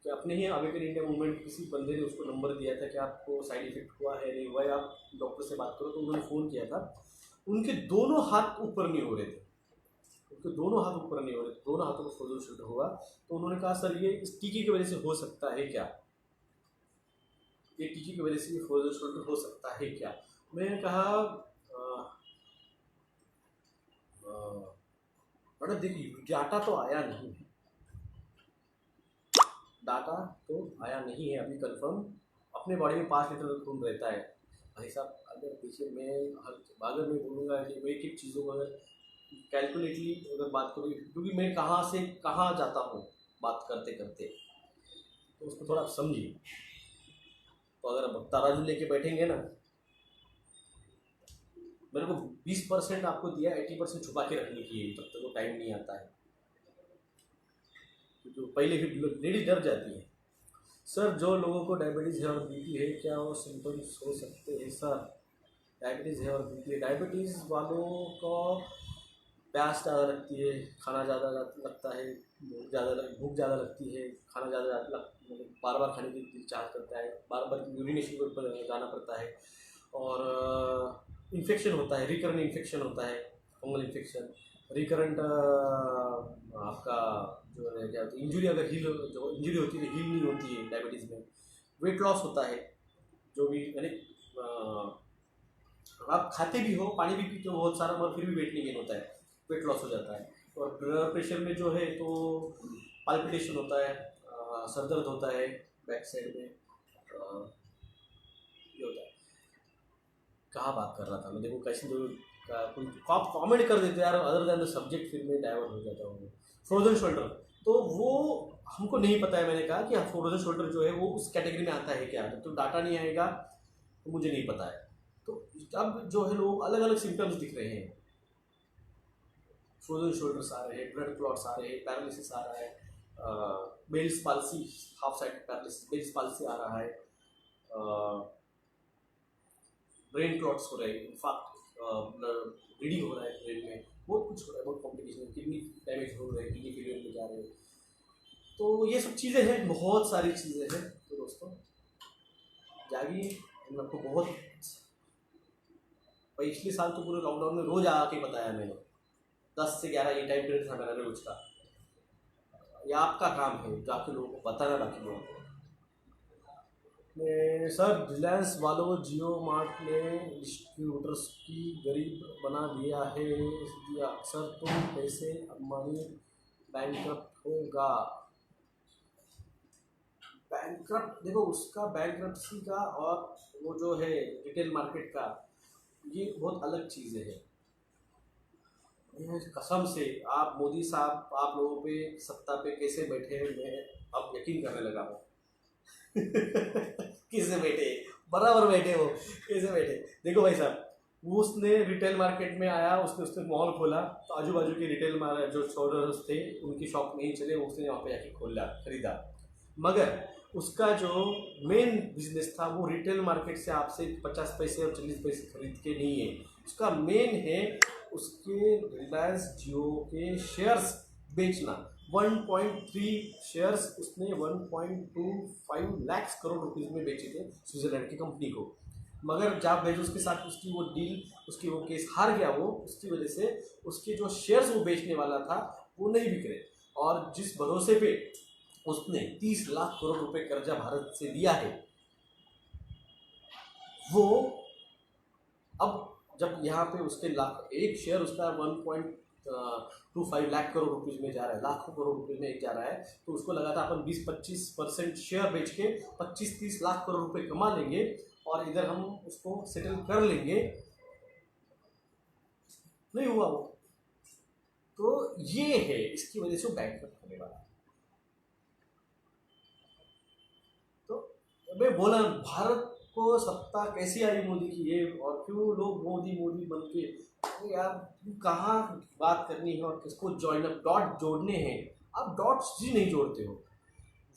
कि अपने ही अवेकन इंडिया मूवमेंट किसी बंदे ने उसको नंबर दिया था कि आपको साइड इफेक्ट हुआ है, नहीं हुआ है, आप डॉक्टर से बात करो। तो उन्होंने फ़ोन किया था, उनके दोनों हाथ ऊपर नहीं हो रहे थे, उनके दोनों हाथ ऊपर नहीं हो रहे थे, दोनों हाथों को फ्रोजन शोल्डर हुआ। तो उन्होंने कहा सर ये इस टीके की वजह से हो सकता है क्या? ये टीके की वजह से ये फ्रोजन शोल्डर हो सकता है क्या? मैंने कहा बड़ा देखिए, डाटा तो आया नहीं है, डाटा तो आया नहीं है अभी कंफर्म। अपने बॉडी में 5 लीटर खून रहता है भाई साहब। अगर देखिए अगर मैं बोलूँगा कि मैं एक चीज़ों को अगर कैलकुलेटली अगर बात करूँ, क्योंकि मैं कहाँ से कहाँ जाता हूँ बात करते करते, तो उसको थोड़ा आप समझिए। तो अगर अब तराजू लेके बैठेंगे ना, मेरे को 20% आपको दिया, 80% छुपा के रखने की है, तब तक वो टाइम नहीं आता है, क्योंकि पहले ही लेडीज डर जाती है। सर जो लोगों को डायबिटीज़ है और बीपी है, क्या वो सिम्टम्स हो सकते हैं? सर डायबिटीज़ है और बीपी है, डायबिटीज़ वालों को प्यास ज़्यादा लगती है, खाना ज़्यादा लगता है, भूख ज़्यादा लगती है, खाना ज़्यादा बार बार खाने की दिल चाह करता है, बार बार यूरिनेशन को जाना पड़ता है, और इन्फेक्शन होता है, रिकरेंट इन्फेक्शन होता है, फंगल इन्फेक्शन, रिकरेंट आपका जो है क्या होता है, इंजरी, अगर जो इंजरी होती है हील नहीं होती है डायबिटीज़ में। वेट लॉस होता है, जो भी यानी आप खाते भी हो, पानी भी पीते हो बहुत सारा, मगर फिर भी वेट नहीं गेन होता है, वेट लॉस हो जाता है। और ब्लड प्रेशर में जो है तो पाल्पिटेशन होता है, सर दर्द होता है बैक साइड में, ये होता है। कहाँ बात कर रहा था मैं? देखो कैसे कोई कॉमेंट कर देते यार, अदर देन द सब्जेक्ट, फिर मैं डाइवर्ट हो जाता हूँ। फ्रोजन शोल्डर, तो वो हमको नहीं पता है। मैंने कहा कि फ्रोजन शोल्डर जो है वो उस कैटेगरी में आता है क्या, तो डाटा नहीं आएगा तो मुझे नहीं पता है। तो अब जो है लोग अलग अलग सिम्टम्स दिख रहे हैं, फ्रोजन शोल्डर्स आ रहे हैं, ब्लड क्लॉट्स आ रहे हैं, पैरालिसिस आ रहा है, Bell's palsy, half side paralysis, Bell's palsy आ रहा है, ब्रेन क्लॉट्स हो रहे हैं, इनफैक्ट ब्लीडिंग हो रहा है ब्रेन में, बहुत कुछ हो रहा है, बहुत कॉम्प्लिकेशन, किडनी डैमेज हो रहे हैं, किडनी फेलियर में जा रहे हैं। तो ये सब चीज़ें हैं, बहुत सारी चीज़ें हैं। तो दोस्तों जागिए, मैं आपको बहुत, पिछले साल तो पूरे लॉकडाउन में रोज आके बताया मैंने, 10 से 11 ये टाइम पीरियड था मेरा रोज का। ये आपका काम है जाके लोगों को बताना, बाकी लोगों को। सर रिलायंस वालों जियो मार्ट ने डिस्ट्रीब्यूटर्स की गरीब बना दिया है दिया सर, तुम कैसे अंबानी बैंकक्रप्ट होगा? बैंकक्रप्ट देखो, उसका बैंकक्रप्सी का और वो जो है रिटेल मार्केट का, ये बहुत अलग चीज़ें हैं। कसम से आप मोदी साहब आप लोगों पे सत्ता पे कैसे बैठे, मैं अब यकीन करने लगा हूँ। कैसे बैठे, बराबर बैठे हो, कैसे बैठे। देखो भाई साहब, वो उसने रिटेल मार्केट में आया, उसने उसने मॉल खोला, तो आजू बाजू के रिटेल जो शोरूम्स थे उनकी शॉप नहीं चले, उसने वहाँ पे जाके खोला, खरीदा। मगर उसका जो मेन बिजनेस था वो रिटेल मार्केट से आपसे 50 पैसे और 40 पैसे खरीद के नहीं है, उसका मेन है उसके रिलायंस जियो के शेयर्स बेचना। 1.3 शेयर्स उसने 1.25 लाख करोड़ रुपीस में बेचे थे स्विट्जरलैंड की कंपनी को। मगर जॉब बेजोस के साथ उसकी वो डील, उसकी वो केस हार गया वो, उसकी वजह से उसके जो शेयर्स वो बेचने वाला था वो नहीं बिक रहे, और जिस भरोसे पे उसने 30 लाख करोड़ रुपए कर्जा भारत से लिया है, वो अब जब यहाँ पे उसके लाख, एक शेयर उसका 1.25 लाख करोड़ रुपीज में जा रहा है, लाखों करोड़ रुपए में जा रहा है, तो उसको लगा था अपन 20-25% शेयर बेच के 25-30 लाख करोड़ रुपए कमा लेंगे और इधर हम उसको सेटल कर लेंगे। नहीं हुआ वो। तो ये है, इसकी वजह से वो बैंकक्रप्ट होने वाला है। तो मैं बोला, भारत को सत्ता कैसी आई मोदी की, ये और क्यों लोग मोदी मोदी बन के, यार कहाँ बात करनी है और किसको जॉइन अप, डॉट जोड़ने हैं, आप डॉट्स ही नहीं जोड़ते हो।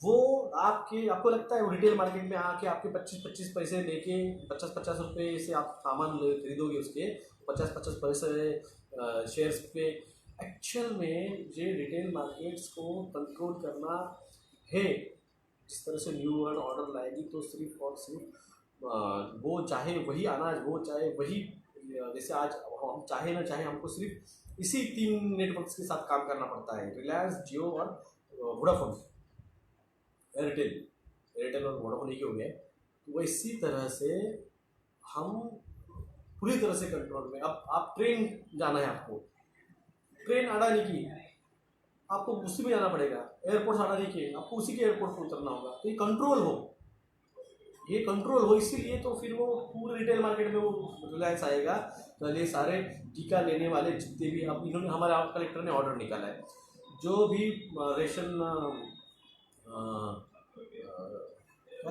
वो आपको लगता है वो रिटेल मार्केट में आके आपके 25-25 पैसे लेके 50-50 रुपये से आप सामान खरीदोगे, उसके 50-50 पैसे शेयर्स पे। एक्चुअल में ये रिटेल मार्केट्स को कंट्रोल करना है, जिस तरह से न्यू वर्ल्ड ऑर्डर लाएगी तो सिर्फ और सिर्फ वो चाहे वही अनाज, वो चाहे वही, जैसे आज हम चाहे ना चाहे हमको सिर्फ इसी 3 नेटवर्क्स के साथ काम करना पड़ता है, रिलायंस, जियो और वोडाफोन, एयरटेल और वोडाफोन ही हो गए। तो वो इसी तरह से हम पूरी तरह से कंट्रोल में। अब आप ट्रेन जाना है, आपको ट्रेन अडानी की, आपको उसी में जाना पड़ेगा, एयरपोर्ट अडानी के, आपको उसी के एयरपोर्ट पर उतरना होगा। तो ये कंट्रोल हो, ये कंट्रोल हो, इसीलिए तो फिर वो पूरे रिटेल मार्केट में वो रिलायंस आएगा। कल ये सारे टीका लेने वाले जितने भी, अब इन्होंने, हमारे कलेक्टर ने ऑर्डर निकाला है, जो भी रेशन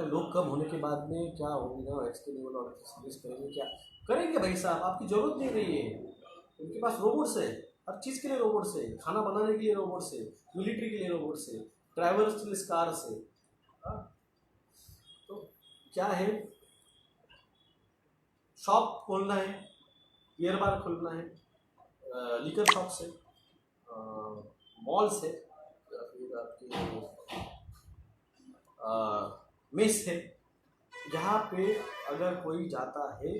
लोग कम होने के बाद में क्या होगा, एक्सटेनेबल ऑर्डर सर्विस करेंगे, क्या करेंगे भाई साहब, आपकी जरूरत नहीं रही है। उनके पास रोबोट्स है, हर चीज़ के लिए रोबोट्स है, खाना बनाने के लिए रोबोट्स है, मिलिट्री के लिए रोबोट्स है, ड्राइवर्स के लिए कार्स है। तो क्या है, शॉप खोलना है, बियर बार खोलना है, लिकर शॉप्स है, मॉल्स है, या फिर आपके मेस है, जहाँ पे अगर कोई जाता है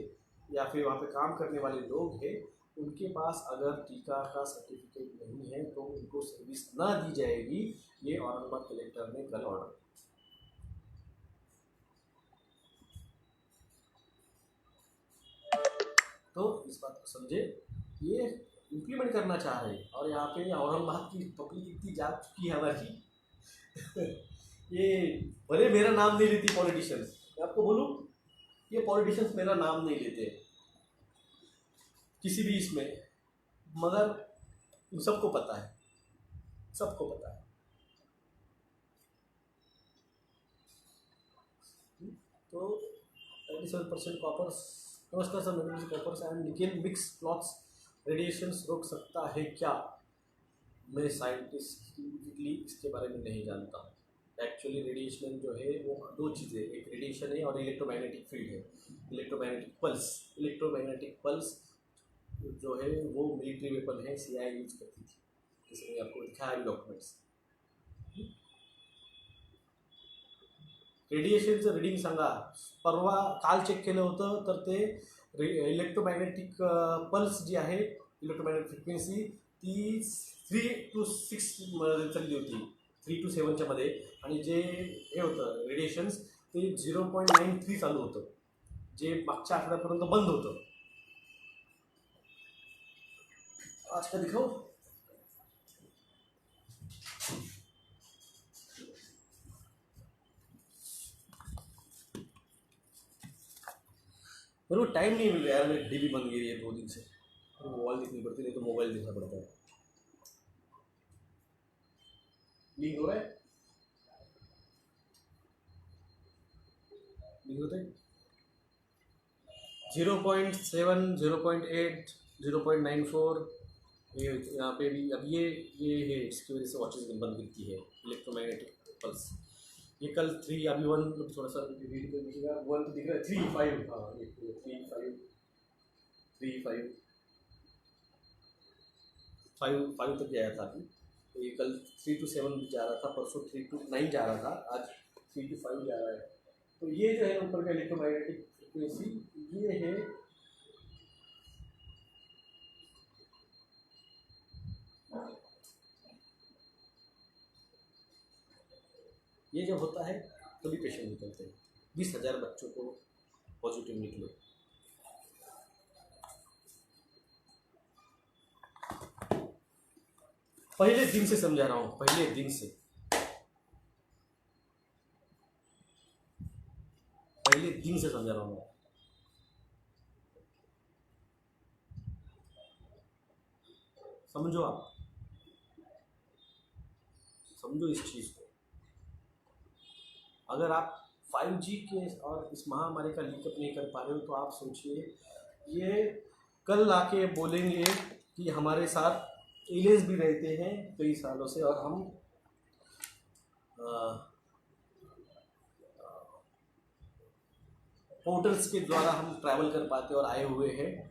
या फिर वहाँ पे काम करने वाले लोग हैं, उनके पास अगर टीका का सर्टिफिकेट नहीं है तो उनको सर्विस ना दी जाएगी। ये औरंगाबाद कलेक्टर ने कल ऑर्डर। तो इस बात को समझे, ये इम्प्लीमेंट करना चाह रहे हैं। और यहाँ पे औरंगाबाद की पब्लिक इतनी जा चुकी है हमारी ये भले मेरा नाम नहीं लेती पॉलिटिशियंस, मैं आपको बोलूँ, ये पॉलिटिशियंस मेरा नाम नहीं लेते किसी भी इसमें, मगर इन सबको पता है, सबको पता है। तो 97% कॉपर नमस्कार सर, मेरे कॉपर से निकेल मिक्स क्लॉथ्स रेडिएशंस रोक सकता है क्या? मैं साइंटिफिकली इसके बारे में नहीं जानता। एक्चुअली रेडिएशन जो है वो दो चीज़ें, एक रेडिएशन है और इलेक्ट्रोमैग्नेटिक फील्ड है। इलेक्ट्रोमैग्नेटिक पल्स जो है वो मिलिट्री वेपन है, CIA यूज करती थी, जैसे मैंने आपको दिखाया है डॉक्युमेंट्स। रेडिएशनचं रीडिंग सांगा। परवा काल चेक केलं होतं तर ते इलेक्ट्रोमॅग्नेटिक पल्स जी आहे, इलेक्ट्रोमॅग्नेटिक फ्रिक्वेन्सी ती 3 to 6 मध्ये चालली होती, 3 to 7च्या मध्ये, आणि जे हे होतं रेडिएशन्स ते 0.93 चालू होतं, जे मागच्या आठवड्यापर्यंत बंद होतं. आज का दिखाओ. मेरे को टाइम नहीं मिल रहा यार, मेरी घड़ी भी बंद गई है 2 दिन से. मोबाइल देखनी पड़ती, नहीं तो मोबाइल देखना पड़ता है. लीक हो रहा है, लीक होता है. 0.7, 0.8, 0.94 ये यहाँ पे भी. अब ये है, इसकी वजह से वॉचेस बंद गिरती है, इलेक्ट्रोमैग्नेटिक पल्स. ये कल 3, अभी 1 थोड़ा सा रीड कर दीजिएगा. 1 तो दिख रहा है, 3, 5, हाँ ये 3, 5, 3, 5 तक गया था अभी. तो ये कल 3 to 7 जा रहा था, परसों 3 to 9 जा रहा था, आज 3 to 5 जा रहा है. तो ये जो है ऊपर का इलेक्ट्रोमैग्नेटिक फ्रिक्वेंसी, ये है ये जब होता है तभी पेशेंट निकलते हैं. 20,000 बच्चों को पॉजिटिव निकले. पहले दिन से समझा रहा हूँ, पहले दिन से समझा रहा हूँ. समझो, आप समझो इस चीज़ को. अगर आप 5G के और इस महामारी का लिंकअप नहीं कर पा रहे हो तो आप सोचिए, ये कल आके बोलेंगे कि हमारे साथ एलियंस भी रहते हैं कई सालों से और हम पोर्टल्स के द्वारा हम ट्रैवल कर पाते और आए हुए हैं.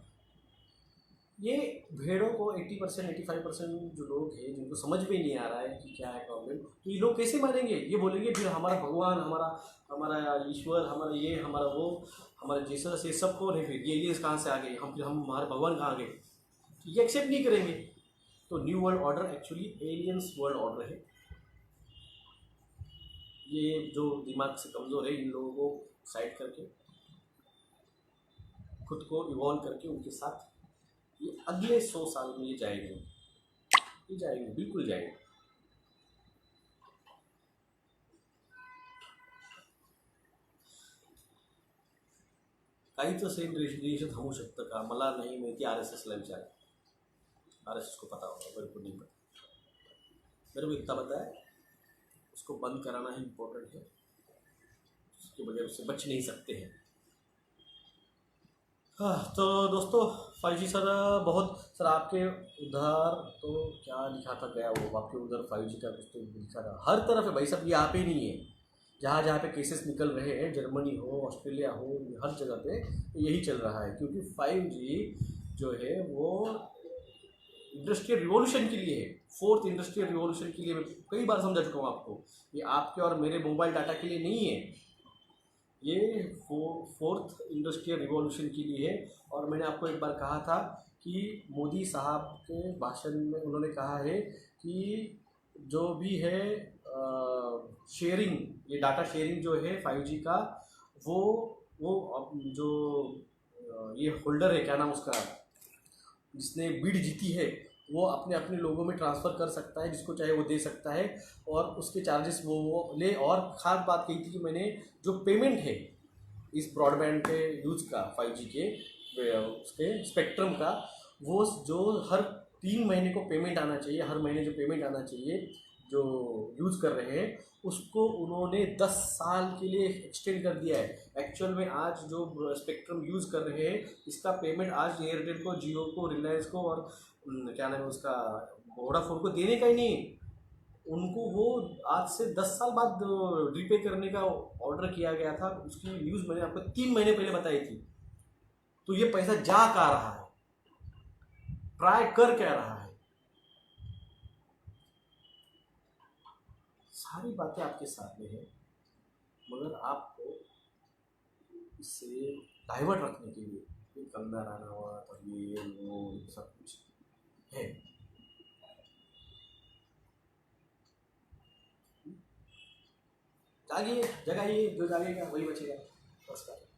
ये भेड़ों को 80%, 85% जो लोग हैं जिनको समझ में नहीं आ रहा है कि क्या है प्रॉब्लम, तो ये लोग कैसे मानेंगे? ये बोलेंगे फिर हमारा भगवान, हमारा ईश्वर, हमारा ये, हमारा वो, हमारा जीसस, ये सब कौन है? फिर ये एलियंस कहाँ से आ गए? हम हमारे भगवान कहाँ गए? ये एक्सेप्ट नहीं करेंगे. तो new world order actually aliens world order है. ये जो दिमाग से कमज़ोर है, इन लोगों को साइड करके खुद को इवॉल्व करके उनके साथ ये अगले 100 साल में ये जाएंगे, बिल्कुल जाएंगे. काही तो सेम रेडिएशन थांबू शकतं का? मला नाही माहिती. RSSला विचार, RSS को पता होगा, मेरे को नहीं पता. मेरे को इतना पता है, उसको बंद कराना ही इम्पोर्टेंट है, उसके बगैर उससे बच नहीं सकते हैं. हाँ, तो दोस्तों 5G सर, बहुत सर आपके उधर तो क्या लिखा था, गया वो आपके उधर 5G का कुछ तो लिखा था. हर तरफ है भाई साहब, ये यहाँ पे नहीं है. जहाँ जहाँ पे केसेस निकल रहे हैं, जर्मनी हो, ऑस्ट्रेलिया हो, हर जगह पे यही चल रहा है. क्योंकि 5G जो है वो इंडस्ट्रियल रिवॉल्यूशन के लिए है, 4th इंडस्ट्रियल रिवॉल्यूशन के लिए. मैं कई बार समझा चुका हूँ आपको, ये आपके और मेरे मोबाइल डाटा के लिए नहीं है, ये 4th इंडस्ट्रियल रिवॉल्यूशन के लिए है. और मैंने आपको एक बार कहा था कि मोदी साहब के भाषण में उन्होंने कहा है कि जो भी है शेयरिंग, ये डाटा शेयरिंग जो है 5G का, वो जो ये होल्डर है, क्या नाम उसका, जिसने बिड जीती है, वो अपने अपने लोगों में ट्रांसफ़र कर सकता है, जिसको चाहे वो दे सकता है, और उसके चार्जेस वो ले. और ख़ास बात कही थी कि मैंने जो पेमेंट है इस ब्रॉडबैंड के यूज़ का, 5G के उसके स्पेक्ट्रम का, वो जो हर 3 महीने को पेमेंट आना चाहिए, हर महीने जो पेमेंट आना चाहिए जो यूज़ कर रहे हैं, उसको उन्होंने 10 साल के लिए एक्सटेंड कर दिया है। एक्चुअल में आज जो स्पेक्ट्रम यूज़ कर रहे हैं, इसका पेमेंट आज एयरटेल को, जियो को, रिलायंस को और क्या नाम है उसका, वोडाफोन को देने का ही नहीं है। उनको वो आज से 10 साल बाद रीपे करने का ऑर्डर किया गया था। उसकी न्यूज़ मैंने आपको 3 महीने पहले बताई थी। तो ये पैसा जा कहाँ रहा है, ट्राई कर क्या रहा है, सारी बातें आपके सामने हैं। मगर आपको इससे डाइवर्ट रखने के लिए ये कंगना रनावत और ये वो सब कुछ है। जागिए, जगाइए, जो जागेगा वही बचेगा। नमस्कार।